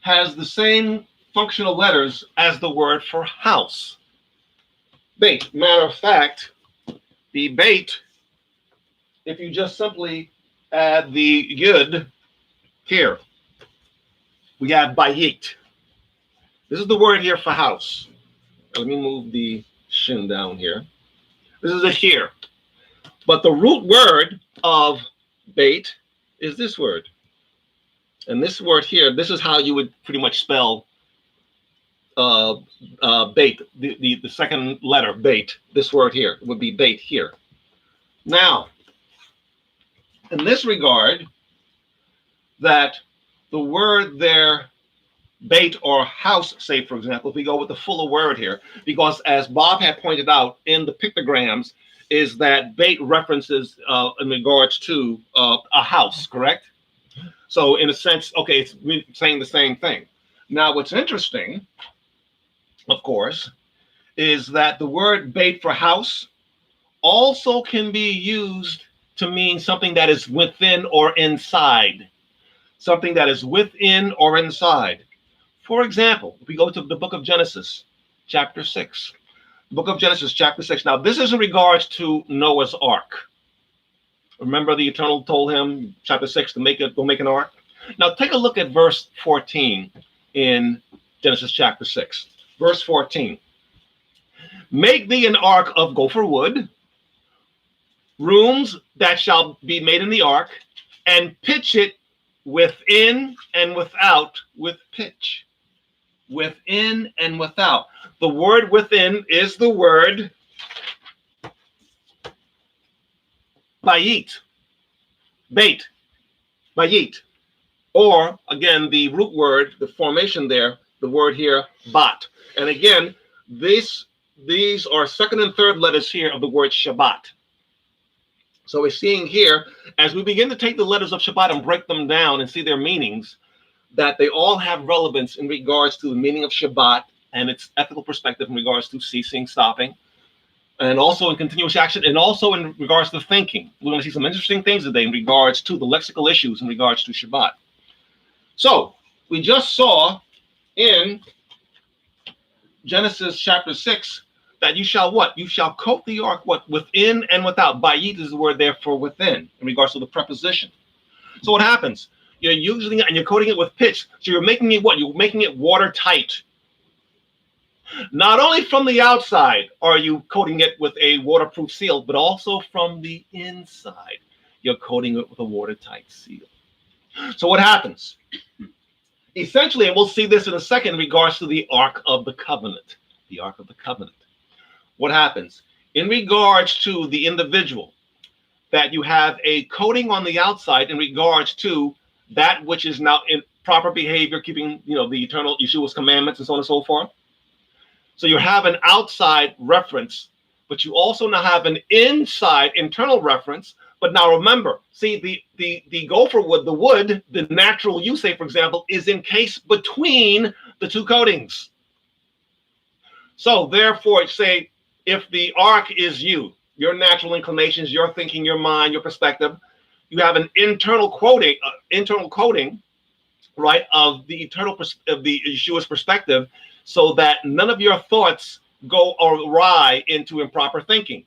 has the same functional letters as the word for house. Bait. Matter of fact, the bait, if you just simply add the yud here, we have bayit. This is the word here for house. Let me move the shin down here. This is it here. But the root word of bait is this word. And this word here, this is how you would pretty much spell bait, the second letter, bait. This word here would be bait here. Now, in this regard, that the word there, bait or house, say, for example, if we go with the fuller word here, because as Bob had pointed out in the pictograms, is that bait references in regards to a house, correct? So in a sense, okay, it's saying the same thing. Now, what's interesting, of course, is that the word bait for house also can be used to mean something that is within or inside. Something that is within or inside. For example, if we go to the book of Genesis, chapter 6. The book of Genesis, chapter 6. Now, this is in regards to Noah's Ark. Remember the Eternal told him, chapter 6, to go make an ark? Now, take a look at verse 14 in Genesis chapter 6. Verse 14. Make thee an ark of gopher wood, rooms that shall be made in the ark, and pitch it within and without with pitch. Within and without. The word within is the word bayit, bait, bayit. Or, again, the root word, the formation there, the word here, bat. And again, these are second and third letters here of the word Shabbat. So we're seeing here, as we begin to take the letters of Shabbat and break them down and see their meanings, that they all have relevance in regards to the meaning of Shabbat and its ethical perspective in regards to ceasing, stopping, and also in continuous action, and also in regards to thinking. We're going to see some interesting things today in regards to the lexical issues in regards to Shabbat. So we just saw in Genesis chapter 6 that you shall what? You shall coat the ark what? Within and without. Bayit is the word there for within in regards to the preposition. So what happens? You're using it and you're coating it with pitch. So you're making it what? You're making it watertight. Not only from the outside are you coating it with a waterproof seal, but also from the inside. You're coating it with a watertight seal. So what happens? Essentially, and we'll see this in a second in regards to the Ark of the Covenant. The Ark of the Covenant. What happens? In regards to the individual, that you have a coating on the outside in regards to that which is now in proper behavior, keeping the eternal Yeshua's commandments and so on and so forth. So you have an outside reference, but you also now have an inside internal reference. But now remember, see the gopher wood, the wood, the natural use, say, for example, is encased between the two coatings. So therefore, say, if the ark is you, your natural inclinations, your thinking, your mind, your perspective, you have an internal coating, right, of the of the Yeshua's perspective, so that none of your thoughts go awry into improper thinking,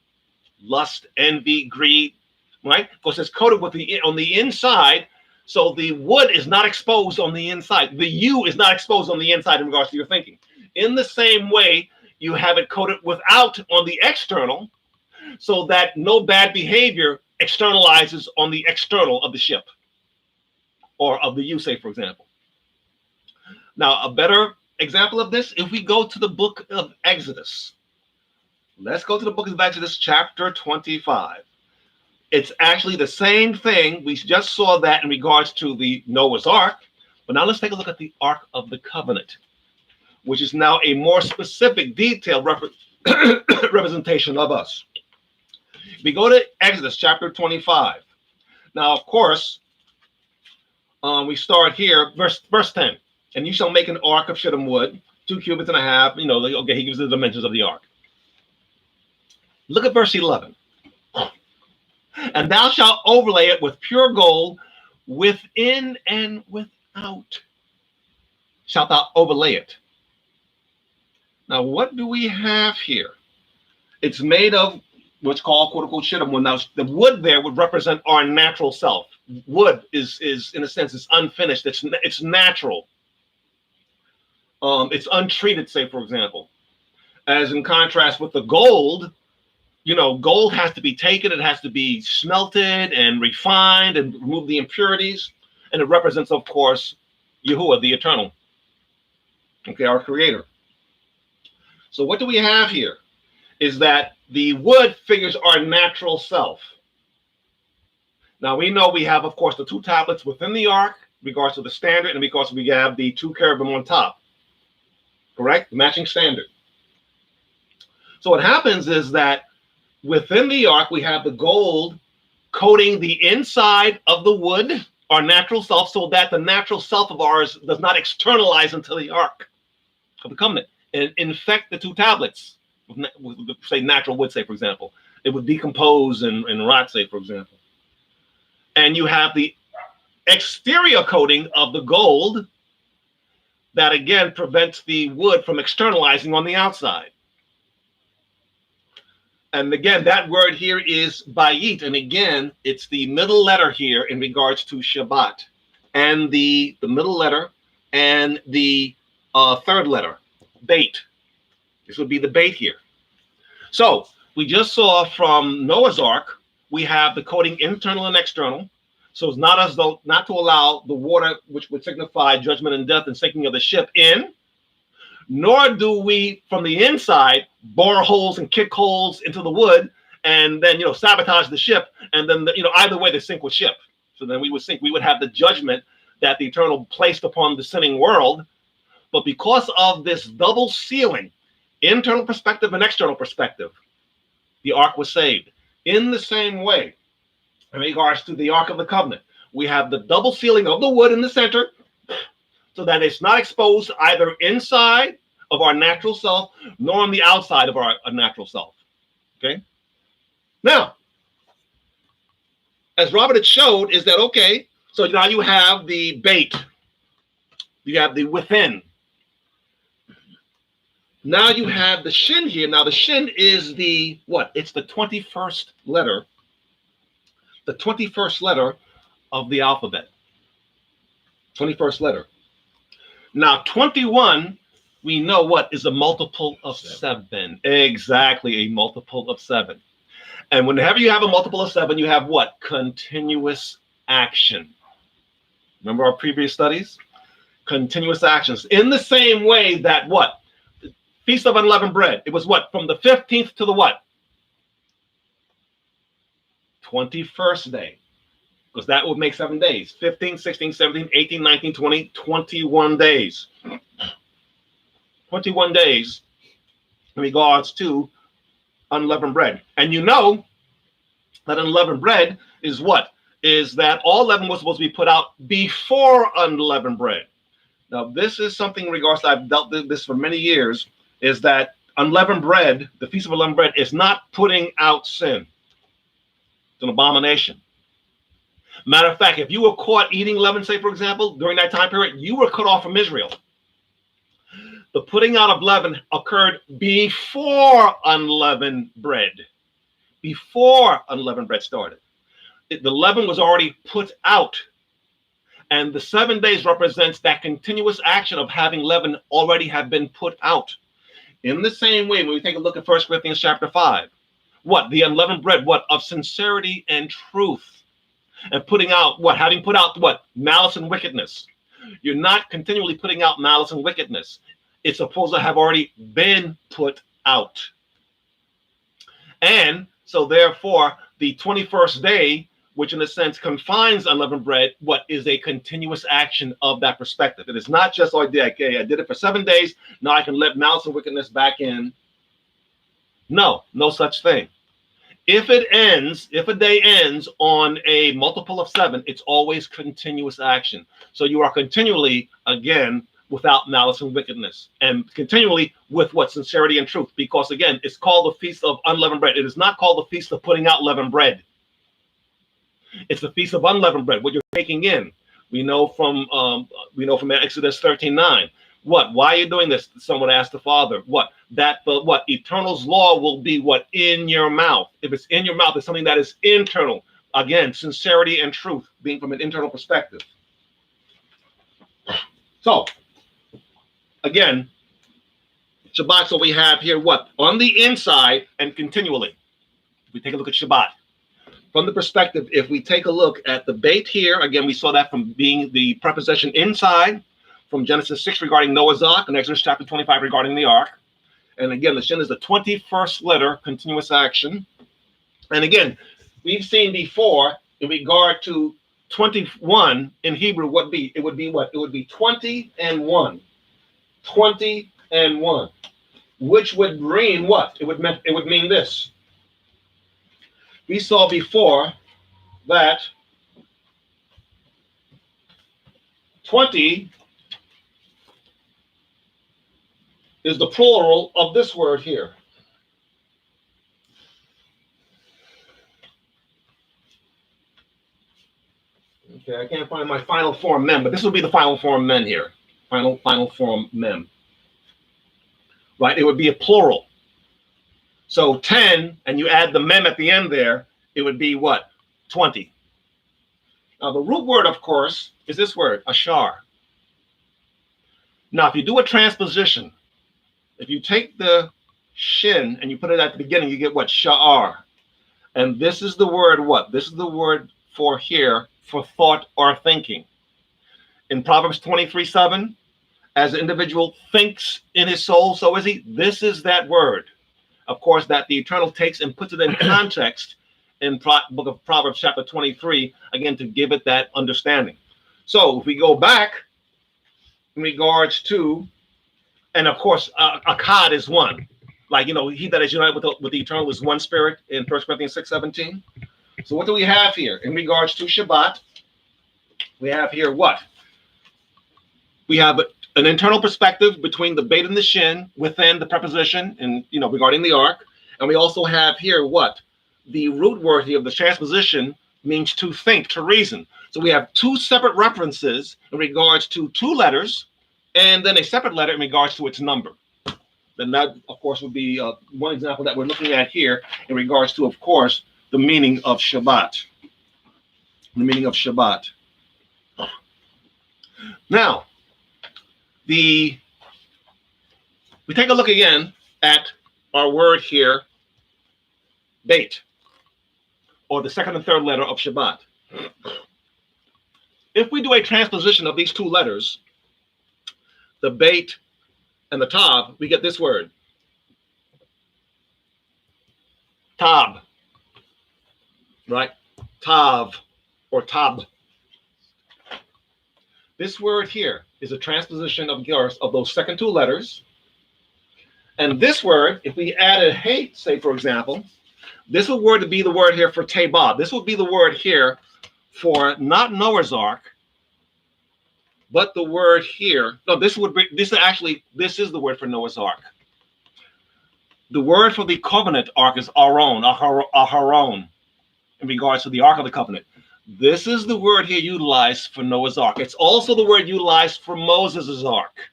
lust, envy, greed, right? Because it's coated with on the inside, so the wood is not exposed on the inside. The you is not exposed on the inside in regards to your thinking. In the same way, you have it coated without on the external, so that no bad behavior externalizes on the external of the ship or of the you, say, for example. Now, a better example of this, if we go to the book of Exodus. Let's go to the book of Exodus, chapter 25. It's actually the same thing. We just saw that in regards to the Noah's Ark. But now let's take a look at the Ark of the Covenant, which is now a more specific, detailed representation of us. We go to Exodus chapter 25. Now, of course, we start here, verse 10. And you shall make an ark of shittim wood, 2 cubits and a half. You know, okay, he gives the dimensions of the ark. Look at verse 11. And thou shalt overlay it with pure gold, within and without. Shalt thou overlay it. Now, what do we have here? It's made of what's called, quote unquote, shittim wood. Now, the wood there would represent our natural self. Wood is in a sense, it's unfinished. It's natural. It's untreated, say, for example. As in contrast with the gold, you know, gold has to be taken, it has to be smelted and refined and remove the impurities. And it represents, of course, Yahuwah, the eternal. Okay, our creator. So what do we have here? Is that the wood figures our natural self. Now we know we have, of course, the 2 tablets within the ark, in regards to the standard, and because we have the 2 cherubim on top. Correct? The matching standard. So what happens is that within the ark, we have the gold coating the inside of the wood, our natural self, so that the natural self of ours does not externalize into the ark of the covenant and infect the 2 tablets with say, natural wood, say, for example. It would decompose and rot, say, for example. And you have the exterior coating of the gold that, again, prevents the wood from externalizing on the outside. And again, that word here is bayit. And again, it's the middle letter here in regards to Shabbat. And the middle letter and the 3rd letter, bait. This would be the bait here. So we just saw from Noah's Ark, we have the coating internal and external. So it's not as though not to allow the water, which would signify judgment and death and sinking of the ship, in. Nor do we, from the inside, bore holes and kick holes into the wood and then, you know, sabotage the ship. And then, you know, either way, they sink with ship. So then we would sink. We would have the judgment that the Eternal placed upon the sinning world. But because of this double sealing, internal perspective and external perspective, the ark was saved. In the same way, in regards to the Ark of the Covenant, we have the double sealing of the wood in the center, so that it's not exposed either inside of our natural self nor on the outside of our natural self. Okay. Now, as Robert had showed, is that okay? So now you have the bait, you have the within. Now you have the shin here. Now the shin is the what? It's the 21st letter. The 21st letter of the alphabet. 21st letter. Now, 21, we know what is a multiple of 7. Exactly, a multiple of 7. And whenever you have a multiple of 7, you have what? Continuous action. Remember our previous studies? Continuous actions. In the same way that what? The Feast of Unleavened Bread. It was what? From the 15th to the what? 21st day, because that would make 7 days. 15, 16, 17, 18, 19, 20, 21 days. 21 days in regards to unleavened bread. And you know that unleavened bread is what? Is that all leaven was supposed to be put out before unleavened bread. Now, this is something in regards to, I've dealt with this for many years, is that unleavened bread, the Feast of Unleavened Bread, is not putting out sin. It's an abomination. Matter of fact, if you were caught eating leaven, say, for example, during that time period, you were cut off from Israel. The putting out of leaven occurred before unleavened bread. Before unleavened bread started. The leaven was already put out. And the 7 days represents that continuous action of having leaven already have been put out. In the same way, when we take a look at 1 Corinthians chapter 5, what? The unleavened bread, what? Of sincerity and truth. And putting out what? Having put out what? Malice and wickedness. You're not continually putting out malice and wickedness. It's supposed to have already been put out. And so therefore, the 21st day, which in a sense confines unleavened bread, what is a continuous action of that perspective. It is not just, oh, I did it for 7 days, now I can let malice and wickedness back in. No such thing. If a day ends on a multiple of 7, it's always continuous action. So you are continually, again, without malice and wickedness, and continually with what? Sincerity and truth. Because again, it's called the Feast of Unleavened Bread. It is not called the Feast of Putting Out Leavened Bread. It's the Feast of Unleavened Bread, what you're taking in. We know from Exodus 13:9. What? Why are you doing this? Someone asked the Father. What? That the what? Eternal's law will be what? In your mouth. If it's in your mouth, it's something that is internal. Again, sincerity and truth being from an internal perspective. So, again, Shabbat, so we have here what? On the inside and continually. We take a look at Shabbat. From the perspective, if we take a look at the bait here, again, we saw that from being the preposition inside, from Genesis 6 regarding Noah's Ark, and Exodus chapter 25 regarding the Ark. And again, the shin is the 21st letter, continuous action. And again, we've seen before, in regard to 21 in Hebrew, it would be what? It would be 20 and 1. 20 and 1. Which would mean what? It would mean this. We saw before that 20 is the plural of this word here. Okay, I can't find my final form mem, but this will be the final form men here. Final form mem. Right? It would be a plural. So 10, and you add the mem at the end there, it would be what? 20. Now, the root word, of course, is this word, ashar. Now, if you do a transposition, if you take the shin and you put it at the beginning, you get what? Sha'ar. And this is the word what? This is the word for here, for thought or thinking. In Proverbs 23:7, as an individual thinks in his soul, so is he. This is that word. Of course, that the Eternal takes and puts it in context in book of Proverbs chapter 23, again, to give it that understanding. So if we go back in regards to, and of course, Akkad is one. Like, he that is united with the Eternal is one spirit in 1 Corinthians 6:17. So what do we have here? In regards to Shabbat, we have here what? We have an internal perspective between the bait and the shin within the preposition and, regarding the ark. And we also have here what? The root word here of the transposition means to think, to reason. So we have two separate references in regards to two letters, and then a separate letter in regards to its number. Then that, of course, would be one example that we're looking at here in regards to, of course, the meaning of Shabbat. The meaning of Shabbat. Now, we take a look again at our word here, bait, or the second and third letter of Shabbat. If we do a transposition of these two letters, the bait and the tav, we get this word, tab, right? Tav or tab. This word here is a transposition of those second two letters. And this word, if we added hey, say, for example, this would be the word here for tebah. This would be the word here for not Noah's Ark, but the word here. No, this is the word for Noah's Ark. The word for the covenant ark is Aharon, in regards to the Ark of the Covenant. This is the word here utilized for Noah's Ark. It's also the word utilized for Moses' Ark.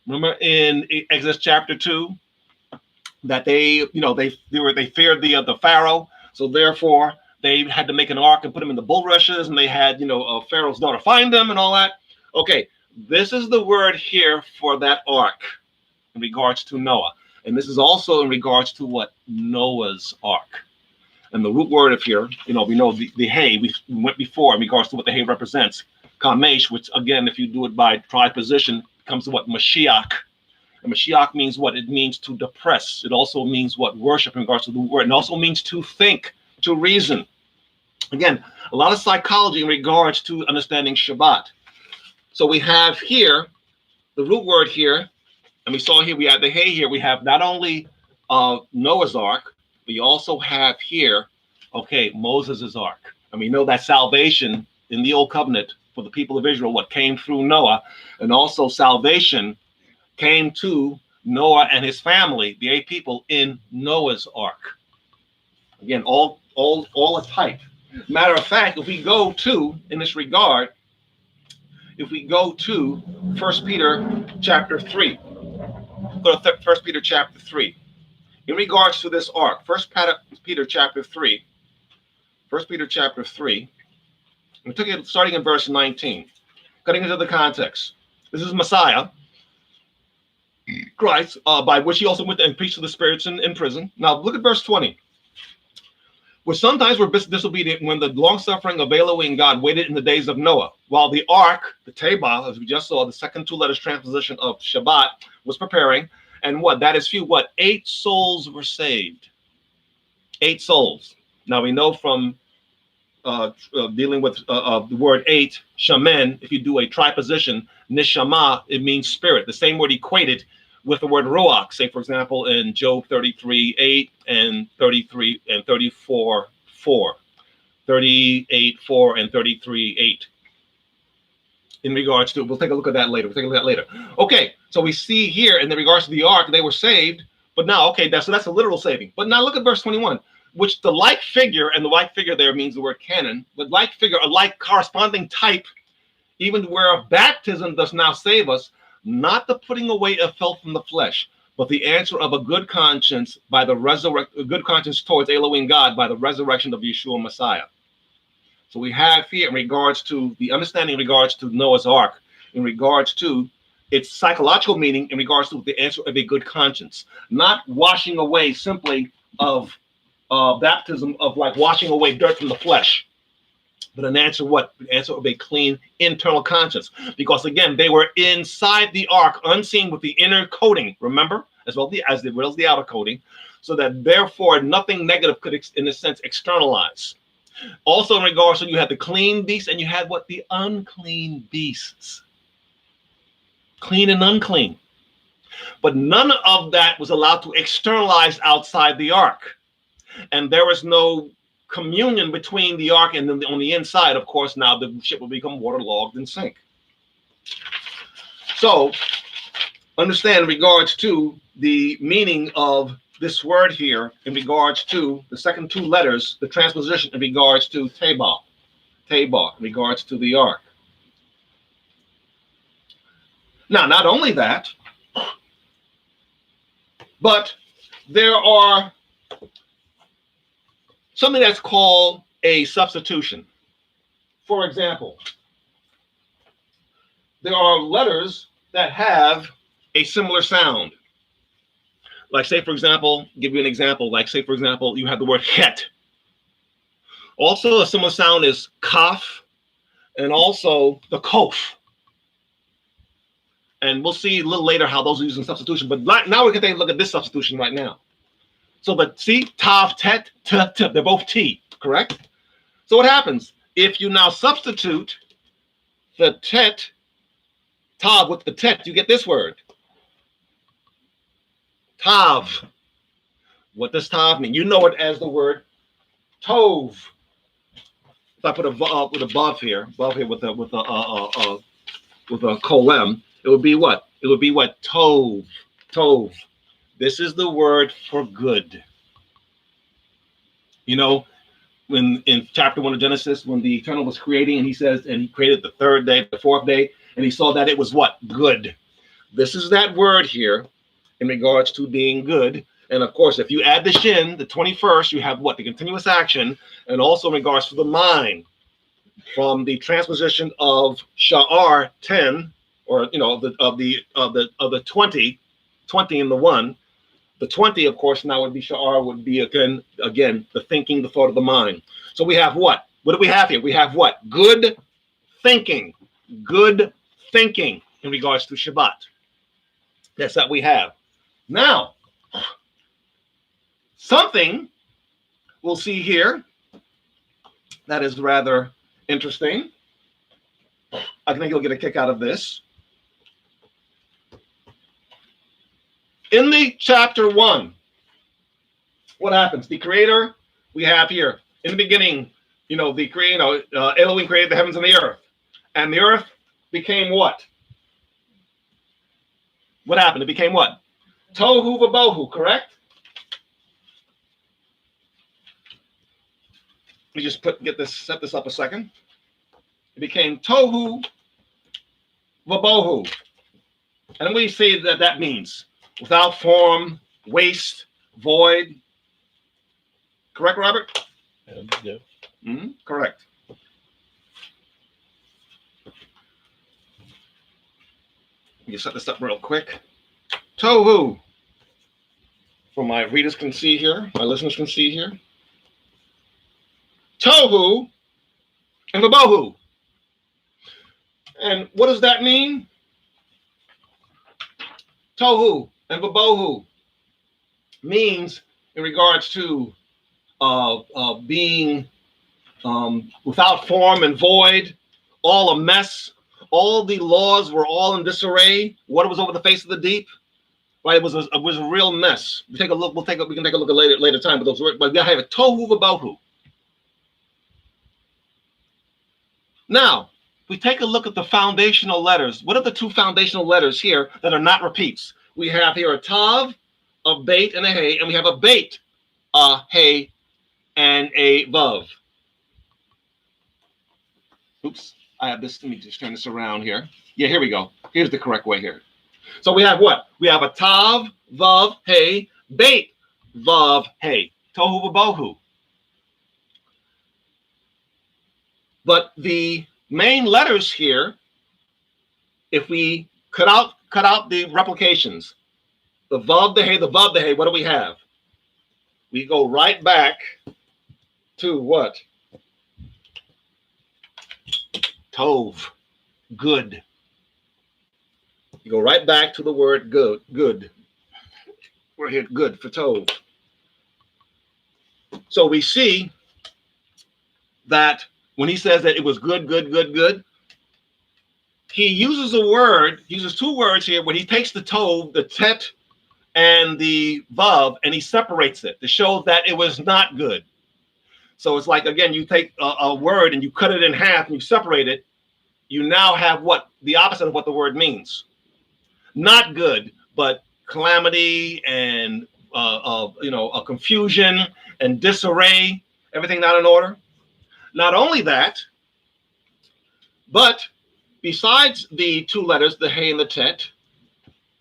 Remember in Exodus chapter 2 that they feared the Pharaoh, so therefore they had to make an ark and put them in the bulrushes, and they had Pharaoh's daughter find them and all that. Okay, this is the word here for that ark in regards to Noah, and this is also in regards to what? Noah's Ark. And the root word of here, we know the hay, we went before in regards to what the hay represents. Kamesh, which again, if you do it by triposition, comes to what? Mashiach. And Mashiach means what? It means to depress. It also means what? Worship in regards to the word. It also means to think to reason. Again, a lot of psychology in regards to understanding Shabbat. So we have here the root word here, and we saw here we have the hay here. We have not only Noah's Ark, we also have here, okay, Moses' Ark. And we know that salvation in the Old Covenant for the people of Israel, what came through Noah, and also salvation came to Noah and his family, the 8 people, in Noah's Ark. Again, all a type. Matter of fact, if we go to, in this regard, if we go to 1 Peter chapter 3, go to 1 Peter chapter 3. In regards to this ark, 1 Peter chapter 3, 1 Peter chapter 3, we took it starting in verse 19, cutting into the context. This is Messiah, Christ, by which he also went and preached to the spirits in prison. Now look at verse 20. Which sometimes were disobedient when the long-suffering of Elohim God waited in the days of Noah, while the ark, the Teba, as we just saw, the second 2 letters transposition of Shabbat, was preparing. And what? That is few. What? 8 souls were saved. 8 souls. Now we know from dealing with the word 8, shaman, if you do a triposition, nishama, it means spirit. The same word equated with the word ruach, say, for example, in Job 33:8 and 33 and 34:4, 38:4 and 33:8. In regards to, we'll take a look at that later. Okay, so we see here in the regards to the ark, they were saved, but now, okay, that's a literal saving. But now look at verse 21, which the like figure, and the like figure there means the word canon, but like figure, a like corresponding type, even where baptism does now save us, not the putting away of filth from the flesh, but the answer of a good conscience by the good conscience towards Elohim God by the resurrection of Yeshua Messiah. So we have here in regards to the understanding in regards to Noah's Ark, in regards to its psychological meaning, in regards to the answer of a good conscience, not washing away simply of baptism of like washing away dirt from the flesh, but an answer what? An answer of a clean internal conscience. Because again, they were inside the ark, unseen with the inner coating, remember, as well as the outer coating, so that therefore nothing negative could, in a sense, externalize. Also in regards to you had the clean beasts and you had what? The unclean beasts. Clean and unclean. But none of that was allowed to externalize outside the ark. And there was no communion between the ark and then on the inside, of course, now the ship will become waterlogged and sink. So understand in regards to the meaning of this word here, in regards to the second 2 letters, the transposition in regards to Tabah, in regards to the ark. Now, not only that, but there are something that's called a substitution. For example, there are letters that have a similar sound. Like say, for example, give you an example. Like say, for example, you have the word het. Also, a similar sound is kaf, and also the kof. And we'll see a little later how those are used in substitution. But now we can take a look at this substitution right now. So, but see, tav, tet, t, they're both T, correct? So what happens? If you now substitute the tet, tav with the tet, you get this word. Tav. What does tav mean? You know it as the word tov. If I put a above here with a colem, it would be what? It would be what? Tov. Tov. This is the word for good. You know, when in chapter 1 of Genesis, when the Eternal was creating, and he says, and he created the 3rd day, the 4th day, and he saw that it was what? Good. This is that word here in regards to being good. And of course, if you add the shin, the 21st, you have what? The continuous action, and also in regards to the mind, from the transposition of sha'ar 10, or you know, of the 20 in the 1. The 20, of course, now would be sha'ar, would be again the thinking, the thought of the mind. So we have what? What do we have here? We have what? Good thinking. Good thinking in regards to Shabbat. That's what we have. Now, something we'll see here that is rather interesting. I think you'll get a kick out of this. In the chapter 1, what happens? The creator we have here. In the beginning, the creator, Elohim created the heavens and the earth. And the earth became what? What happened? It became what? Tohu vabohu, correct? Let me just set this up a second. It became tohu vabohu. And we say that means without form, waste, void. Correct, Robert? Yeah. Correct. Let me set this up real quick. Tohu. For my readers can see here, my listeners can see here. Tohu and vabohu. And what does that mean? Tohu and vabohu means in regards to being without form and void, all a mess. All the laws were all in disarray. Water was over the face of the deep. Right, it was a real mess. We can take a look at later time. But we have a tohu vabohu. Now, we take a look at the foundational letters. What are the two foundational letters here that are not repeats? We have here a tav, a bait, and a hey, and we have a bait, a hey, and a vav. Oops, I have this. Let me just turn this around here. Yeah, here we go. Here's the correct way here. So we have what? We have a tav, vav, hey, bait, vav, hey, tohu vabohu. But the main letters here, if we cut out the replications, the vav, the hey, what do we have? We go right back to what? Tov, good. You go right back to the word good. We're here, good for tov. So we see that when he says that it was good, he uses two words here when he takes the tov, the tet, and the vav, and he separates it to show that it was not good. So it's like, again, you take a word and you cut it in half and you separate it. You now have what? The opposite of what the word means. Not good, but calamity and a confusion and disarray, everything not in order. Not only that, but besides the two letters, the hey and the tet,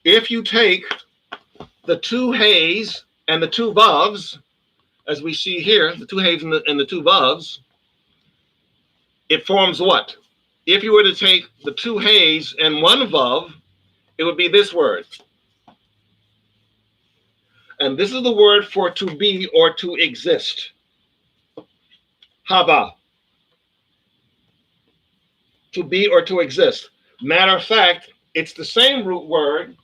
if you take the two heys and the two vavs, as we see here, the two heys and the two vavs, it forms what? If you were to take the two heys and one vav, it would be this word. And this is the word for to be or to exist. Hava. To be or to exist. Matter of fact, it's the same root word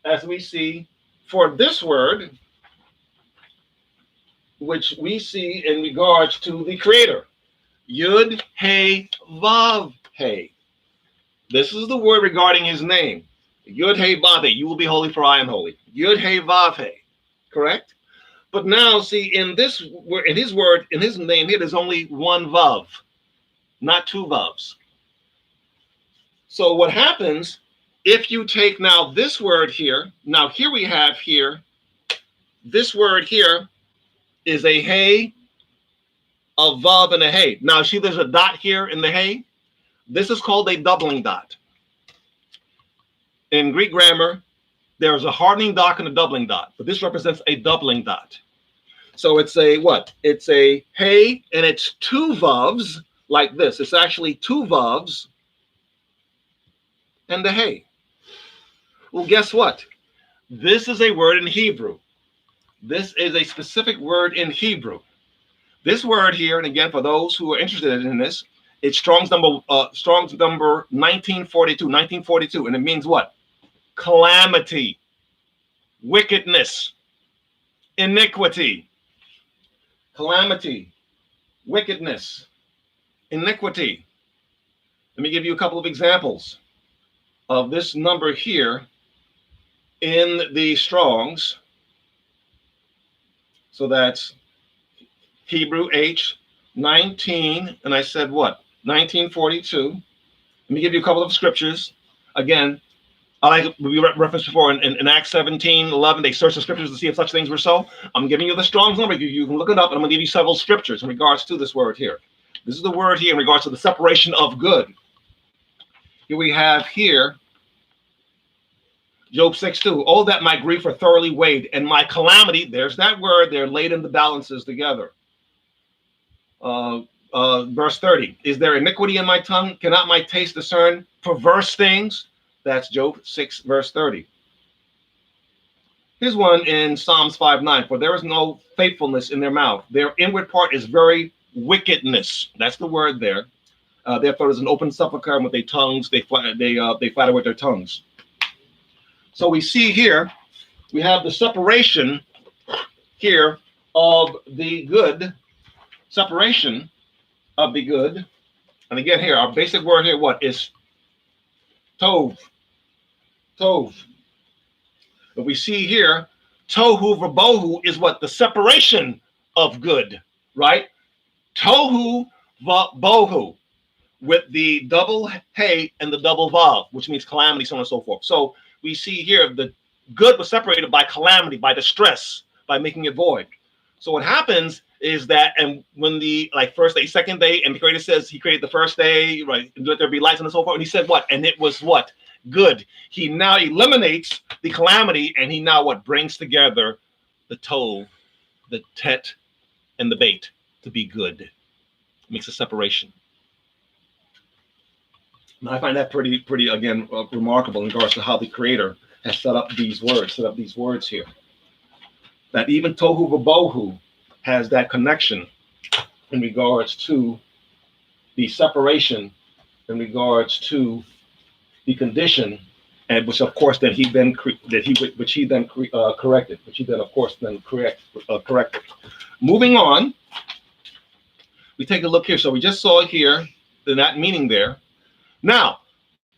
as we see for this word, which we see in regards to the creator. Yud, Hey, Vav, Hey. This is the word regarding his name. Yud, Hey, Vav, Hey. You will be holy, for I am holy. Yud, Hey, Vav, Hey. Correct? But now, see, in his name here, there's only one Vav, not two Vavs. So what happens if you take now this word here? Now here we have here, this word here is a hey, a vav, and a hey. Now see there's a dot here in the hey. This is called a doubling dot. In Greek grammar, there's a hardening dot and a doubling dot, but this represents a doubling dot. So it's a what? It's a hey, and it's two vavs like this. It's actually two vavs and the hey. Well, guess what? This is a word in Hebrew. This is a specific word in Hebrew. This word here, and again, for those who are interested in this, it's Strong's number 1942, and it means what? Calamity, wickedness, iniquity, calamity, wickedness, iniquity. Let me give you a couple of examples of this number here in the Strongs. So that's Hebrew H 19, and I said what? 1942. Let me give you a couple of scriptures. Again, I like we referenced before in Acts 17:11. They searched the scriptures to see if such things were so. I'm giving you the Strong's number. You can look it up, and I'm going to give you several scriptures in regards to this word here. This is the word here in regards to the separation of good. Here we have here Job 6:2. Oh, that my grief are thoroughly weighed, and my calamity, there's that word, they're laid in the balances together. Verse 30. Is there iniquity in my tongue? Cannot my taste discern perverse things? That's Job 6, verse 30. Here's one in Psalms 5:9. For there is no faithfulness in their mouth. Their inward part is very wickedness. That's the word there. Therefore, there's an open sepulchre, and with their tongues, they flatter with their tongues. So we see here, we have the separation here of the good. Separation of the good. And again, here, our basic word here, what is tov? Tov. But we see here, tohu vabohu is what? The separation of good, right? Tohu vabohu, with the double hey and the double vav, which means calamity, so on and so forth. So we see here the good was separated by calamity, by distress, by making it void. So what happens is that, and when the first day, second day, and the creator says he created the first day, right? And let there be lights and so forth. And he said what? And it was what? Good. He now eliminates the calamity, and he now what? Brings together the tov, the tet, and the bait to be good. Makes a separation. And I find that pretty again remarkable in regards to how the creator has set up these words here. That even tohu vabohu has that connection in regards to the separation, in regards to the condition, and which of course corrected, corrected. Moving on, we take a look here. So we just saw here that meaning there. Now,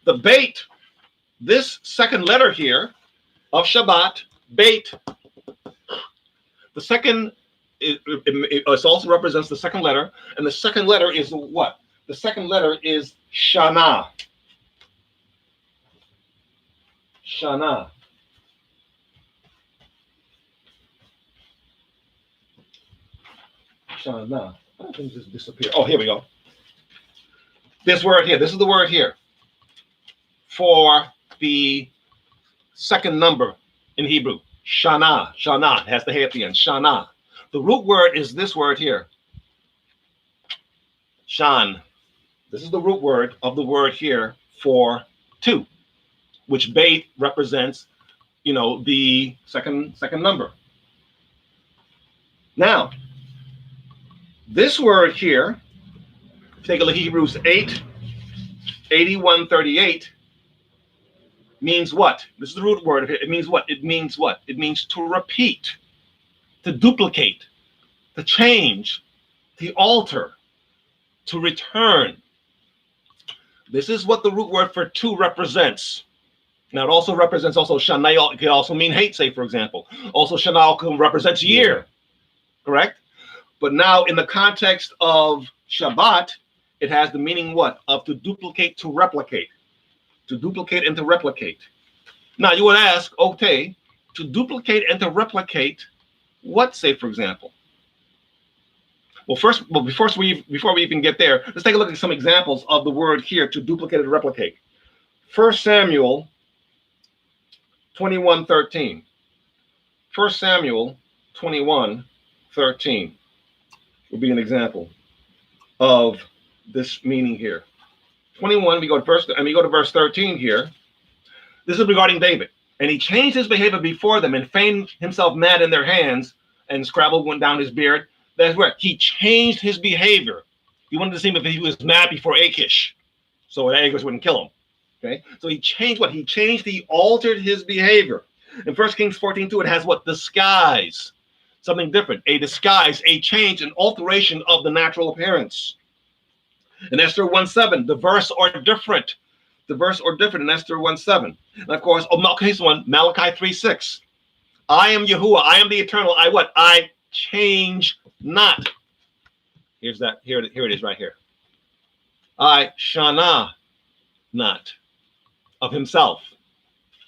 the bait, this second letter here of Shabbat, bait, the second, it also represents the second letter, and the second letter is what? The second letter is Shana. Shana. Shana. I don't think this disappeared. Oh, here we go. This word here. This is the word here for the second number in Hebrew. Shana. Shana. It has the hey at the end. Shana. The root word is this word here. Shan. This is the root word of the word here for two, which bait represents, the second number. Now, this word here, take a look at Hebrews 8:81-38, means what? This is the root word of it. It means what? It means what? It means to repeat, to duplicate, to change, to alter, to return. This is what the root word for two represents. Now, it also represents Shana. It can also mean hate, say, for example. Also, Shana represents year, correct? But now, in the context of Shabbat, it has the meaning what? Of to duplicate, to replicate. To duplicate and to replicate. Now, you would ask, okay, to duplicate and to replicate what, say, for example? Before we even get there, let's take a look at some examples of the word here, to duplicate and replicate. 1 Samuel 21:13. 1 Samuel 21:13 will be an example of this meaning here. 21, we go to verse 13 here. This is regarding David. And he changed his behavior before them and feigned himself mad in their hands, and Scrabble went down his beard. That's where he changed his behavior. He wanted to see if he was mad before Achish, so Achish wouldn't kill him. Okay, so he changed what? He altered his behavior. In 1 Kings 14:2, it has what? Disguise. Something different. A disguise, a change, an alteration of the natural appearance. In Esther 1:7, the verse are different. The verse are different in Esther 1:7. And of course, Malachi 3:6. I am Yahuwah, I am the eternal, I what? I change not. Here's that, here it is right here. I shana not of himself.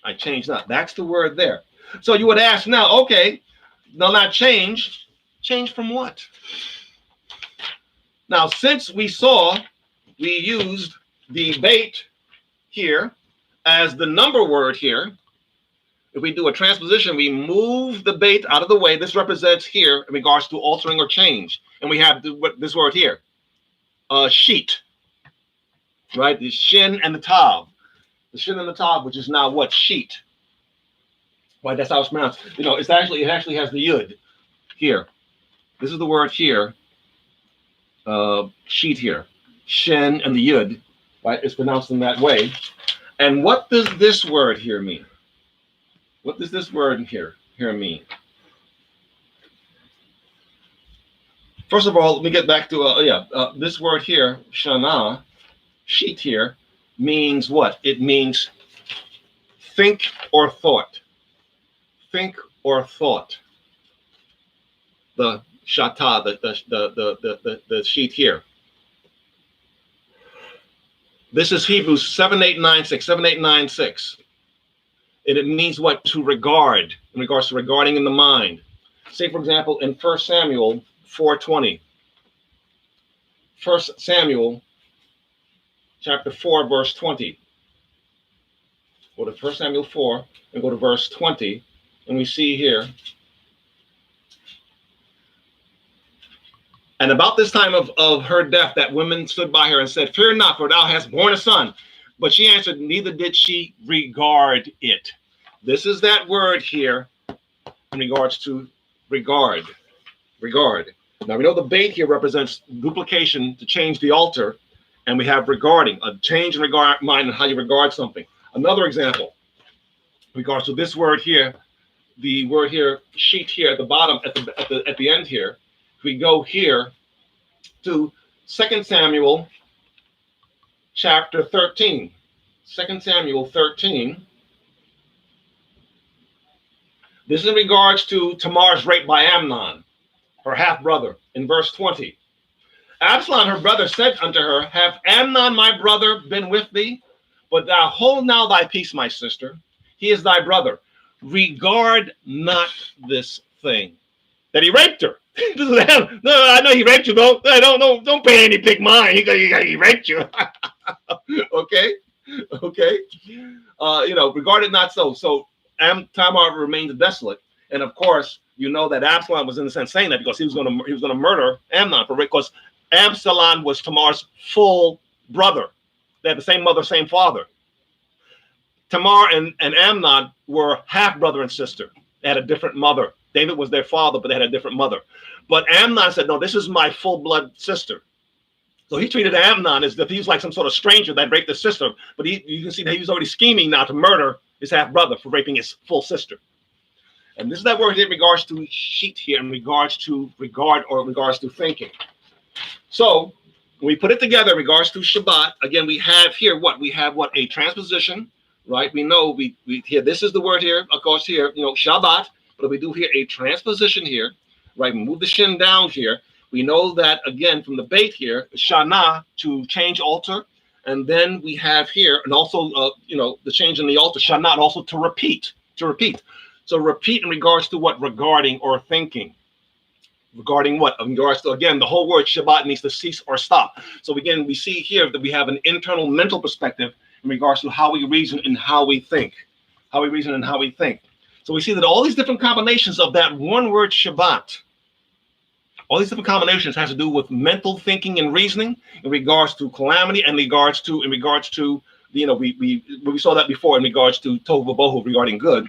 I change not. That's the word there. So you would ask now, okay, no, not change. Change from what? Now, since we used the bait here as the number word here, if we do a transposition, we move the bait out of the way. This represents here in regards to altering or change. And we have this word here, sheet, right? The shin and the tav. The shin and the tav, which is now what? Sheet. Right, that's how it's pronounced. You know, it actually has the yud here. This is the word here, sheet here. Shin and the yud, right? It's pronounced in that way. And what does this word here mean? What does this word here mean? First of all, let me get back to this word here, shana, sheet here, means what? It means think or thought. Think or thought. The shata, the sheet here. This is Hebrews 7896. And it means what? To regard, in regards to regarding in the mind. Say, for example, in 1 Samuel 4:20. 1 Samuel chapter 4, verse 20. Go to 1 Samuel 4 and go to verse 20. And we see here. And about this time of her death, that woman stood by her and said, "Fear not, for thou hast borne a son." But she answered, neither did she regard it. This is that word here in regards to regard. Regard. Now we know the bait here represents duplication to change the altar. And we have regarding, a change in regard mind and how you regard something. Another example, in regards to this word here, the word here, sheet here at the bottom, at the end here. We go here to 2 Samuel chapter 13. 2 Samuel 13. This is in regards to Tamar's rape by Amnon, her half-brother, in verse 20. Absalom, her brother, said unto her, "Have Amnon, my brother, been with thee? But thou hold now thy peace, my sister. He is thy brother. Regard not this thing." That he raped her. No, I know he raped you, though. Don't pay any big mind. He raped you. Okay. Regard it not so. So Tamar remains desolate, and of course, you know that Absalom was in a sense saying that because he was going to murder Amnon for rape, because Absalom was Tamar's full brother. They had the same mother, same father. Tamar and Amnon were half brother and sister. They had a different mother. David was their father, but they had a different mother. But Amnon said, "No, this is my full blood sister." So he treated Amnon as if he was like some sort of stranger that raped his sister. But you can see that he was already scheming now to murder his half brother for raping his full sister. And this is that word in regards to sheet here, in regards to regard or in regards to thinking. So when we put it together in regards to Shabbat, again, we have here what? We have what? A transposition, right? We know we here, this is the word here, of course, here, Shabbat. But we do here a transposition here, right? We move the shin down here. We know that, again, from the bait here, shana, to change altar. And then we have here, and also, the change in the altar, shana, also to repeat. So repeat in regards to what? Regarding or thinking. Regarding what? In regards to, again, the whole word Shabbat means to cease or stop. So again, we see here that we have an internal mental perspective in regards to how we reason and how we think. So we see that all these different combinations of that one word Shabbat, all these different combinations has to do with mental thinking and reasoning in regards to calamity and in regards to we saw that before in regards to Tohu Vabohu regarding good,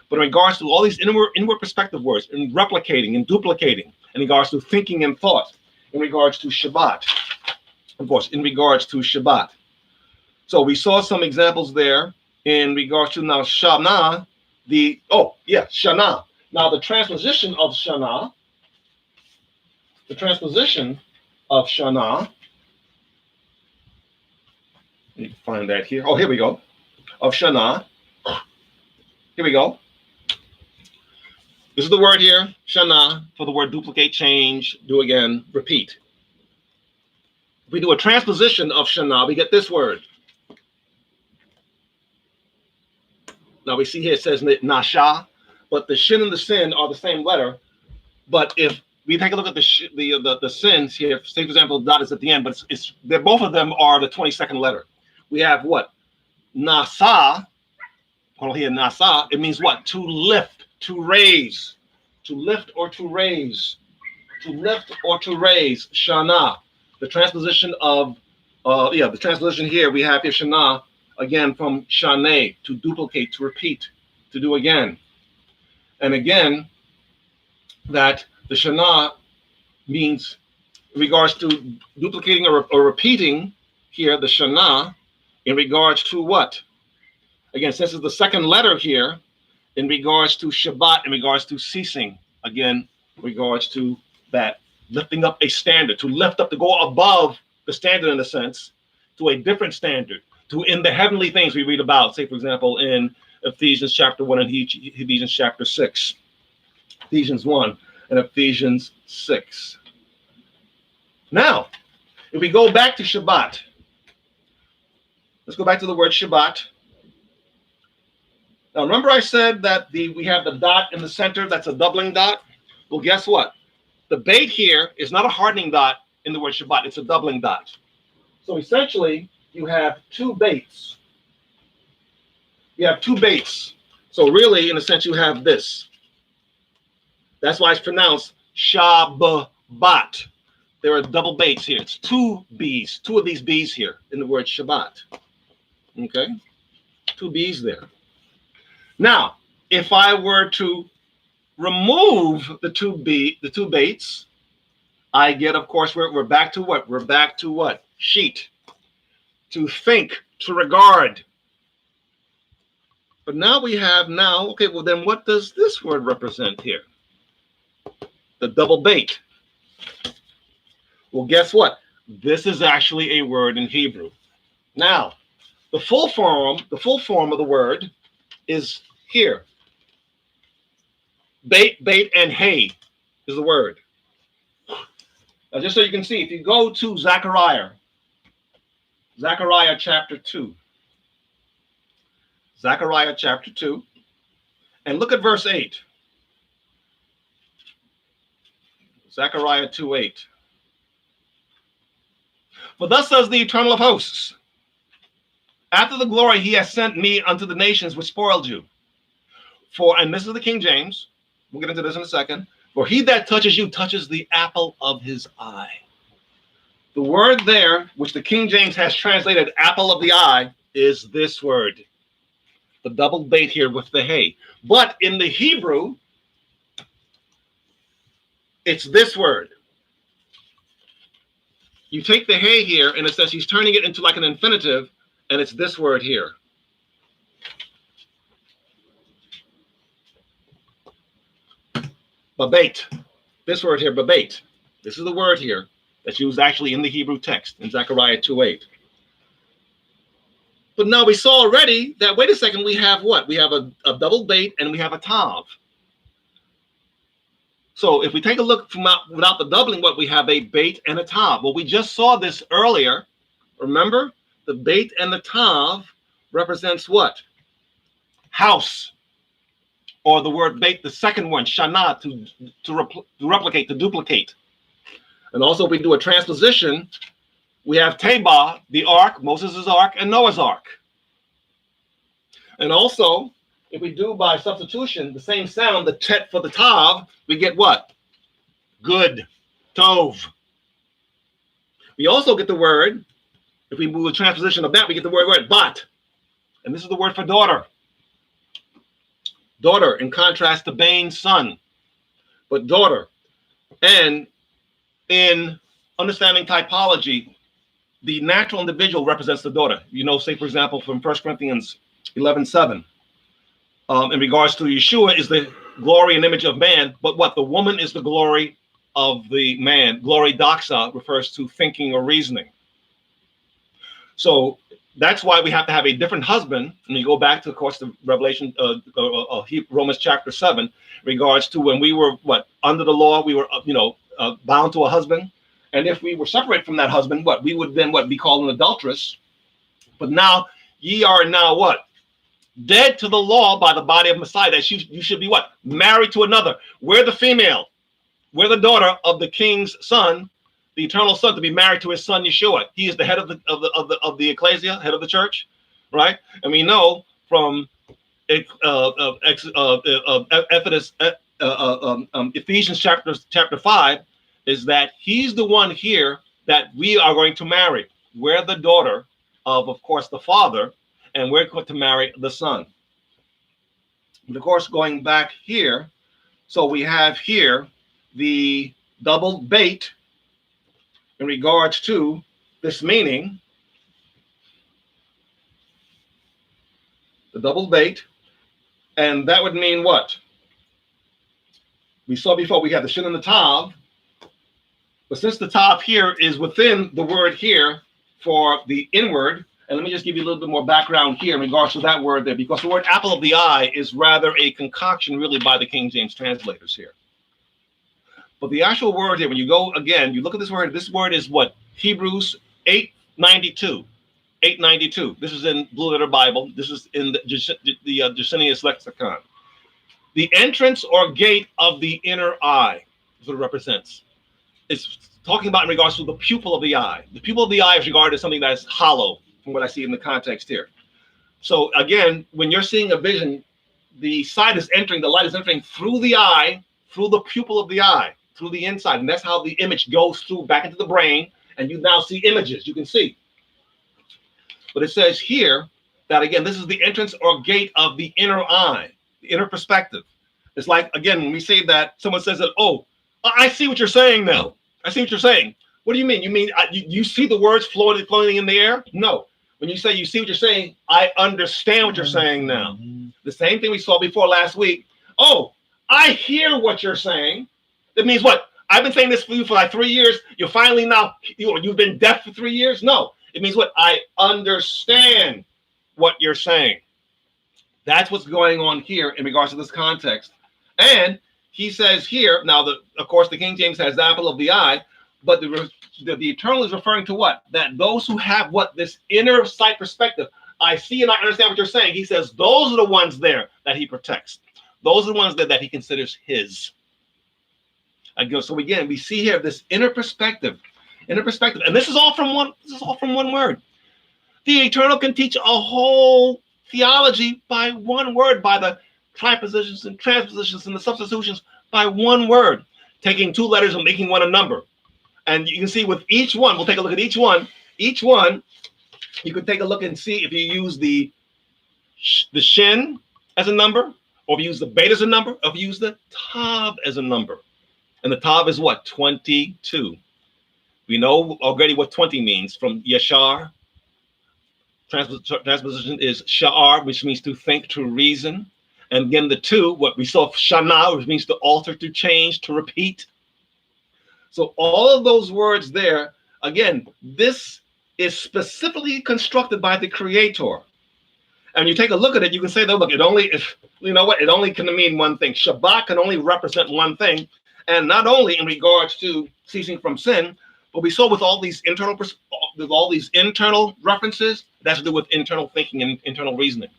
but in regards to all these inward perspective words, in replicating and duplicating, in regards to thinking and thought, in regards to Shabbat, of course, in regards to Shabbat. So we saw some examples there in regards to now Shana. Shana. Now the transposition of Shana find that here. Oh, here we go. Of Shana. Here we go. This is the word here, Shana, for the word duplicate, change, do again, repeat. If we do a transposition of Shana, we get this word. Now we see here it says Nasha, but the shin and the sin are the same letter. But if we take a look at the sins here, say for example, dot is at the end, but they're both of them are the 22nd letter. We have what? Nasa. Hold on here, Nasa. It means what? To lift, to raise, to lift or to raise, to lift or to raise. Shana. The transposition of, the transposition here we have here Shana again from Shane, to duplicate, to repeat, to do again, and again. That the Shana means in regards to duplicating or repeating here, the Shana in regards to what? Again, since it's the second letter here, in regards to Shabbat, in regards to ceasing, again, in regards to that lifting up a standard, to lift up, to go above the standard in a sense, to a different standard, to in the heavenly things we read about, say, for example, in Ephesians chapter 1 and Ephesians chapter 6. Ephesians 1 and Ephesians 6. Now, if we go back to Shabbat, let's go back to the word Shabbat. Now, remember I said that we have the dot in the center, that's a doubling dot? Well, guess what? The bait here is not a hardening dot in the word Shabbat, it's a doubling dot. So essentially, you have two baits. You have two baits. So really, in a sense, you have this. That's why it's pronounced Shabbat. There are double baits here. It's two B's, two of these B's here in the word Shabbat. Okay? Two B's there. Now, if I were to remove the two baits, I get, of course, we're back to what? We're back to what? Sheet. To think, to regard. But now we have okay, well then what does this word represent here? The double bait. Well, guess what? This is actually a word in Hebrew. Now, the full form of the word is here. Bait, and hay is the word. Now, just so you can see, if you go to Zechariah chapter 2. Zechariah chapter 2, and look at verse 8. Zechariah 2:8. For thus says the Eternal of hosts, after the glory he has sent me unto the nations which spoiled you. For, and this is the King James, we'll get into this in a second, for he that touches you touches the apple of his eye. The word there, which the King James has translated apple of the eye, is this word. The double bait here with the hay. But in the Hebrew, it's this word. You take the hay here, and it says he's turning it into like an infinitive, and it's this word here. Babait. This word here, babait. This is the word here that's used actually in the Hebrew text in Zechariah 2:8. But now we saw already that, wait a second, we have what? We have a double bait and we have a tav. So if we take a look from without the doubling, what we have a bait and a tav. Well, we just saw this earlier. Remember, the bait and the tav represents what? House, or the word bait, the second one, shana, to replicate, to duplicate. And also, if we do a transposition, we have Teba, the ark, Moses' ark, and Noah's ark. And also, if we do by substitution the same sound, the tet for the tav, we get what? Good, tov. We also get the word, if we move the transposition of that, we get the word bat. And this is the word for daughter. Daughter, in contrast to Bain, son. But daughter. And in understanding typology, the natural individual represents the daughter. You know, say, for example, from 1 Corinthians 11:7. In regards to Yeshua is the glory and image of man, but what? The woman is the glory of the man. Glory doxa refers to thinking or reasoning. So that's why we have to have a different husband. And you go back to, of course, the Revelation, Romans chapter 7, in regards to when we were under the law, we were bound to a husband, and if we were separated from that husband, we would then be called an adulteress. But now ye are now dead to the law by the body of Messiah, that you should be married to another. We're the female. We're the daughter of the king's son, the eternal son, to be married to his son Yeshua. He is the head of the ecclesia, head of the church, right? And we know from Ephesians chapter 5 is that he's the one here that we are going to marry. We're the daughter of course, the father, and we're going to marry the son. But of course, going back here, so we have here the double bait in regards to this meaning. The double bait, and that would mean what? We saw before we had the shin and the tav, but since the tav here is within the word here for the inward, and let me just give you a little bit more background here in regards to that word there, because the word apple of the eye is rather a concoction really by the King James translators here. But the actual word here, when you go again, you look at this word is what? Hebrews 8:92. 892. This is in Blue Letter Bible. This is in the Jacinius lexicon. The entrance or gate of the inner eye is what it represents. It's talking about in regards to the pupil of the eye. The pupil of the eye is regarded as something that's hollow, from what I see in the context here. So again, when you're seeing a vision, the light is entering through the eye, through the pupil of the eye, through the inside, and that's how the image goes through back into the brain, and you now see images. You can see. But it says here that, again, this is the entrance or gate of the inner eye, the inner perspective. It's like, again, when we say that, someone says that, oh, I see what you're saying now. I see what you're saying. What do you mean? You mean you see the words floating in the air? No. When you say you see what you're saying, I understand what you're saying now. The same thing we saw before last week. Oh, I hear what you're saying. That means what? I've been saying this for you for like 3 years. You're finally now, you've been deaf for 3 years? No. It means what? I understand what you're saying. That's what's going on here in regards to this context. And he says here, now, of course, the King James has the apple of the eye, but the eternal is referring to what? That those who have what? This inner sight perspective. I see and I understand what you're saying. He says those are the ones there that he protects. Those are the ones that he considers his. So again, we see here this inner perspective. And this is all from one word. The eternal can teach a whole theology by one word, by the tripositions and transpositions and the substitutions by one word, taking two letters and making one a number. And you can see with each one, we'll take a look at each one. Each one, you could take a look and see if you use the shin as a number, or if you use the beta as a number, or if you use the tav as a number. And the tav is what? 22. We know already what 20 means from Yashar. Transposition is Sha'ar, which means to think, to reason. And again, the 2, what we saw, Shana, which means to alter, to change, to repeat. So all of those words there, again, this is specifically constructed by the Creator. And you take a look at it, you can say that, look, it only can mean one thing. Shabbat can only represent one thing. And not only in regards to ceasing from sin, but we saw with all these internal references, that's to do with internal thinking and internal reasoning.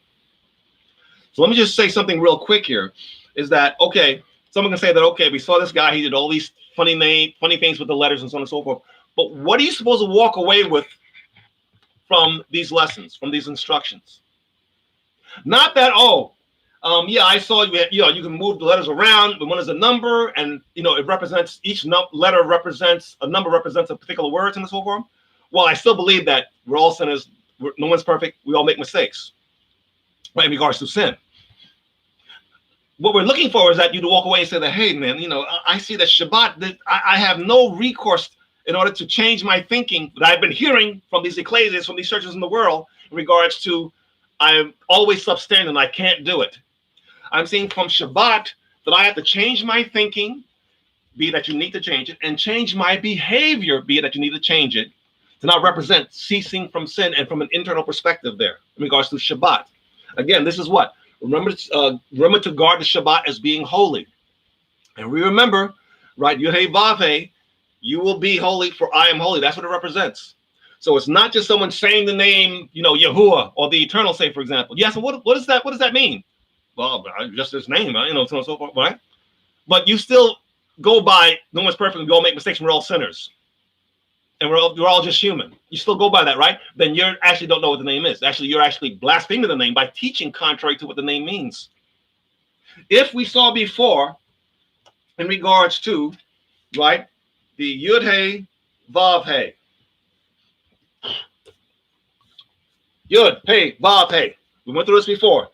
So let me just say something real quick here, is that, okay, someone can say that, okay, we saw this guy, he did all these funny things with the letters and so on and so forth. But what are you supposed to walk away with from these lessons, from these instructions? Not that, yeah, I saw you can move the letters around, but one is a number, and it represents each letter represents a number, represents a particular word and so forth. Well, I still believe that we're all sinners. No one's perfect. We all make mistakes, right, in regards to sin. What we're looking for is that you to walk away and say that, hey, man, I see that Shabbat, that I have no recourse in order to change my thinking that I've been hearing from these ecclesias, from these churches in the world, in regards to I'm always substandard, I can't do it. I'm seeing from Shabbat that I have to change my thinking, be it that you need to change it, and change my behavior, be it that you need to change it, to now represent ceasing from sin and from an internal perspective there in regards to Shabbat. Again, this is what? Remember to guard the Shabbat as being holy. And we remember, right, Yud-Hey Vav-Hey, you will be holy for I am holy. That's what it represents. So it's not just someone saying the name, Yahuwah or the Eternal, say, for example. Yes, and what is that? What does that mean? Well, just his name, so on and so forth, right? But you still go by, no one's perfect, we all make mistakes, we're all sinners. And we're all just human. You still go by that, right? Then you actually don't know what the name is. Actually, you're actually blaspheming the name by teaching contrary to what the name means. If we saw before, in regards to, right, the Yud-Hey Vav-Hey. Yud-Hey Vav-Hey. We went through this before.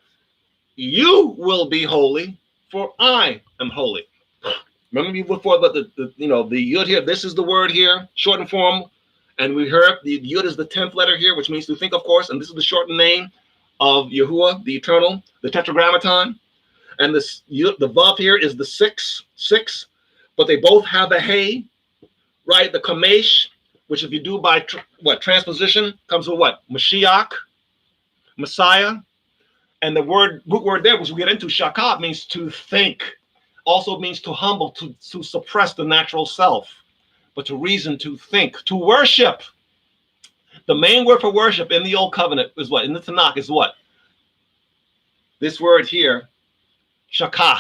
You will be holy, for I am holy. Remember before about the Yud here, this is the word here, shortened form, and we heard the Yud is the 10th letter here, which means to think, of course, and this is the shortened name of Yahuwah, the Eternal, the Tetragrammaton, and this Yud, the Vav here is the six, but they both have a Hey, right? The Kamesh, which if you do by transposition, comes with what? Mashiach, Messiah, and the root word there, which we get into, Shakab, means to think. Also means to humble, to suppress the natural self, but to reason, to think, to worship. The main word for worship in the Old Covenant is what? In the Tanakh is what? This word here, shakah,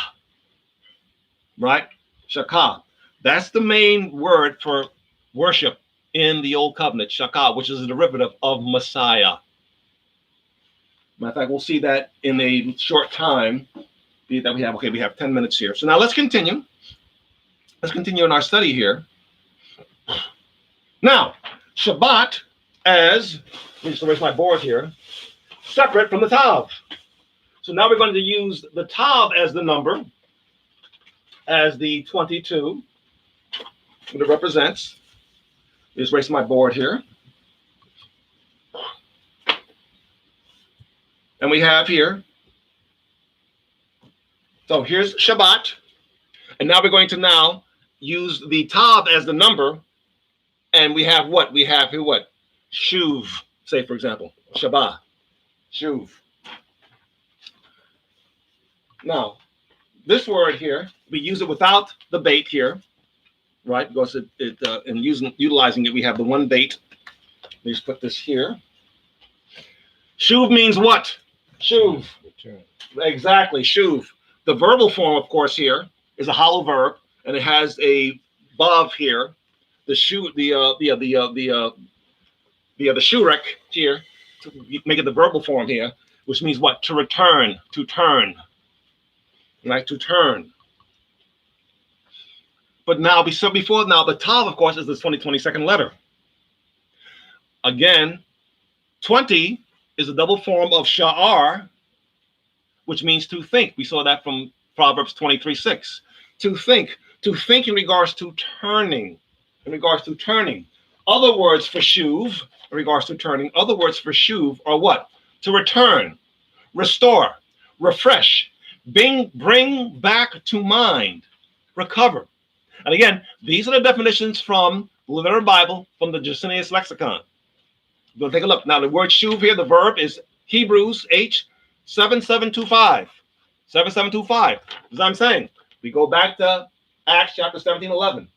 right? Shakah. That's the main word for worship in the Old Covenant, shakah, which is a derivative of Messiah. Matter of fact, we'll see that in a short time. That we have 10 minutes here. So now let's continue. Let's continue in our study here. Now, Shabbat as, let me just erase my board here, separate from the Tav. So now we're going to use the Tav as the number, as the 22, what it represents. Just erase my board here. And we have here, so here's Shabbat, and now we're going to now use the Tav as the number, and we have what? We have here what? Shuv, say for example, Shabbat, Shuv. Now, this word here, we use it without the bait here, right? Because in utilizing it, we have the one bait. Let me just put this here. Shuv means what? Shuv. Return. Exactly, Shuv. The verbal form, of course, here is a hollow verb, and it has a vav here. The shu, the shurek here, to make it the verbal form here, which means what? To return, to turn, right? To turn. But now, before now, the tav, of course, is this 22nd letter. Again, 20 is a double form of sha'ar, which means to think. We saw that from Proverbs 23:6. To think in regards to turning, Other words for shuv, in regards to turning, other words for shuv are what? To return, restore, refresh, bring back to mind, recover. And again, these are the definitions from the Literal Bible, from the Jacinius Lexicon. Go take a look. Now, the word shuv here, the verb is Hebrews H 7725. 7725. As I'm saying, we go back to Acts chapter 17:11.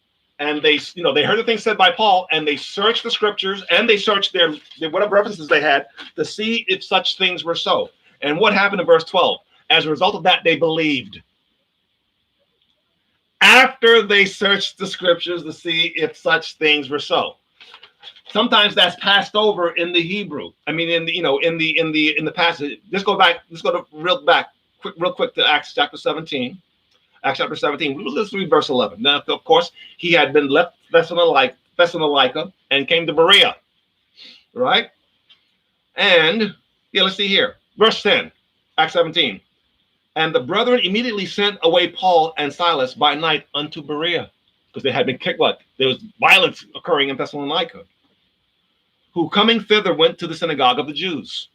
And they heard the things said by Paul, and they searched the scriptures, and they searched their whatever references they had to see if such things were so. And what happened in verse 12? As a result of that, they believed. After they searched the scriptures to see if such things were so. Sometimes that's passed over in the Hebrew. I mean, in the passage. Let's go real quick to Acts chapter 17. Acts chapter 17. Let's read verse 11. Now, of course, he had been left Thessalonica and came to Berea, right? And let's see here, verse 10, Acts 17. And the brethren immediately sent away Paul and Silas by night unto Berea, because they had been kicked. There was violence occurring in Thessalonica. Who coming thither went to the synagogue of the Jews.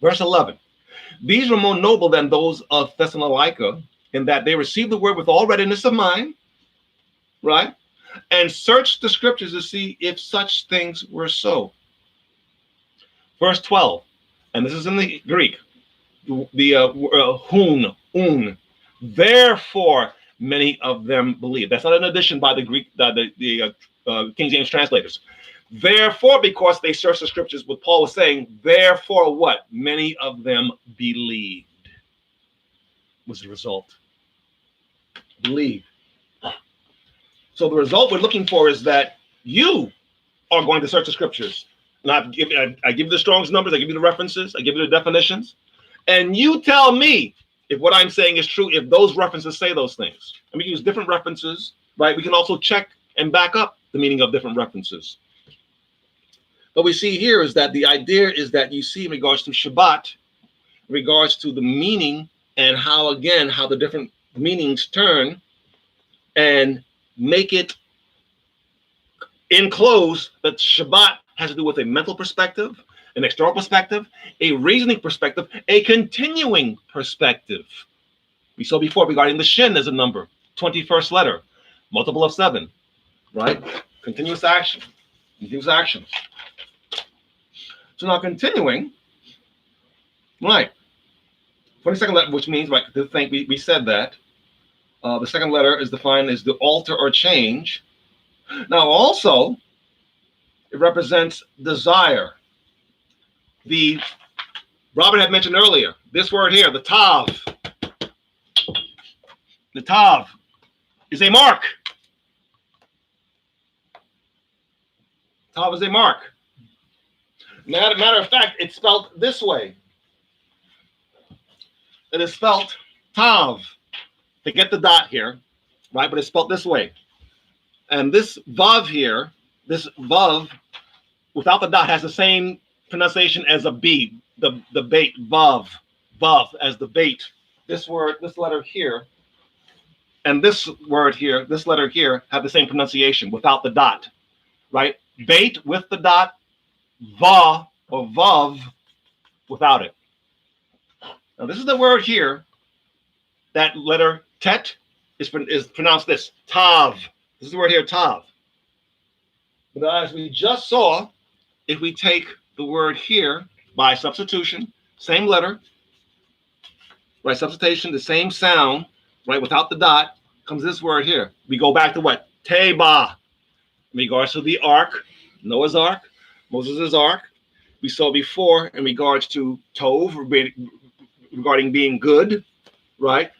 Verse 11. These were more noble than those of Thessalonica, in that they received the word with all readiness of mind, right? and searched the scriptures to see if such things were so. Verse 12, and this is in the Greek, un. Therefore, many of them believe. That's not an addition by the Greek, the King James translators. Therefore, because they searched the scriptures, what Paul was saying, therefore what? Many of them believed. Was the result. Believe. So the result we're looking for is that you are going to search the scriptures. And I give you the Strong's numbers, I give you the references, I give you the definitions, and you tell me if what I'm saying is true, if those references say those things. And we use different references, right? We can also check and back up the meaning of different references. What we see here is that the idea is that you see in regards to Shabbat, in regards to the meaning and how, again, how the different meanings turn and make it enclose that Shabbat has to do with a mental perspective, an external perspective, a reasoning perspective, a continuing perspective. We saw before regarding the Shin as a number, 21st letter, multiple of 7, right? Continuous action, continuous actions. So now continuing, right? 22nd letter, which means, like, to think we said that. The second letter is defined as the alter or change. Now also, it represents desire. Robert had mentioned earlier, this word here, the tav. The tav is a mark. Tav is a mark. Matter of fact, it's spelled this way. It is spelled tav. Forget the dot here, right? But it's spelled this way. And this vav here, this vav, without the dot, has the same pronunciation as a B, the bait, vav as the bait. This word, this letter here, and this word here, this letter here, have the same pronunciation without the dot, right? Bait with the dot, va or vav without it. Now this is the word here. That letter tet is pronounced this, tav. This is the word here, tav. But as we just saw, if we take the word here by substitution, same letter, by substitution, the same sound, right, without the dot, comes this word here. We go back to what? Teba. In regards to the ark, Noah's ark, Moses' ark. We saw before in regards to Tov, regarding being good, right?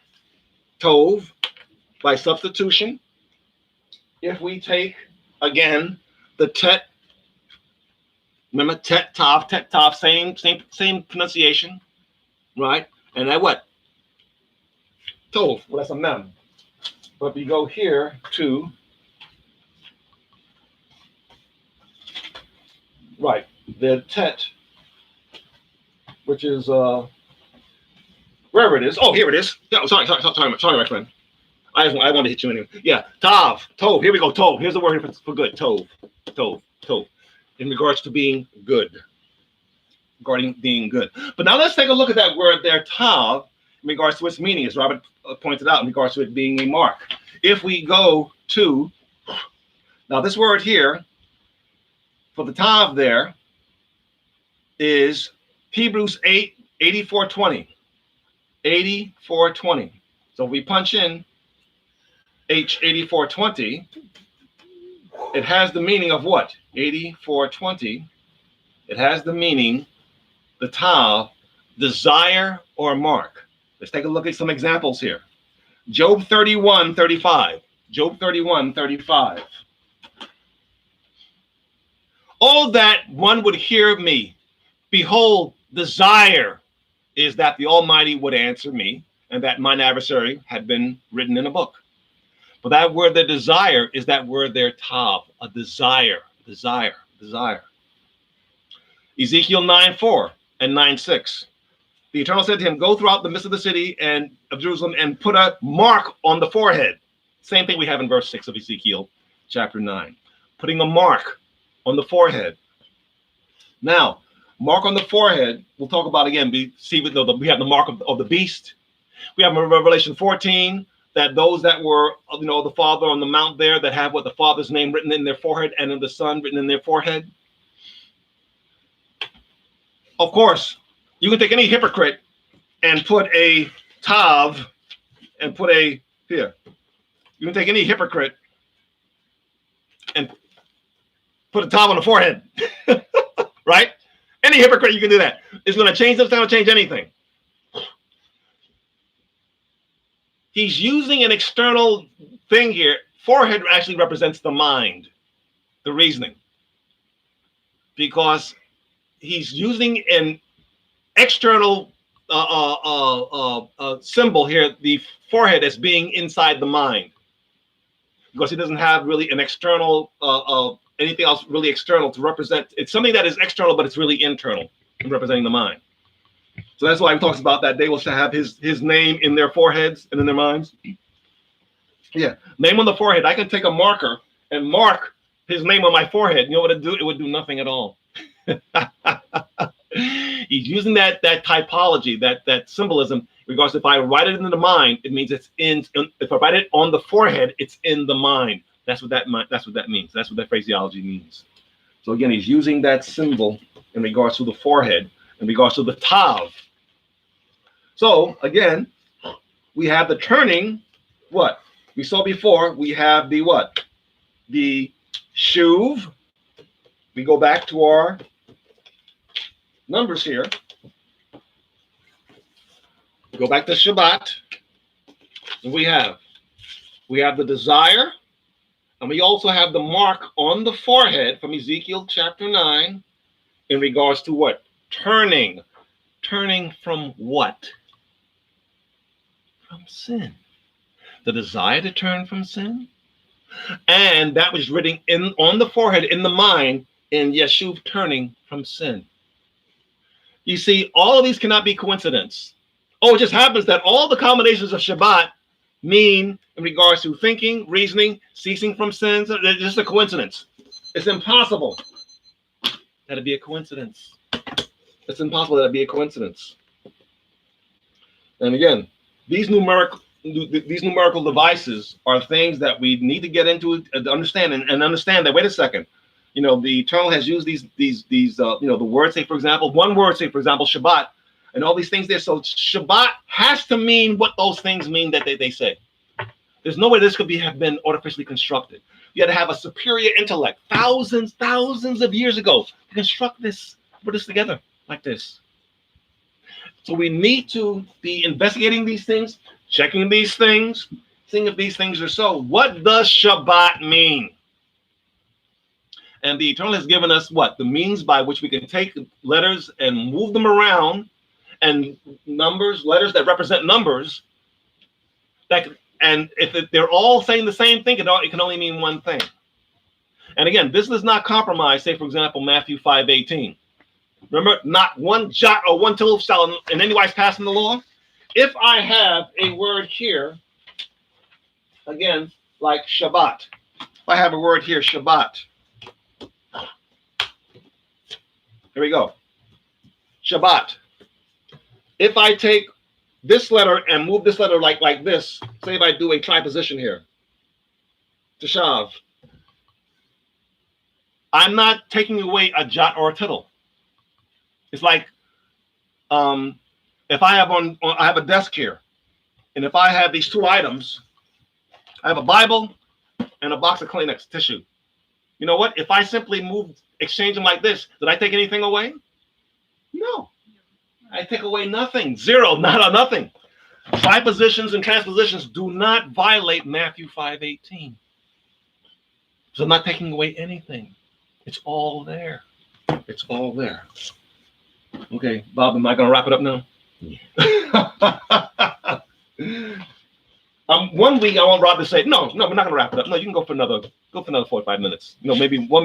Tov, by substitution. If we take, again, the tet, remember tet, tav, same pronunciation, right? And that what? Tov, well, that's a mem. But we go here to, right, the tet, which is, wherever it is. Oh, here it is. Yeah, sorry, my friend. I want to hit you anyway. Yeah, tav, tov. Here we go, tov. Here's the word for good, tov. In regards to being good. Regarding being good. But now let's take a look at that word there, tav, in regards to its meaning, as Robert pointed out, in regards to it being a mark. If we go to, now this word here, for the tav there, is Hebrews 84:20. 84:20. So if we punch in H84:20, it has the meaning of what? 84:20. It has the meaning, the tav, desire or mark. Let's take a look at some examples here. Job 31:35. Job 31:35. Oh, that one would hear me. Behold, desire is that the Almighty would answer me, and that mine adversary had been written in a book. But that word, the desire, is that word there, tav, a desire. Ezekiel 9:4 and 9:6. The Eternal said to him, go throughout the midst of the city and of Jerusalem and put a mark on the forehead. Same thing we have in verse 6 of Ezekiel chapter 9. Putting a mark on the forehead. Now, mark on the forehead, we'll talk about again. We have the mark of the beast. We have Revelation 14, that those that were, the Father on the mount there that have what the Father's name written in their forehead and in the Son written in their forehead. Of course, you can take any hypocrite and put a tav and put a here. You can take any hypocrite and put a tav on the forehead, right? Any hypocrite, you can do that. It's going to change this, it's not going to change anything. He's using an external thing here. Forehead actually represents the mind, the reasoning, because he's using an external symbol here, the forehead, as being inside the mind, because he doesn't have really an external, anything else really external to represent. It's something that is external, but it's really internal in representing the mind. So that's why he talks about that they will have his name in their foreheads and in their minds. Yeah, name on the forehead. I can take a marker and mark his name on my forehead. You know what it do? It would do nothing at all. He's using that typology, that symbolism. Because if I write it into the mind, it means it's in. If I write it on the forehead, it's in the mind. That's what that means. That's what that phraseology means. So again, he's using that symbol in regards to the forehead, in regards to the tav. So again, we have the turning. What we saw before, we have the what? The shuv. We go back to our numbers here. Go back to Shabbat. And we have the desire, and we also have the mark on the forehead from Ezekiel chapter 9 in regards to what? Turning. Turning from what? From sin. The desire to turn from sin. And that was written on the forehead, in the mind, in Yeshuv, turning from sin. You see, all of these cannot be coincidence. Oh, it just happens that all the combinations of Shabbat mean, in regards to thinking, reasoning, ceasing from sins, they're just a coincidence. It's impossible that it be a coincidence. It's impossible that it be a coincidence. And again, these numerical devices are things that we need to get into to understand and understand that. Wait a second, the Eternal has used these the words. Say for example, one word. Say for example, Shabbat, and all these things there. So Shabbat has to mean what those things mean that they say. There's no way this could have been artificially constructed. You had to have a superior intellect, thousands of years ago, to construct this, put this together like this. So we need to be investigating these things, checking these things, seeing if these things are so. What does Shabbat mean? And the Eternal has given us what? The means by which we can take letters and move them around, and numbers, letters that represent numbers. And if they're all saying the same thing, it can only mean one thing. And again, this does not compromise, say, for example, Matthew 5:18. Remember, not one jot or one tittle shall in any wise pass in the law. If I have a word here, again, like Shabbat. If I have a word here, Shabbat. Here we go. Shabbat. If I take this letter and move this letter like this, say if I do a triposition here, Teshav, I'm not taking away a jot or a tittle. It's like if I have a desk here, and if I have these two items, I have a Bible and a box of Kleenex tissue. You know what? If I simply exchange them like this, did I take anything away? No. I take away nothing. Zero, nothing. Tripositions and transpositions do not violate Matthew 5:18. So I'm not taking away anything. It's all there. It's all there. Okay, Bob, am I going to wrap it up now? Yeah. 1 week I want Rob to say, no, we're not going to wrap it up. No, you can go for another 45 minutes. Maybe one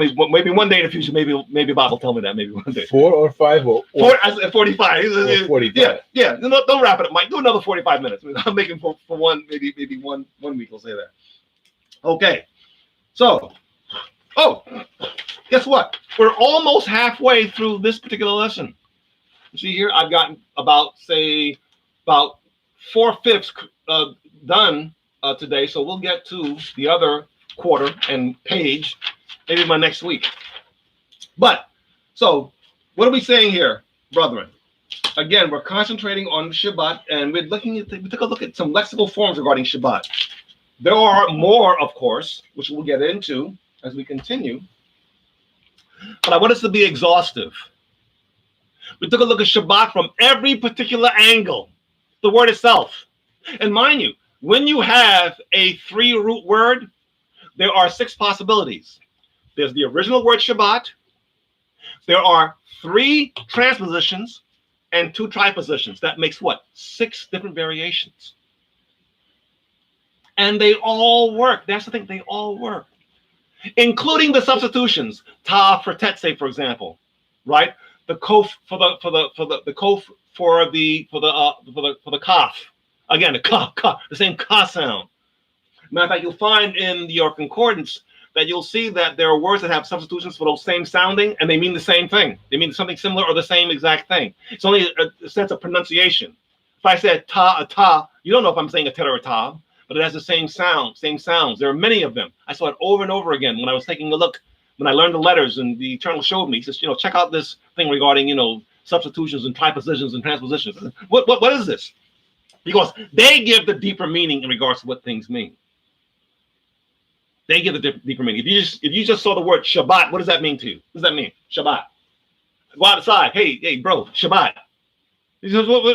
day in the future, maybe Bob will tell me that maybe one day. 4 or 5 or 45. 45. Yeah. Don't wrap it up, Mike. Do another 45 minutes. I'm making for one, maybe one week we'll say that. Okay. So, guess what? We're almost halfway through this particular lesson. You see here, I've gotten about 4/5 done today, so we'll get to the other quarter and page maybe by next week. But, so, what are we saying here, brethren? Again, we're concentrating on Shabbat, and we took a look at some lexical forms regarding Shabbat. There are more, of course, which we'll get into as we continue. But I want us to be exhaustive. We took a look at Shabbat from every particular angle, the word itself. And mind you, when you have a 3-root word, there are 6 possibilities. There's the original word Shabbat. There are 3 transpositions and 2 tripositions. That makes what? 6 different variations. And they all work. That's the thing. They all work, including the substitutions. Ta for tetse, for example, right? The kof for the kof for the kaf. Again, the ka, the same ka sound. Matter of fact, you'll find in your concordance that you'll see that there are words that have substitutions for those same sounding, and they mean the same thing. They mean something similar or the same exact thing. It's only a sense of pronunciation. If I said ta, a ta, you don't know if I'm saying a tet or a ta, but it has the same sound, same sounds. There are many of them. I saw it over and over again when I was taking a look, when I learned the letters, and the Eternal showed me. He says, check out this thing regarding, substitutions and tripositions and transpositions. What is this? Because they give the deeper meaning in regards to what things mean. They give the deeper meaning. If you just saw the word Shabbat, what does that mean to you? What does that mean? Shabbat. Go outside. Hey, bro, Shabbat. He says, what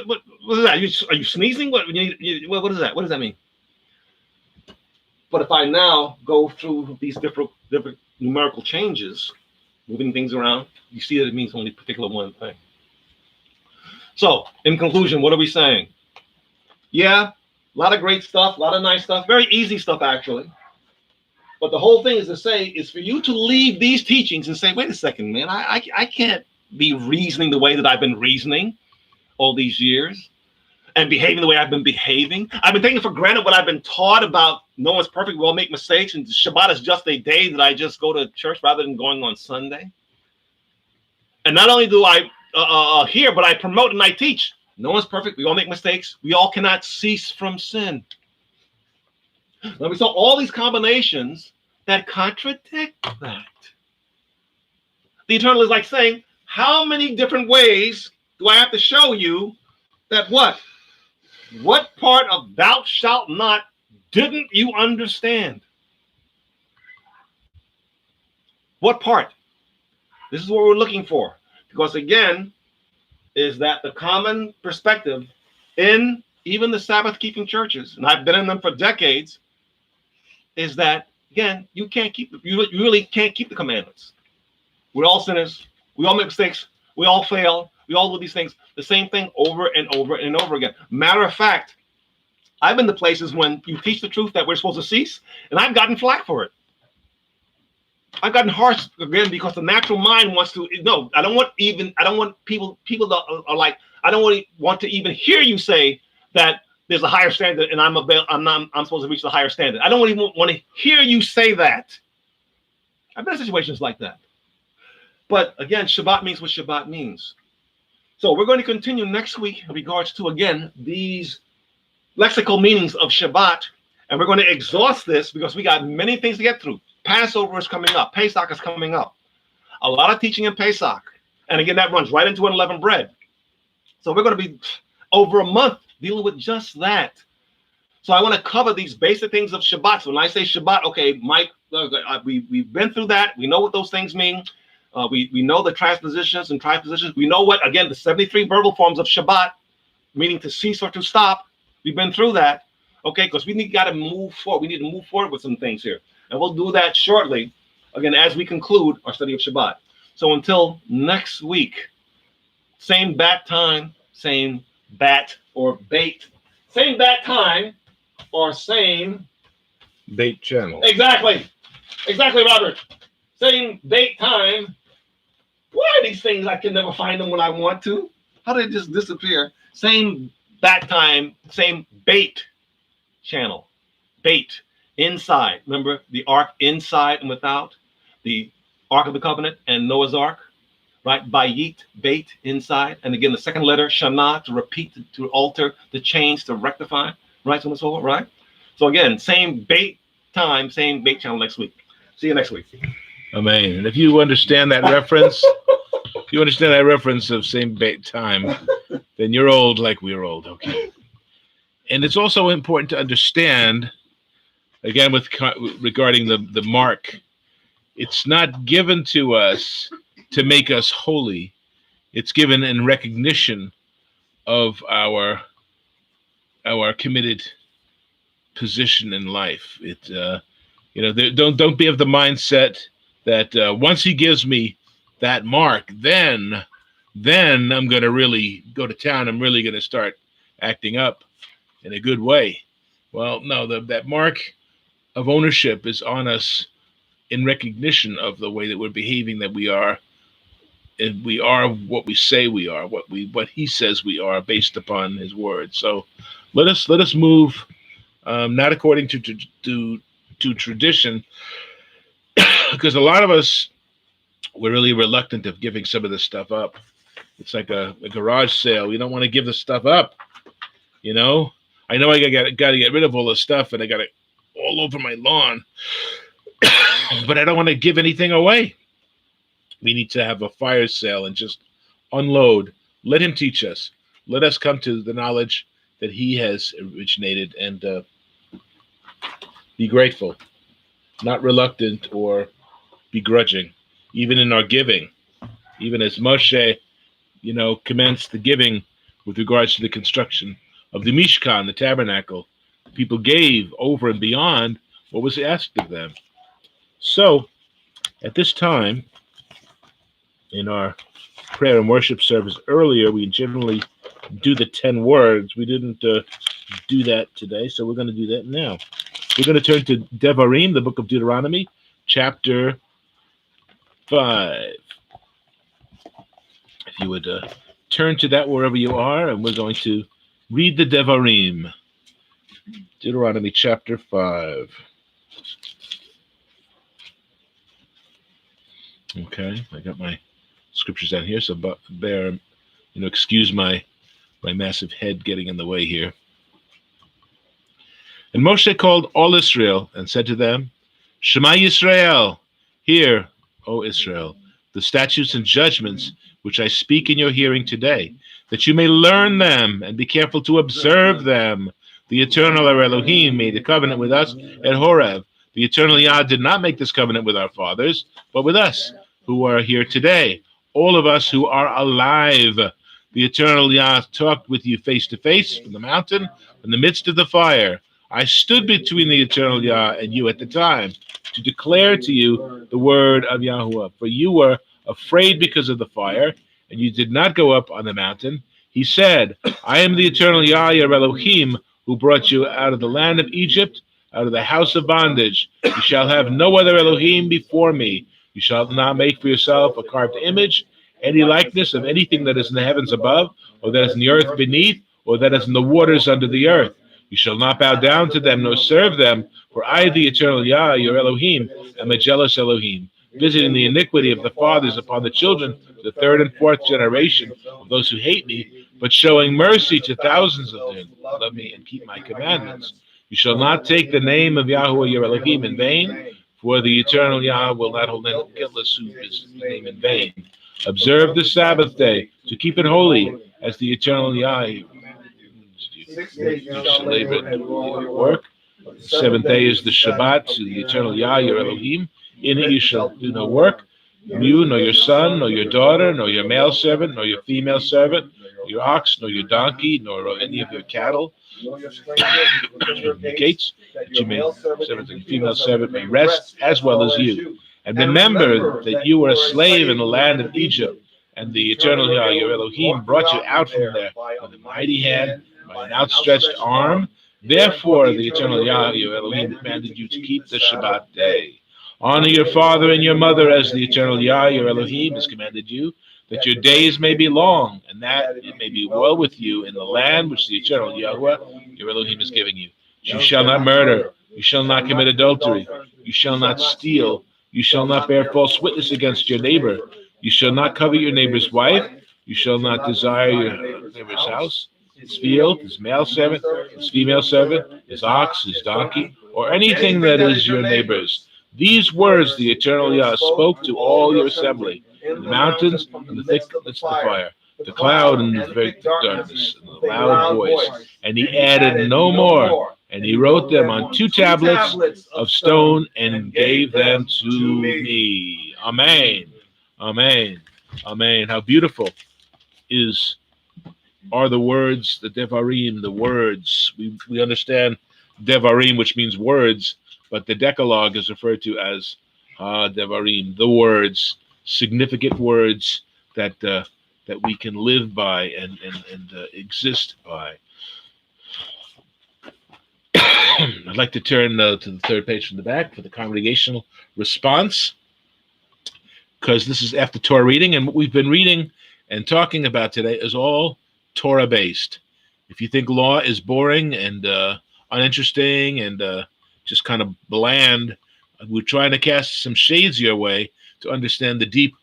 is that? Are you sneezing? What is that? What does that mean? But if I now go through these different numerical changes, moving things around, you see that it means only particular one thing. So, in conclusion, what are we saying? Yeah, a lot of great stuff, a lot of nice stuff, very easy stuff, actually. But the whole thing is for you to leave these teachings and say, wait a second, man, I can't be reasoning the way that I've been reasoning all these years and behaving the way I've been behaving. I've been taking for granted what I've been taught about no one's perfect, we all make mistakes, and Shabbat is just a day that I just go to church rather than going on Sunday. And not only do I hear, but I promote and I teach. No one's perfect. We all make mistakes. We all cannot cease from sin. Now we saw all these combinations that contradict that. The Eternal is like saying, how many different ways do I have to show you that what? What part of thou shalt not didn't you understand? What part? This is what we're looking for. Because again, is that the common perspective in even the Sabbath-keeping churches, and I've been in them for decades, is that, again, you really can't keep the commandments. We're all sinners. We all make mistakes. We all fail. We all do these things. The same thing over and over and over again. Matter of fact, I've been to places when you teach the truth that we're supposed to cease, and I've gotten flack for it. I've gotten harsh again because the natural mind wants to. No, I don't want people that are like, I don't want to even hear you say that there's a higher standard and I'm supposed to reach the higher standard. I don't even want to hear you say that. I've been in situations like that. But again, Shabbat means what Shabbat means. So we're going to continue next week in regards to, again, these lexical meanings of Shabbat. And we're going to exhaust this because we got many things to get through. Passover is coming up. Pesach is coming up. A lot of teaching in Pesach. And again, that runs right into unleavened bread. So we're going to be over a month dealing with just that. So I want to cover these basic things of Shabbat. So when I say Shabbat, okay, Mike, we've been through that. We know what those things mean. We know the transpositions and tripositions. We know what, again, the 73 verbal forms of Shabbat, meaning to cease or to stop. We've been through that. Okay, because got to move forward. We need to move forward with some things here. And we'll do that shortly, again, as we conclude our study of Shabbat. So until next week, same bat time, same bat or bait. Same bat time or same Bait channel. Exactly, Robert. Same bait time. Why are these things? I can never find them when I want to. How did it just disappear? Same bat time, same bait channel. Bait. Inside, remember the ark inside and without, the Ark of the Covenant and Noah's Ark, right? Bayit, bait, inside. And again, the second letter, Shana, to repeat, to alter, to change, to rectify, right? So and so forth, right? So again, same bait time, same bait channel next week. See you next week. Amen. And if you understand that reference, of same bait time, then you're old like we're old. Okay. And it's also important to understand, again, regarding the mark, it's not given to us to make us holy. It's given in recognition of our committed position in life. Don't be of the mindset that once he gives me that mark, then I'm going to really go to town. I'm really going to start acting up in a good way. Well, no, that mark of ownership is on us in recognition of the way that we're behaving, that we are, and we are what we say we are, what he says we are, based upon his word. So let us move, not according to tradition, because a lot of us, we're really reluctant of giving some of this stuff up. It's like a garage sale. We don't want to give the stuff up. I know I got to get rid of all the stuff, and I got it all over my lawn, but I don't want to give anything away. We need to have a fire sale and just unload. Let him teach us. Let us come to the knowledge that he has originated, and be grateful, not reluctant or begrudging, even in our giving. Even as Moshe, commenced the giving with regards to the construction of the Mishkan, the tabernacle, people gave over and beyond what was asked of them. So, at this time, in our prayer and worship service earlier, we generally do the 10 words. We didn't do that today, so we're going to do that now. We're going to turn to Devarim, the book of Deuteronomy, chapter 5. If you would turn to that wherever you are, and we're going to read the Devarim. Deuteronomy chapter 5. Okay, I got my scriptures down here, so bear, excuse my massive head getting in the way here. And Moshe called all Israel and said to them, Shema Yisrael, hear, O Israel, the statutes and judgments which I speak in your hearing today, that you may learn them and be careful to observe them. The eternal our Elohim made a covenant with us at Horeb. The eternal Yah did not make this covenant with our fathers, but with us, who are here today, all of us who are alive. The eternal Yah talked with you face to face from the mountain, in the midst of the fire. I stood between the eternal Yah and you at the time, to declare to you the word of Yahuwah. For you were afraid because of the fire, and you did not go up on the mountain. He said, I am the eternal Yah, your Elohim, who brought you out of the land of Egypt, out of the house of bondage. You shall have no other Elohim before me. You shall not make for yourself a carved image, any likeness of anything that is in the heavens above, or that is in the earth beneath, or that is in the waters under the earth. You shall not bow down to them, nor serve them, for I, the eternal Yah, your Elohim, am a jealous Elohim, visiting the iniquity of the fathers upon the children, to the third and fourth generation of those who hate me, but showing mercy to thousands of them who love me and keep my commandments. You shall not take the name of Yahuwah your Elohim in vain, for the eternal Yah will not hold any guiltless who his name in vain. Observe the Sabbath day, to keep it holy, as the eternal Yah. You shall labor and work. The seventh day is the Shabbat to the eternal Yah, your Elohim. In it you shall do no work, you, nor your son, nor your daughter, nor your male servant, nor your female servant, nor your ox, nor your donkey, nor any of your cattle. Gates, that you may, servant and female servant may rest as well as you. And remember that you were a slave in the land of Egypt, and the eternal Yah, your Elohim, brought you out from there with a mighty hand, by an outstretched arm. Therefore, the eternal Yah, your Elohim, commanded you to keep the Shabbat day. Honor your father and your mother as the eternal Yah, your Elohim, has commanded you, that your days may be long, and that it may be well with you in the land which the eternal Yahuwah, your Elohim, is giving you. You shall not murder. You shall not commit adultery. You shall not steal. You shall not bear false witness against your neighbor. You shall not covet your neighbor's wife. You shall not desire your neighbor's house. his field, his male servant, his female servant, his ox, his donkey, or anything that is your neighbor's. These words the eternal Yah spoke to all your assembly, in the mountains, and the thickness of the fire, the cloud and the thick darkness, and the loud voice. And he added no more. And he wrote them on 2 tablets of stone and gave them to me. Amen. Amen. Amen. How beautiful are the words, the Devarim, the words. We understand Devarim, which means words, but the Decalogue is referred to as Devarim, the words, significant words that we can live by and exist by. I'd like to turn to the third page from the back for the congregational response, because this is after Torah reading, and what we've been reading and talking about today is all Torah-based. If you think law is boring and uninteresting and just kind of bland, we're trying to cast some shades your way to understand the deep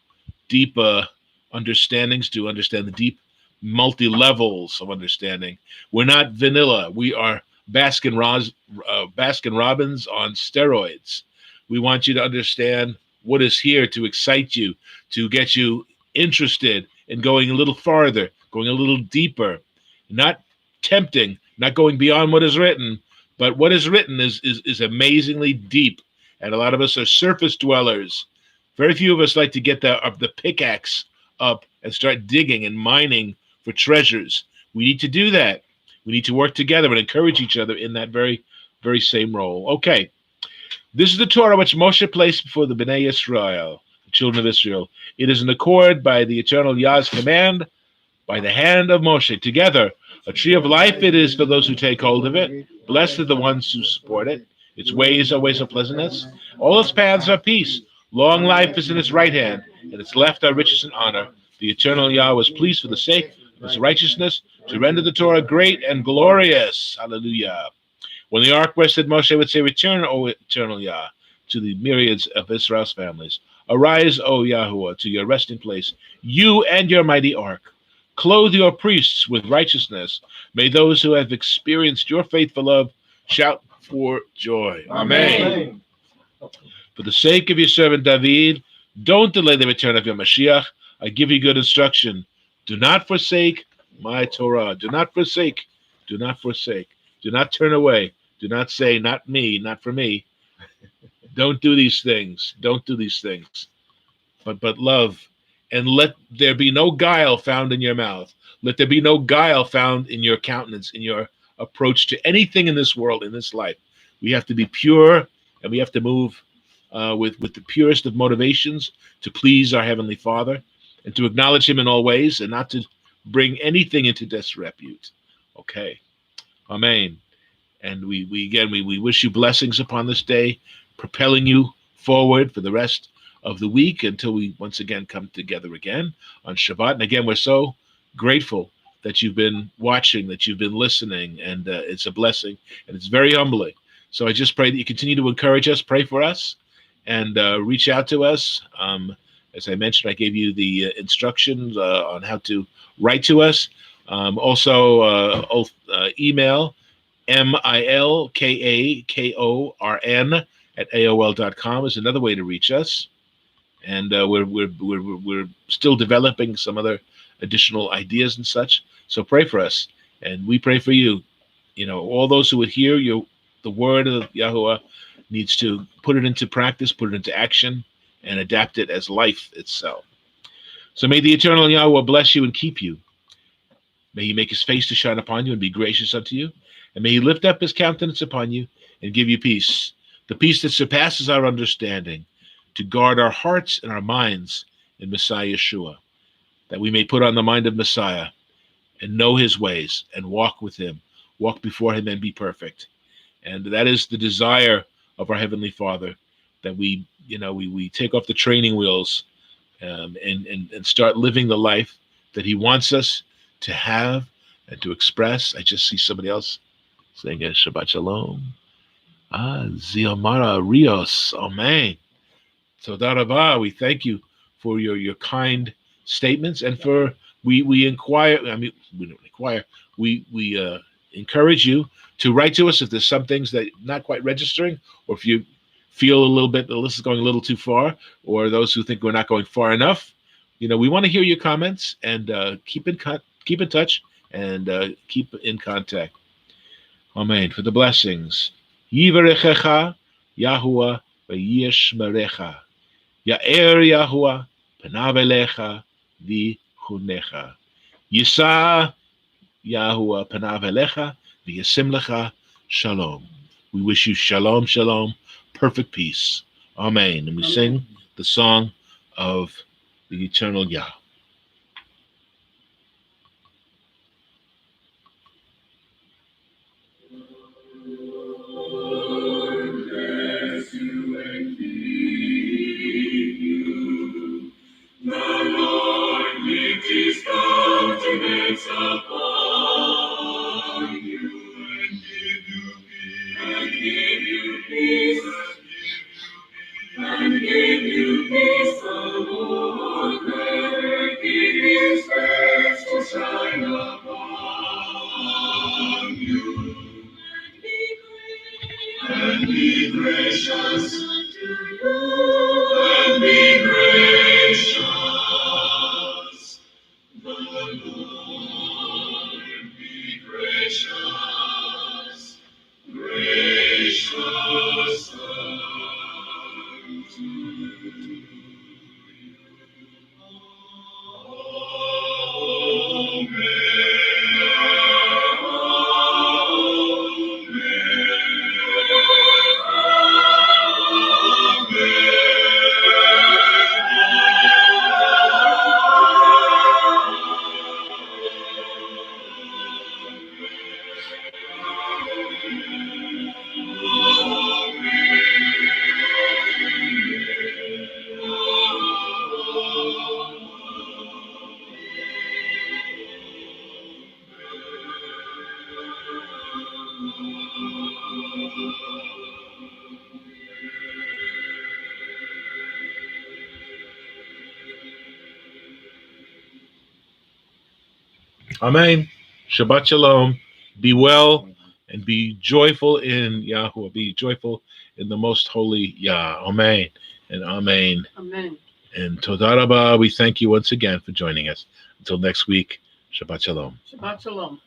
understandings, to understand the deep multi-levels of understanding. We're not vanilla. We are Baskin Robbins on steroids. We want you to understand what is here to excite you, to get you interested in going a little farther, going a little deeper, not tempting, not going beyond what is written, but what is written is amazingly deep. And a lot of us are surface dwellers. Very few of us like to get the pickaxe up and start digging and mining for treasures. We need to do that. We need to work together and encourage each other in that very, very same role. Okay. This is the Torah which Moshe placed before the Bnei Israel, the children of Israel. It is in accord by the eternal Yah's command, by the hand of Moshe. Together, a tree of life it is for those who take hold of it. Blessed are the ones who support it. Its ways are ways of pleasantness. All its paths are peace. Long life is in its right hand, and its left are riches and honor. The eternal Yah was pleased for the sake of his righteousness to render the Torah great and glorious. Hallelujah. When the ark rested, Moshe would say, "Return, O eternal Yah, to the myriads of Israel's families. Arise, O Yahuwah, to your resting place, you and your mighty ark. Clothe your priests with righteousness. May those who have experienced your faithful love shout for joy." Amen. For the sake of your servant David, don't delay the return of your Mashiach. I give you good instruction. Do not forsake my Torah. Do not forsake. Do not forsake. Do not turn away. Do not say, not me, not for me. Don't do these things. Don't do these things. But love. And let there be no guile found in your mouth. Let there be no guile found in your countenance, in your approach to anything in this world, in this life. We have to be pure, and we have to move with the purest of motivations to please our Heavenly Father and to acknowledge Him in all ways and not to bring anything into disrepute. Okay. Amen. And we wish you blessings upon this day, propelling you forward for the rest of the week until we once again come together again on Shabbat. And again, we're so grateful that you've been watching, that you've been listening, and it's a blessing, and it's very humbling. So I just pray that you continue to encourage us, pray for us, and reach out to us. As I mentioned, I gave you the instructions on how to write to us. Also, email milkakorn@aol.com is another way to reach us. And we're still developing some other additional ideas and such. So pray for us, and we pray for you. You know, all those who would hear the word of Yahuwah needs to put it into practice, put it into action, and adapt it as life itself. So may the eternal Yahuwah bless you and keep you. May he make his face to shine upon you and be gracious unto you. And may he lift up his countenance upon you and give you peace, the peace that surpasses our understanding, to guard our hearts and our minds in Messiah Yeshua, that we may put on the mind of Messiah and know his ways and walk with him, walk before him and be perfect. And that is the desire of our Heavenly Father, that we take off the training wheels and start living the life that he wants us to have and to express. I just see somebody else saying Shabbat Shalom. Ziomara Rios. Amen. So Darabah, we thank you for your kind statements and for we inquire. I mean, we don't inquire. We encourage you to write to us if there's some things that not quite registering, or if you feel a little bit the list is going a little too far, or those who think we're not going far enough. We want to hear your comments and keep in touch and keep in contact. Amen. For the blessings. Yivarechecha Yahuwah v'yishmerecha. Ya'er Yahuwah panav elecha v'chunecha. Yisa Yahuwah panav elecha v'yasim lecha shalom. We wish you shalom, shalom, perfect peace. Amen. And we sing the song of the eternal Yah. The Lord lift his countenance upon you and give you peace. And give you peace. The Lord make his face to shine upon you and be gracious unto you. And be gracious. The Lord be gracious, gracious unto you. Amen. Shabbat shalom. Be well and be joyful in Yahuwah. Be joyful in the most holy Yah. Amen and amen. Amen. And Todah Rabbah, we thank you once again for joining us. Until next week, Shabbat shalom. Shabbat shalom.